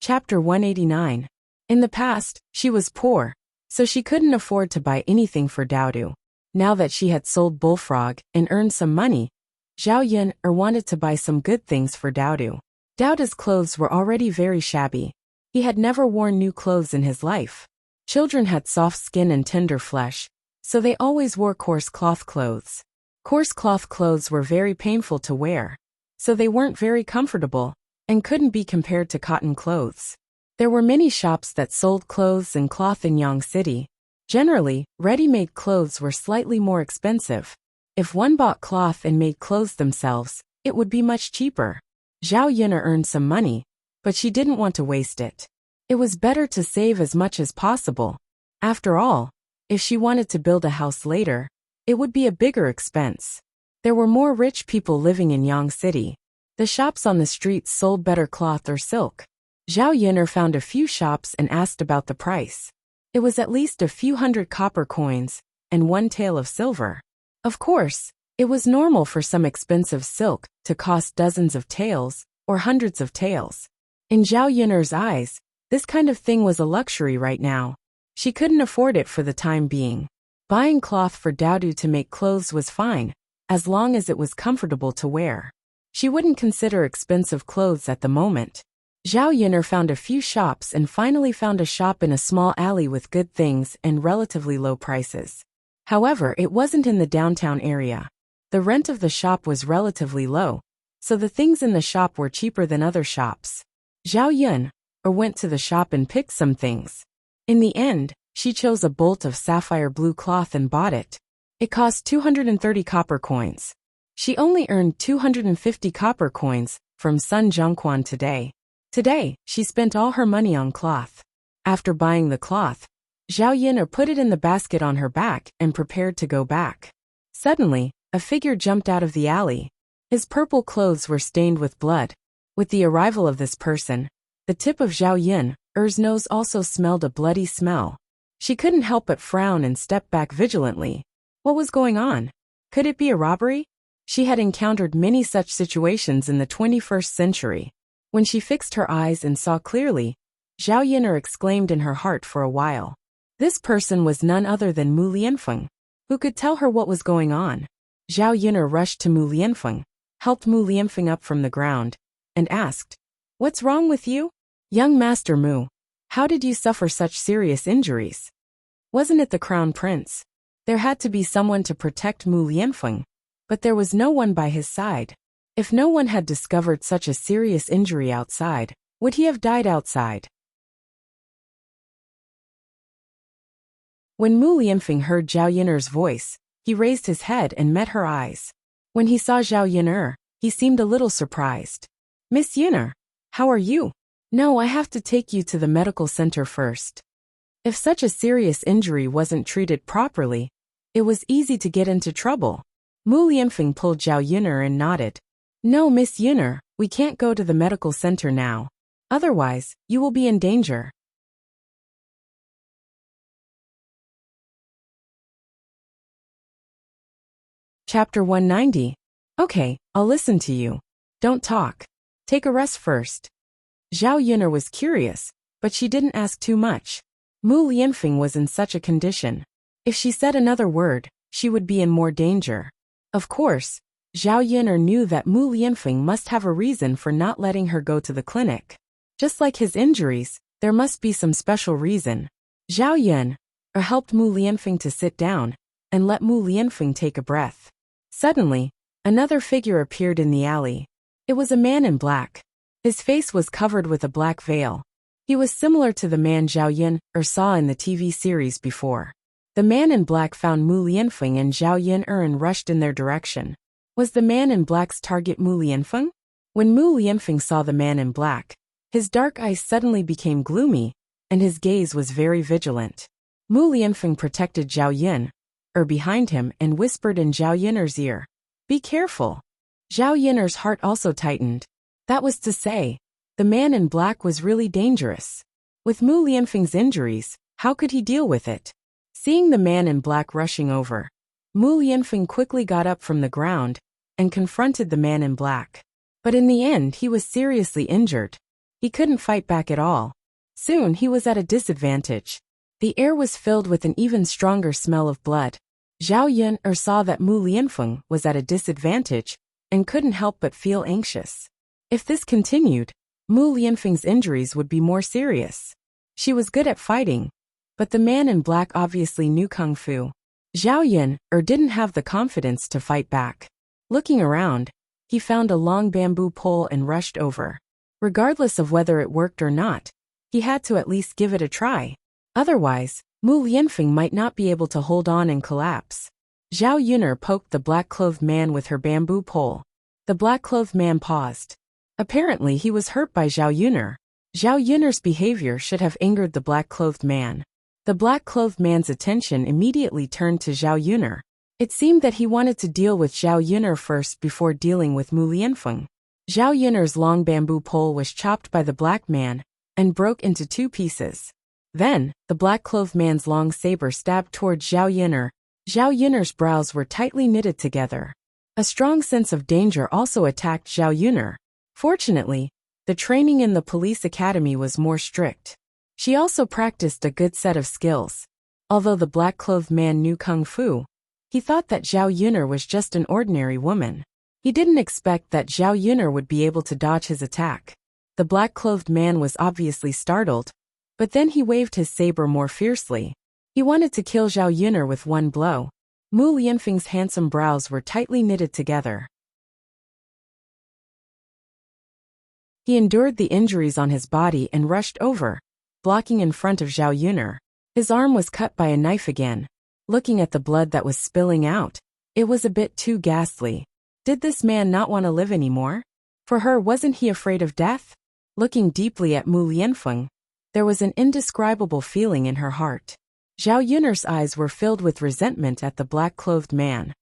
Chapter 189. In the past, she was poor, so she couldn't afford to buy anything for Daodu. Now that she had sold Bullfrog and earned some money, Zhao Yuner wanted to buy some good things for Daodu. Daodu's clothes were already very shabby. He had never worn new clothes in his life. Children had soft skin and tender flesh, so they always wore coarse cloth clothes. Coarse cloth clothes were very painful to wear, so they weren't very comfortable and couldn't be compared to cotton clothes. There were many shops that sold clothes and cloth in Yang City. Generally, ready-made clothes were slightly more expensive. If one bought cloth and made clothes themselves, it would be much cheaper. Zhao Yuner earned some money, but she didn't want to waste it. It was better to save as much as possible. After all, if she wanted to build a house later, it would be a bigger expense. There were more rich people living in Yang City. The shops on the streets sold better cloth or silk. Zhao Yuner found a few shops and asked about the price. It was at least a few hundred copper coins and 1 tael of silver. Of course, it was normal for some expensive silk to cost dozens of taels or hundreds of taels. In Zhao Yuner's eyes, this kind of thing was a luxury right now. She couldn't afford it for the time being. Buying cloth for Daodu to make clothes was fine, as long as it was comfortable to wear. She wouldn't consider expensive clothes at the moment. Zhao Yuner found a few shops and finally found a shop in a small alley with good things and relatively low prices. However, it wasn't in the downtown area. The rent of the shop was relatively low, so the things in the shop were cheaper than other shops. Zhao Yuner went to the shop and picked some things. In the end, she chose a bolt of sapphire blue cloth and bought it. It cost 230 copper coins. She only earned 250 copper coins from Sun Zhongquan today. Today, she spent all her money on cloth. After buying the cloth, Zhao Yuner put it in the basket on her back and prepared to go back. Suddenly, a figure jumped out of the alley. His purple clothes were stained with blood. With the arrival of this person, the tip of Zhao Yun's nose also smelled a bloody smell. She couldn't help but frown and step back vigilantly. What was going on? Could it be a robbery? She had encountered many such situations in the 21st century. When she fixed her eyes and saw clearly, Zhao Yun'er exclaimed in her heart for a while. This person was none other than Mu Lianfeng, who could tell her what was going on. Zhao Yun'er rushed to Mu Lianfeng, helped Mu Lianfeng up from the ground, and asked, "What's wrong with you? Young Master Mu, how did you suffer such serious injuries? Wasn't it the Crown Prince?" There had to be someone to protect Mu Lianfeng, but there was no one by his side. If no one had discovered such a serious injury outside, would he have died outside? When Mu Lianfeng heard Zhao Yun'er's voice, he raised his head and met her eyes. When he saw Zhao Yun'er, he seemed a little surprised. "Miss Yun'er, how are you?" "No, I have to take you to the medical center first." If such a serious injury wasn't treated properly, it was easy to get into trouble. Mu Lianfeng pulled Zhao Yun'er and nodded. "No, Miss Yun'er, we can't go to the medical center now. Otherwise, you will be in danger." Chapter 190. Okay, I'll listen to you. Don't talk. Take a rest first. Zhao Yun'er was curious, but she didn't ask too much. Mu Lianfeng was in such a condition. If she said another word, she would be in more danger. Of course, Zhao Yun'er knew that Mu Lianfeng must have a reason for not letting her go to the clinic. Just like his injuries, there must be some special reason. Zhao Yun'er helped Mu Lianfeng to sit down and let Mu Lianfeng take a breath. Suddenly, another figure appeared in the alley. It was a man in black. His face was covered with a black veil. He was similar to the man Zhao Yun'er saw in the TV series before. The man in black found Mu Lianfeng and Zhao Yun'er and rushed in their direction. Was the man in black's target Mu Lianfeng? When Mu Lianfeng saw the man in black, his dark eyes suddenly became gloomy, and his gaze was very vigilant. Mu Lianfeng protected Zhao Yun'er behind him and whispered in Zhao Yun'er's ear, "Be careful." Zhao Yun'er's heart also tightened. That was to say, the man in black was really dangerous. With Mu Lianfeng's injuries, how could he deal with it? Seeing the man in black rushing over, Mu Lianfeng quickly got up from the ground and confronted the man in black. But in the end, he was seriously injured. He couldn't fight back at all. Soon he was at a disadvantage. The air was filled with an even stronger smell of blood. Zhao Yun'er saw that Mu Lianfeng was at a disadvantage and couldn't help but feel anxious. If this continued, Mu Lianfeng's injuries would be more serious. She was good at fighting, but the man in black obviously knew kung fu. Zhao Yun'er didn't have the confidence to fight back. Looking around, he found a long bamboo pole and rushed over. Regardless of whether it worked or not, he had to at least give it a try. Otherwise, Mu Lianfeng might not be able to hold on and collapse. Zhao Yun'er poked the black-clothed man with her bamboo pole. The black-clothed man paused. Apparently he was hurt by Zhao Yun'er. Zhao Yun'er's behavior should have angered the black-clothed man. The black-clothed man's attention immediately turned to Zhao Yun'er. It seemed that he wanted to deal with Zhao Yun'er first before dealing with Mu Lianfeng. Zhao Yun'er's long bamboo pole was chopped by the black man and broke into 2 pieces. Then, the black-clothed man's long saber stabbed toward Zhao Yun'er. Zhao Yun'er's brows were tightly knitted together. A strong sense of danger also attacked Zhao Yun'er. Fortunately, the training in the police academy was more strict. She also practiced a good set of skills. Although the black-clothed man knew kung fu, he thought that Zhao Yun'er was just an ordinary woman. He didn't expect that Zhao Yun'er would be able to dodge his attack. The black-clothed man was obviously startled, but then he waved his saber more fiercely. He wanted to kill Zhao Yun'er with one blow. Mu Lianfeng's handsome brows were tightly knitted together. He endured the injuries on his body and rushed over, blocking in front of Zhao Yun'er. His arm was cut by a knife again. Looking at the blood that was spilling out, it was a bit too ghastly. Did this man not want to live anymore? For her, wasn't he afraid of death? Looking deeply at Mu Lianfeng, there was an indescribable feeling in her heart. Zhao Yun'er's eyes were filled with resentment at the black-clothed man.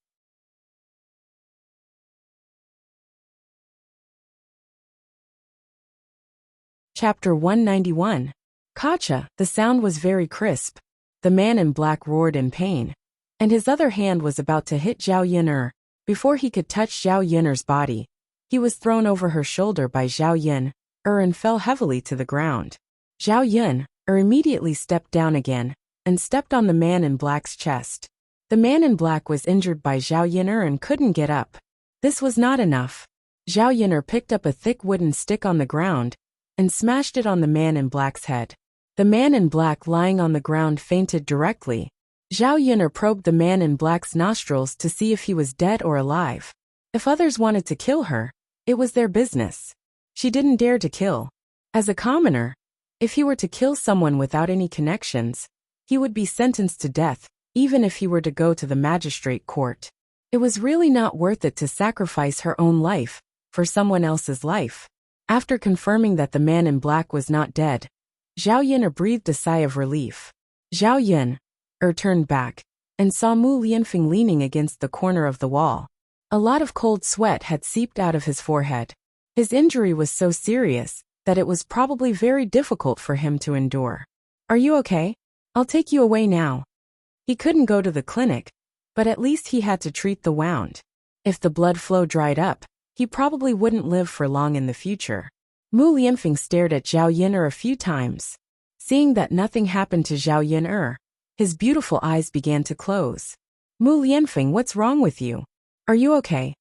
Chapter 191. Gotcha! The sound was very crisp. The man in black roared in pain, and his other hand was about to hit Zhao Yun'er. Before he could touch Zhao Yun'er's body, he was thrown over her shoulder by Zhao Yun'er and fell heavily to the ground. Zhao Yun'er immediately stepped down again and stepped on the man in black's chest. The man in black was injured by Zhao Yun'er and couldn't get up. This was not enough. Zhao Yun'er picked up a thick wooden stick on the ground and smashed it on the man in black's head. The man in black lying on the ground fainted directly. Zhao Yun'er probed the man in black's nostrils to see if he was dead or alive. If others wanted to kill her, it was their business. She didn't dare to kill. As a commoner, if he were to kill someone without any connections, he would be sentenced to death, even if he were to go to the magistrate court. It was really not worth it to sacrifice her own life for someone else's life. After confirming that the man in black was not dead, Zhao Yun'er breathed a sigh of relief. Zhao Yun'er turned back and saw Mu Lianfeng leaning against the corner of the wall. A lot of cold sweat had seeped out of his forehead. His injury was so serious that it was probably very difficult for him to endure. "Are you okay? I'll take you away now." He couldn't go to the clinic, but at least he had to treat the wound. If the blood flow dried up, he probably wouldn't live for long in the future. Mu Lianfeng stared at Zhao Yun'er a few times. Seeing that nothing happened to Zhao Yun'er, his beautiful eyes began to close. "Mu Lianfeng, what's wrong with you? Are you okay?"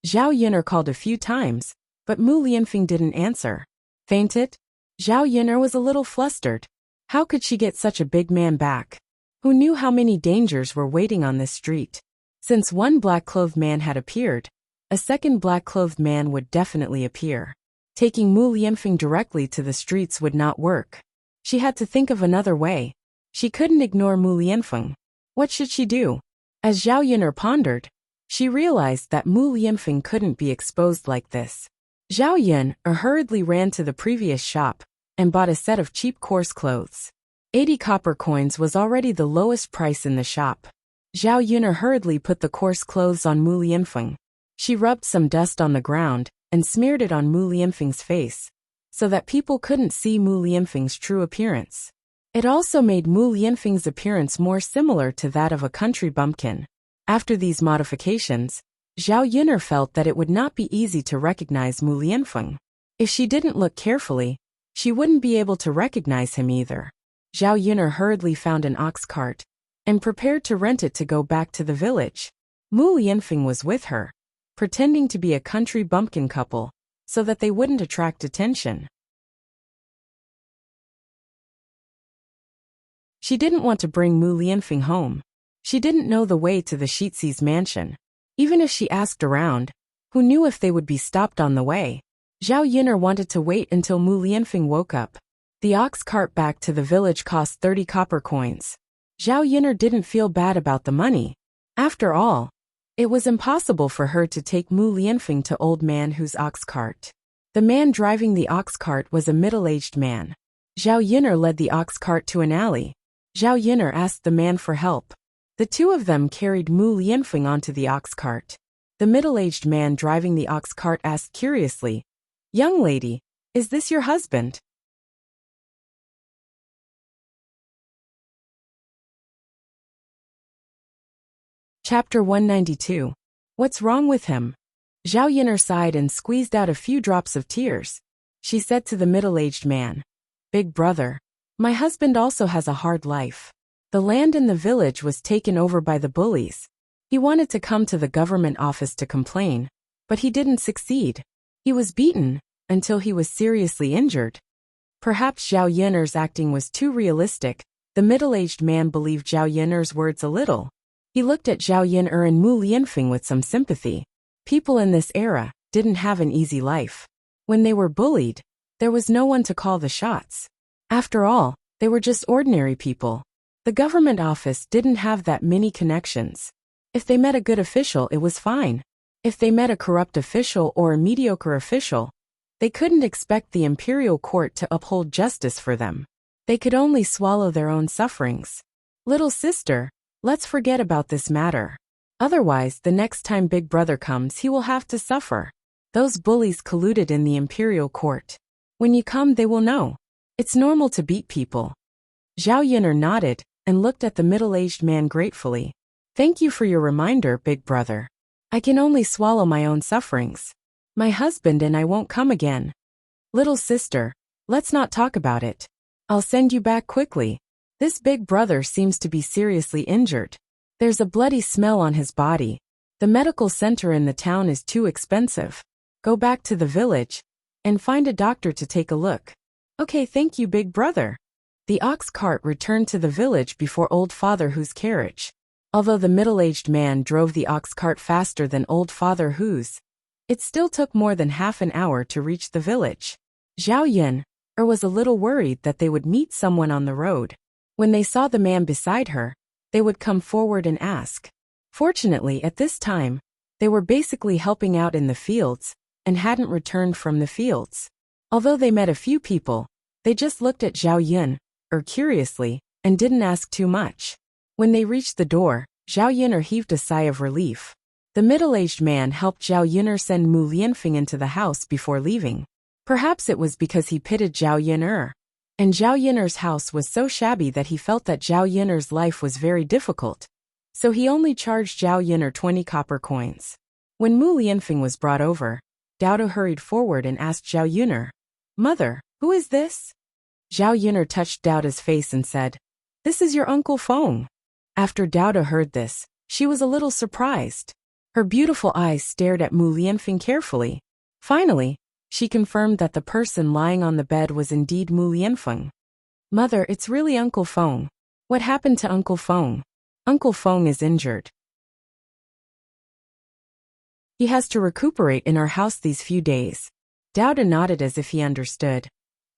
Zhao Yun'er called a few times, but Mu Lianfeng didn't answer. Fainted? Zhao Yun'er was a little flustered. How could she get such a big man back? Who knew how many dangers were waiting on this street? Since one black-clothed man had appeared, a second black-clothed man would definitely appear. Taking Mu Lianfeng directly to the streets would not work. She had to think of another way. She couldn't ignore Mu Lianfeng. What should she do? As Zhao Yun'er pondered, she realized that Mu Lianfeng couldn't be exposed like this. Zhao Yun'er hurriedly ran to the previous shop and bought a set of cheap coarse clothes. 80 copper coins was already the lowest price in the shop. Zhao Yun'er hurriedly put the coarse clothes on Mu Lianfeng. She rubbed some dust on the ground and smeared it on Mu Lianfeng's face, so that people couldn't see Mu Lianfeng's true appearance. It also made Mu Lianfeng's appearance more similar to that of a country bumpkin. After these modifications, Zhao Yun'er felt that it would not be easy to recognize Mu Lianfeng. If she didn't look carefully, she wouldn't be able to recognize him either. Zhao Yun'er hurriedly found an ox cart and prepared to rent it to go back to the village. Mu Lianfeng was with her, pretending to be a country bumpkin couple, so that they wouldn't attract attention. She didn't want to bring Mu Lianfeng home. She didn't know the way to the Shizi's mansion. Even if she asked around, who knew if they would be stopped on the way? Zhao Yun'er wanted to wait until Mu Lianfeng woke up. The ox cart back to the village cost 30 copper coins. Zhao Yun'er didn't feel bad about the money. After all, it was impossible for her to take Mu Lianfeng to old man whose ox cart. The man driving the ox cart was a middle-aged man. Zhao Yun'er led the ox cart to an alley. Zhao Yun'er asked the man for help. The two of them carried Mu Lianfeng onto the ox cart. The middle-aged man driving the ox cart asked curiously, "Young lady, is this your husband?" Chapter 192. What's wrong with him? Zhao Yun'er sighed and squeezed out a few drops of tears. She said to the middle-aged man, "Big brother, my husband also has a hard life. The land in the village was taken over by the bullies. He wanted to come to the government office to complain, but he didn't succeed. He was beaten until he was seriously injured." Perhaps Zhao Yun'er's acting was too realistic. The middle-aged man believed Zhao Yun'er's words a little. He looked at Zhao Yun'er and Mu Lianfeng with some sympathy. People in this era didn't have an easy life. When they were bullied, there was no one to call the shots. After all, they were just ordinary people. The government office didn't have that many connections. If they met a good official, it was fine. If they met a corrupt official or a mediocre official, they couldn't expect the imperial court to uphold justice for them. They could only swallow their own sufferings. "Little sister, let's forget about this matter. Otherwise, the next time Big Brother comes, he will have to suffer." Those bullies colluded in the imperial court. When you come they will know. It's normal to beat people. Zhao Yun'er nodded and looked at the middle-aged man gratefully. Thank you for your reminder, big brother. I can only swallow my own sufferings. My husband and I won't come again. Little sister, let's not talk about it. I'll send you back quickly. This big brother seems to be seriously injured. There's a bloody smell on his body. The medical center in the town is too expensive. Go back to the village and find a doctor to take a look. Okay, thank you, big brother. The ox cart returned to the village before Old Father Hu's carriage. Although the middle-aged man drove the ox cart faster than Old Father Hu's, it still took more than half an hour to reach the village. Zhao Yun'er was a little worried that they would meet someone on the road. When they saw the man beside her, they would come forward and ask. Fortunately, at this time, they were basically helping out in the fields and hadn't returned from the fields. Although they met a few people, they just looked at Zhao Yun'er curiously and didn't ask too much. When they reached the door, Zhao Yun'er heaved a sigh of relief. The middle-aged man helped Zhao Yun'er send Mu Lianfeng into the house before leaving. Perhaps it was because he pitied Zhao Yun'er. And Zhao Yun'er's house was so shabby that he felt that Zhao Yun'er's life was very difficult. So he only charged Zhao Yun'er 20 copper coins. When Mu Lianfeng was brought over, Dao hurried forward and asked Zhao Yun'er, Mother, who is this? Zhao Yun'er touched Dao's face and said, This is your Uncle Feng. After Dao heard this, she was a little surprised. Her beautiful eyes stared at Mu Lianfeng carefully. Finally, she confirmed that the person lying on the bed was indeed Mu Lianfeng. Mother, it's really Uncle Feng. What happened to Uncle Feng? Uncle Feng is injured. He has to recuperate in our house these few days. Dao nodded as if he understood.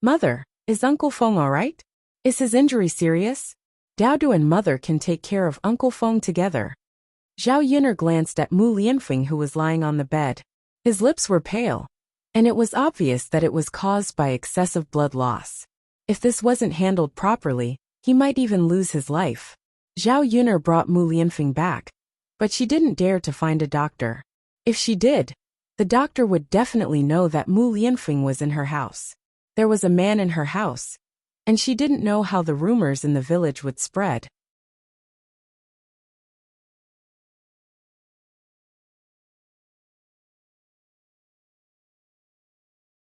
Mother, is Uncle Feng all right? Is his injury serious? Dao and Mother can take care of Uncle Feng together. Zhao Yun'er glanced at Mu Lianfeng who was lying on the bed. His lips were pale, and it was obvious that it was caused by excessive blood loss. If this wasn't handled properly, he might even lose his life. Zhao Yun'er brought Mu Lianfeng back, but she didn't dare to find a doctor. If she did, the doctor would definitely know that Mu Lianfeng was in her house. There was a man in her house, and she didn't know how the rumors in the village would spread.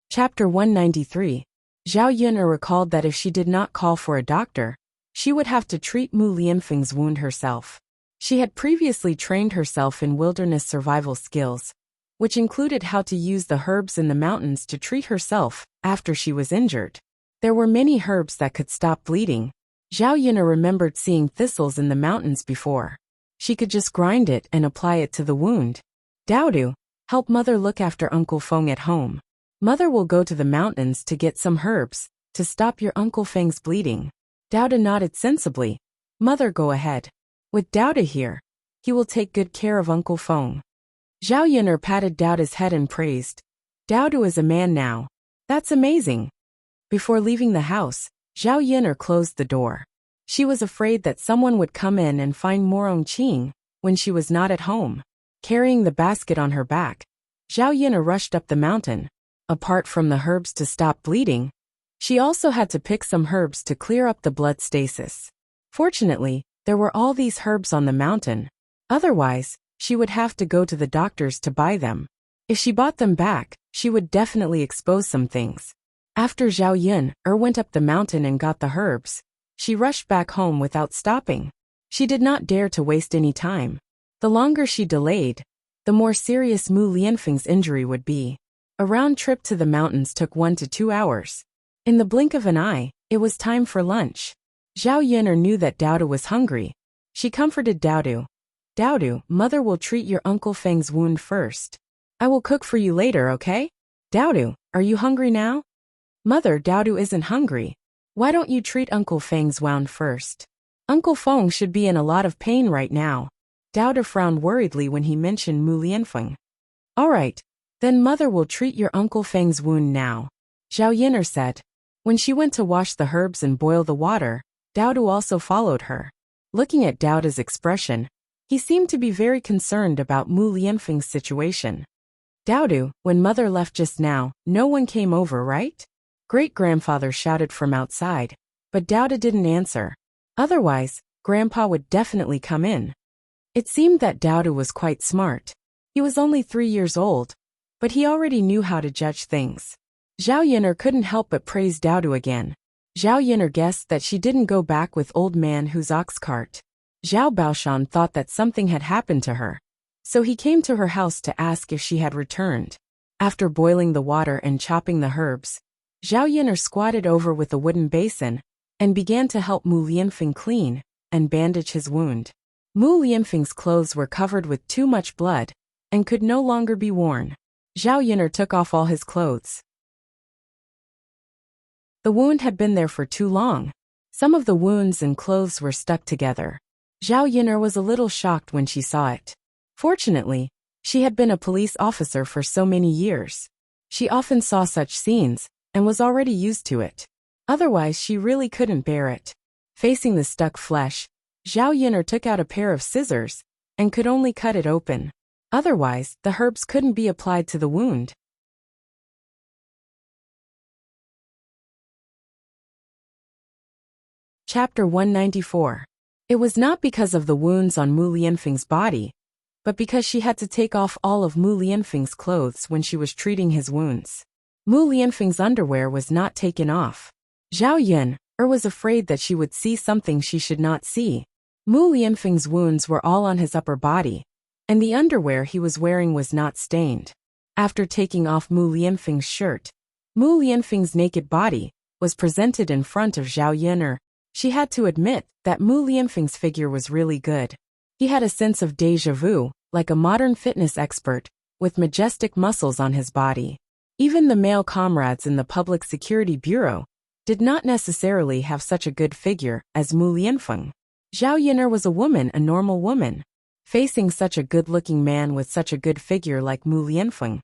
Chapter 193. Zhao Yun'er recalled that if she did not call for a doctor, she would have to treat Mu Lianfeng's wound herself. She had previously trained herself in wilderness survival skills, which included how to use the herbs in the mountains to treat herself after she was injured. There were many herbs that could stop bleeding. Zhao Yun'er remembered seeing thistles in the mountains before. She could just grind it and apply it to the wound. Dao, help Mother look after Uncle Feng at home. Mother will go to the mountains to get some herbs to stop your Uncle Feng's bleeding. Dao nodded sensibly. Mother, go ahead. With Dao here, he will take good care of Uncle Feng. Zhao Yun'er patted Dao's head and praised. Dao is a man now. That's amazing. Before leaving the house, Zhao Yun'er closed the door. She was afraid that someone would come in and find Morong Qing when she was not at home. Carrying the basket on her back, Zhao Yun'er rushed up the mountain. Apart from the herbs to stop bleeding, she also had to pick some herbs to clear up the blood stasis. Fortunately, there were all these herbs on the mountain. Otherwise, she would have to go to the doctors to buy them. If she bought them back, she would definitely expose some things. After Zhao Yun'er went up the mountain and got the herbs, she rushed back home without stopping. She did not dare to waste any time. The longer she delayed, the more serious Mu Lianfeng's injury would be. A round trip to the mountains took 1 to 2 hours. In the blink of an eye, it was time for lunch. Zhao Yun'er knew that Dao was hungry. She comforted Dao. Dao, Mother will treat your Uncle Feng's wound first. I will cook for you later, okay? Dao, are you hungry now? Mother, Dao isn't hungry. Why don't you treat Uncle Feng's wound first? Uncle Feng should be in a lot of pain right now. Dao frowned worriedly when he mentioned Mu Lianfeng. All right. Then Mother will treat your Uncle Feng's wound now, Zhao Yun'er said. When she went to wash the herbs and boil the water, Dao also followed her. Looking at Dao's expression, he seemed to be very concerned about Mu Lianfeng's situation. Dao, when Mother left just now, no one came over, right? Great-grandfather shouted from outside, but Douda didn't answer. Otherwise, Grandpa would definitely come in. It seemed that Douda was quite smart. He was only 3 years old, but he already knew how to judge things. Zhao Yin'er couldn't help but praise Douda again. Zhao Yin'er guessed that she didn't go back with old man whose ox cart. Zhao Baoshan thought that something had happened to her, so he came to her house to ask if she had returned. After boiling the water and chopping the herbs, Zhao Yin'er squatted over with a wooden basin and began to help Mu Lianfeng clean and bandage his wound. Mu Lianfeng's clothes were covered with too much blood and could no longer be worn. Zhao Yin'er took off all his clothes. The wound had been there for too long. Some of the wounds and clothes were stuck together. Zhao Yin'er was a little shocked when she saw it. Fortunately, she had been a police officer for so many years. She often saw such scenes and was already used to it. Otherwise, she really couldn't bear it. Facing the stuck flesh, Zhao Yin'er took out a pair of scissors and could only cut it open. Otherwise, the herbs couldn't be applied to the wound. Chapter 194. It was not because of the wounds on Mu Lianfeng's body, but because she had to take off all of Mu Lianfeng's clothes when she was treating his wounds. Mu Lianfeng's underwear was not taken off. Zhao Yin'er was afraid that she would see something she should not see. Mu Lianfeng's wounds were all on his upper body, and the underwear he was wearing was not stained. After taking off Mu Lianfeng's shirt, Mu Lianfeng's naked body was presented in front of Zhao Yin'er. She had to admit that Mu Lianfeng's figure was really good. He had a sense of déjà vu, like a modern fitness expert, with majestic muscles on his body. Even the male comrades in the Public Security Bureau did not necessarily have such a good figure as Mu Lianfeng. Zhao Yin'er was a woman, a normal woman. Facing such a good-looking man with such a good figure like Mu Lianfeng,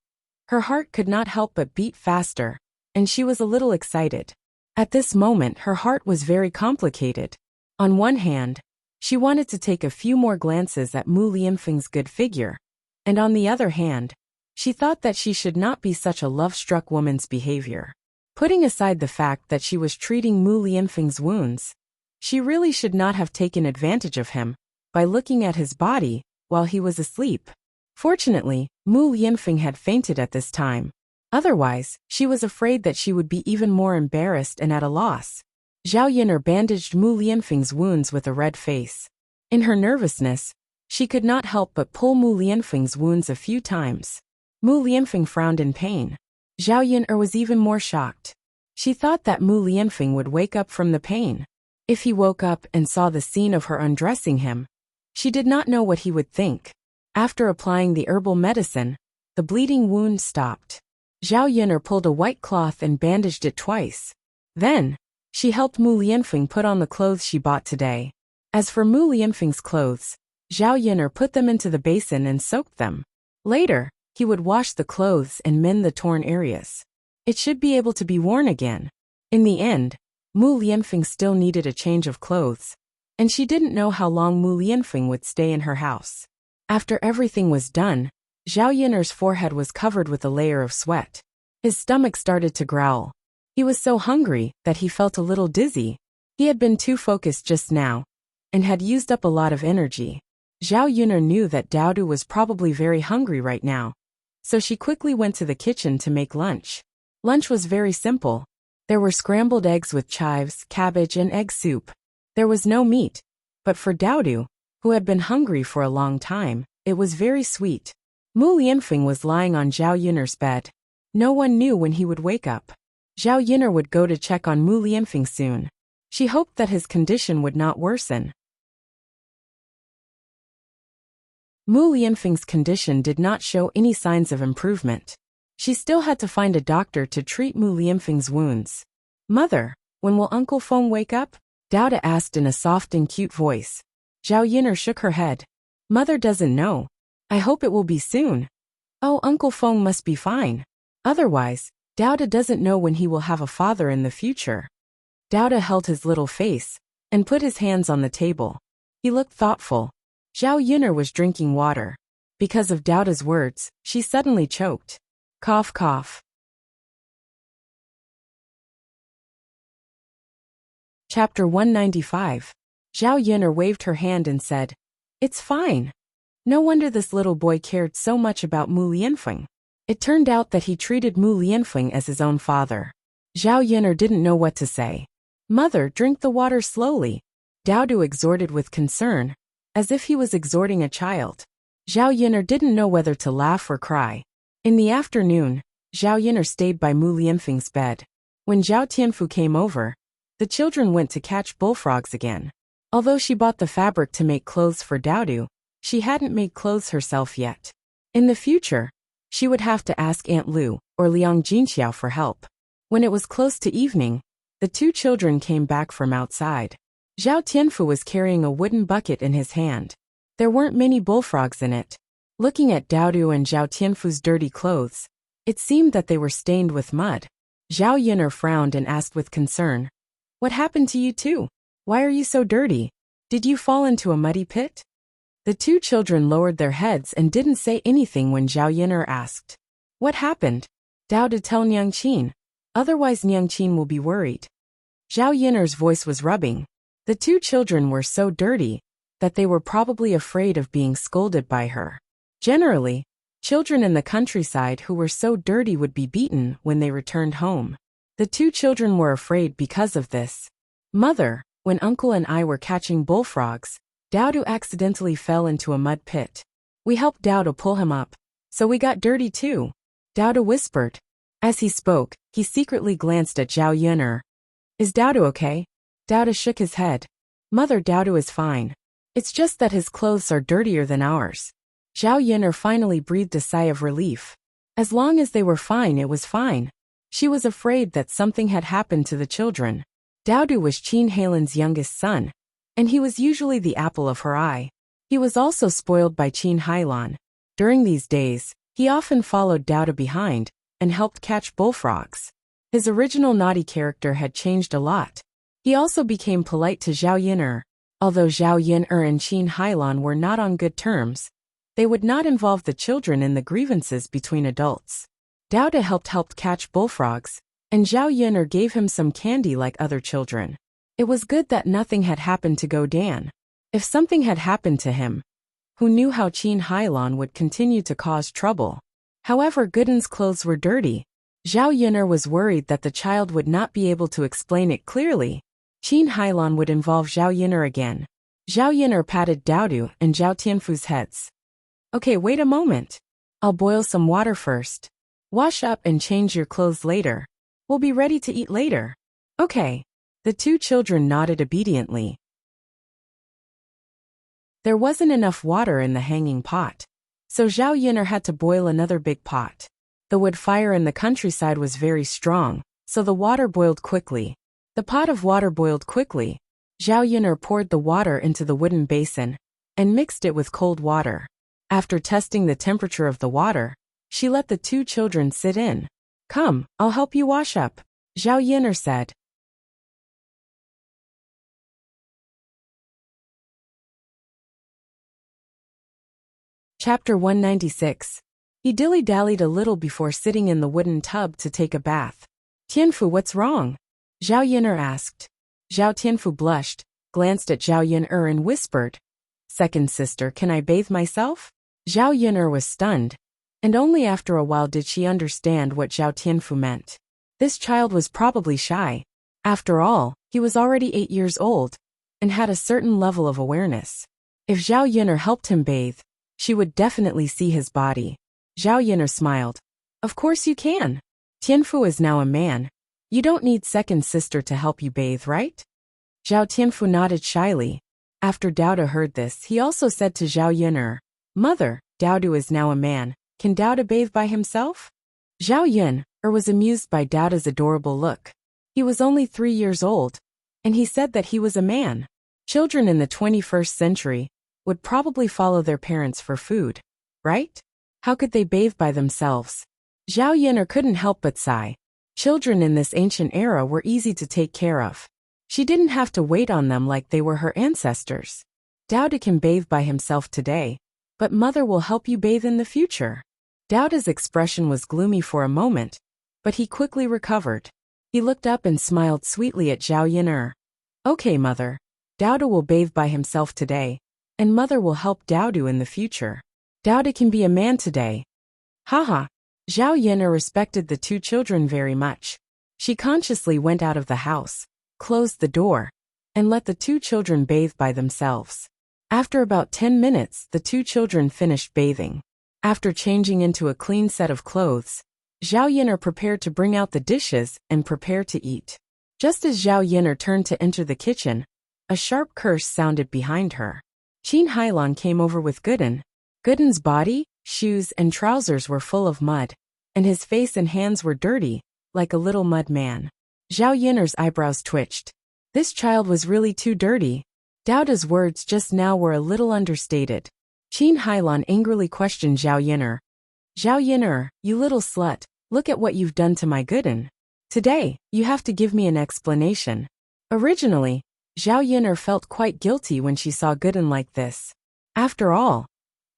her heart could not help but beat faster, and she was a little excited. At this moment, her heart was very complicated. On one hand, she wanted to take a few more glances at Mu Lianfeng's good figure, and on the other hand, she thought that she should not be such a love-struck woman's behavior. Putting aside the fact that she was treating Mu Lianfeng's wounds, she really should not have taken advantage of him by looking at his body while he was asleep. Fortunately, Mu Lianfeng had fainted at this time. Otherwise, she was afraid that she would be even more embarrassed and at a loss. Zhao Yin'er bandaged Mu Lianfeng's wounds with a red face. In her nervousness, she could not help but pull Mu Lianfeng's wounds a few times. Mu Lianfeng frowned in pain. Zhao Yin'er was even more shocked. She thought that Mu Lianfeng would wake up from the pain. If he woke up and saw the scene of her undressing him, she did not know what he would think. After applying the herbal medicine, the bleeding wound stopped. Zhao Yin'er pulled a white cloth and bandaged it twice. Then, she helped Mu Lianfeng put on the clothes she bought today. As for Mu Lianfeng's clothes, Zhao Yin'er put them into the basin and soaked them. Later, he would wash the clothes and mend the torn areas. It should be able to be worn again. In the end, Mu Lianfeng still needed a change of clothes, and she didn't know how long Mu Lianfeng would stay in her house. After everything was done, Zhao Yin'er's forehead was covered with a layer of sweat. His stomach started to growl. He was so hungry that he felt a little dizzy. He had been too focused just now, and had used up a lot of energy. Zhao Yin'er knew that Douda was probably very hungry right now, so she quickly went to the kitchen to make lunch. Lunch was very simple. There were scrambled eggs with chives, cabbage, and egg soup. There was no meat, but for Douda, who had been hungry for a long time, it was very sweet. Mu Lianfeng was lying on Zhao Yin'er's bed. No one knew when he would wake up. Zhao Yin'er would go to check on Mu Lianfeng soon. She hoped that his condition would not worsen. Mu Lianfeng's condition did not show any signs of improvement. She still had to find a doctor to treat Mu Lianfeng's wounds. "Mother, when will Uncle Feng wake up?" Douda asked in a soft and cute voice. Zhao Yin'er shook her head. "Mother doesn't know. I hope it will be soon." "Oh, Uncle Feng must be fine. Otherwise, Douda doesn't know when he will have a father in the future." Douda held his little face and put his hands on the table. He looked thoughtful. Zhao Yin'er was drinking water. Because of Douda's words, she suddenly choked. Cough, cough. Chapter 195. Zhao Yin'er waved her hand and said, "It's fine." No wonder this little boy cared so much about Mu Lianfeng. It turned out that he treated Mu Lianfeng as his own father. Zhao Yin'er didn't know what to say. "Mother, drink the water slowly," Dao Du exhorted with concern, as if he was exhorting a child. Zhao Yin'er didn't know whether to laugh or cry. In the afternoon, Zhao Yin'er stayed by Mu Lianfeng's bed. When Zhao Tianfu came over, the children went to catch bullfrogs again. Although she bought the fabric to make clothes for Dao Du, she hadn't made clothes herself yet. In the future, she would have to ask Aunt Lu or Liang Jinxiao for help. When it was close to evening, the two children came back from outside. Zhao Tianfu was carrying a wooden bucket in his hand. There weren't many bullfrogs in it. Looking at Dao Du and Zhao Tianfu's dirty clothes, it seemed that they were stained with mud. Zhao Yin'er frowned and asked with concern, "What happened to you two? Why are you so dirty? Did you fall into a muddy pit?" The two children lowered their heads and didn't say anything when Zhao Yin'er asked, "What happened?" "Dao to tell Niangqin. Otherwise Niangqin will be worried." Zhao Yin'er's voice was rubbing. The two children were so dirty that they were probably afraid of being scolded by her. Generally, children in the countryside who were so dirty would be beaten when they returned home. The two children were afraid because of this. "Mother, when Uncle and I were catching bullfrogs, Dao Du accidentally fell into a mud pit. We helped Dao to pull him up, so we got dirty too," Dao Du whispered. As he spoke, he secretly glanced at Zhao Yin'er. "Is Dao Du okay?" Dao Du shook his head. "Mother, Dao Du is fine. It's just that his clothes are dirtier than ours." Zhao Yin'er finally breathed a sigh of relief. As long as they were fine, it was fine. She was afraid that something had happened to the children. Dao Du was Qin Heilan's youngest son, and he was usually the apple of her eye. He was also spoiled by Qin Heilan. During these days, he often followed Dao Du behind and helped catch bullfrogs. His original naughty character had changed a lot. He also became polite to Zhao Yin'er. Although Zhao Yin'er and Qin Heilan were not on good terms, they would not involve the children in the grievances between adults. Dao Du helped catch bullfrogs, and Zhao Yin'er gave him some candy like other children. It was good that nothing had happened to Go Dan. If something had happened to him, who knew how Qin Heilan would continue to cause trouble? However, Gooden's clothes were dirty. Zhao Yin'er was worried that the child would not be able to explain it clearly. Qin Heilan would involve Zhao Yin'er again. Zhao Yin'er patted Dao Du and Zhao Tianfu's heads. "Okay, wait a moment. I'll boil some water first. Wash up and change your clothes later. We'll be ready to eat later." "Okay." The two children nodded obediently. There wasn't enough water in the hanging pot, so Zhao Yin'er had to boil another big pot. The wood fire in the countryside was very strong, so the water boiled quickly. The pot of water boiled quickly. Zhao Yin'er poured the water into the wooden basin and mixed it with cold water. After testing the temperature of the water, she let the two children sit in. "Come, I'll help you wash up," Zhao Yin'er said. Chapter 196. He dilly-dallied a little before sitting in the wooden tub to take a bath. "Tianfu, what's wrong?" Zhao Yin'er asked. Zhao Tianfu blushed, glanced at Zhao Yin'er and whispered, "Second sister, can I bathe myself?" Zhao Yin'er was stunned, and only after a while did she understand what Zhao Tianfu meant. This child was probably shy. After all, he was already 8 years old and had a certain level of awareness. If Zhao Yin'er helped him bathe, she would definitely see his body. Zhao Yin'er smiled. "Of course you can. Tianfu is now a man. You don't need second sister to help you bathe, right?" Zhao Tianfu nodded shyly. After Dao Du heard this, he also said to Zhao Yin'er, "Mother, Dao Du is now a man. Can Dao Du bathe by himself?" Zhao Yin'er was amused by Dao Du's adorable look. He was only 3 years old, and he said that he was a man. Children in the 21st century would probably follow their parents for food, right? How could they bathe by themselves? Zhao Yin'er couldn't help but sigh. Children in this ancient era were easy to take care of. She didn't have to wait on them like they were her ancestors. Dao Du can bathe by himself today, but mother will help you bathe in the future. Dao Du's expression was gloomy for a moment, but he quickly recovered. He looked up and smiled sweetly at Zhao Yin'er. Okay, mother. Dowda will bathe by himself today, and mother will help Dowdu in the future. Dowda can be a man today. Haha. Zhao Yin'er respected the two children very much. She consciously went out of the house, closed the door, and let the two children bathe by themselves. After about 10 minutes, the two children finished bathing. After changing into a clean set of clothes, Zhao Yin'er prepared to bring out the dishes and prepare to eat. Just as Zhao Yin'er turned to enter the kitchen, a sharp curse sounded behind her. Qin Hailan came over with Gooden. Gooden's body, shoes, and trousers were full of mud, and his face and hands were dirty, like a little mud man. Zhao Yin'er's eyebrows twitched. This child was really too dirty. Dowda's words just now were a little understated. Qin Hailan angrily questioned Zhao Yin'er. Zhao Yin'er, you little slut, look at what you've done to my Gooden. Today, you have to give me an explanation. Originally, Zhao Yin'er felt quite guilty when she saw Gooden like this. After all,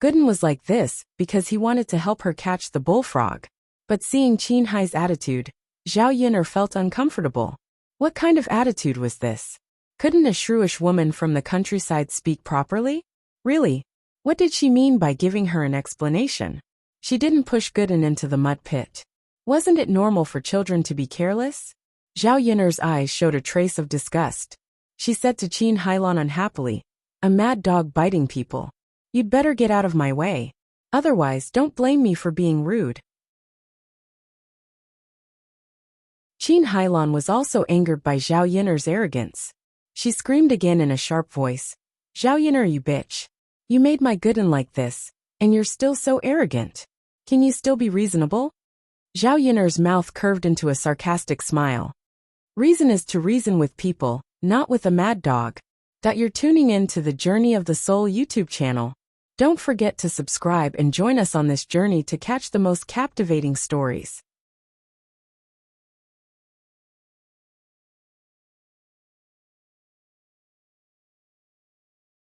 Gooden was like this because he wanted to help her catch the bullfrog. But seeing Qin Hai's attitude, Zhao Yin'er felt uncomfortable. What kind of attitude was this? Couldn't a shrewish woman from the countryside speak properly? Really? What did she mean by giving her an explanation? She didn't push Gooden into the mud pit. Wasn't it normal for children to be careless? Zhao Yin'er's eyes showed a trace of disgust. She said to Qin Hailan unhappily, a mad dog biting people. You'd better get out of my way. Otherwise, don't blame me for being rude. Qin Hailan was also angered by Zhao Yin'er's arrogance. She screamed again in a sharp voice. Zhao Yin'er, you bitch. You made my Gooden like this, and you're still so arrogant. Can you still be reasonable? Zhao Yin'er's mouth curved into a sarcastic smile. Reason is to reason with people, not with a mad dog. You're tuning in to the Journey of the Soul YouTube channel. Don't forget to subscribe and join us on this journey to catch the most captivating stories.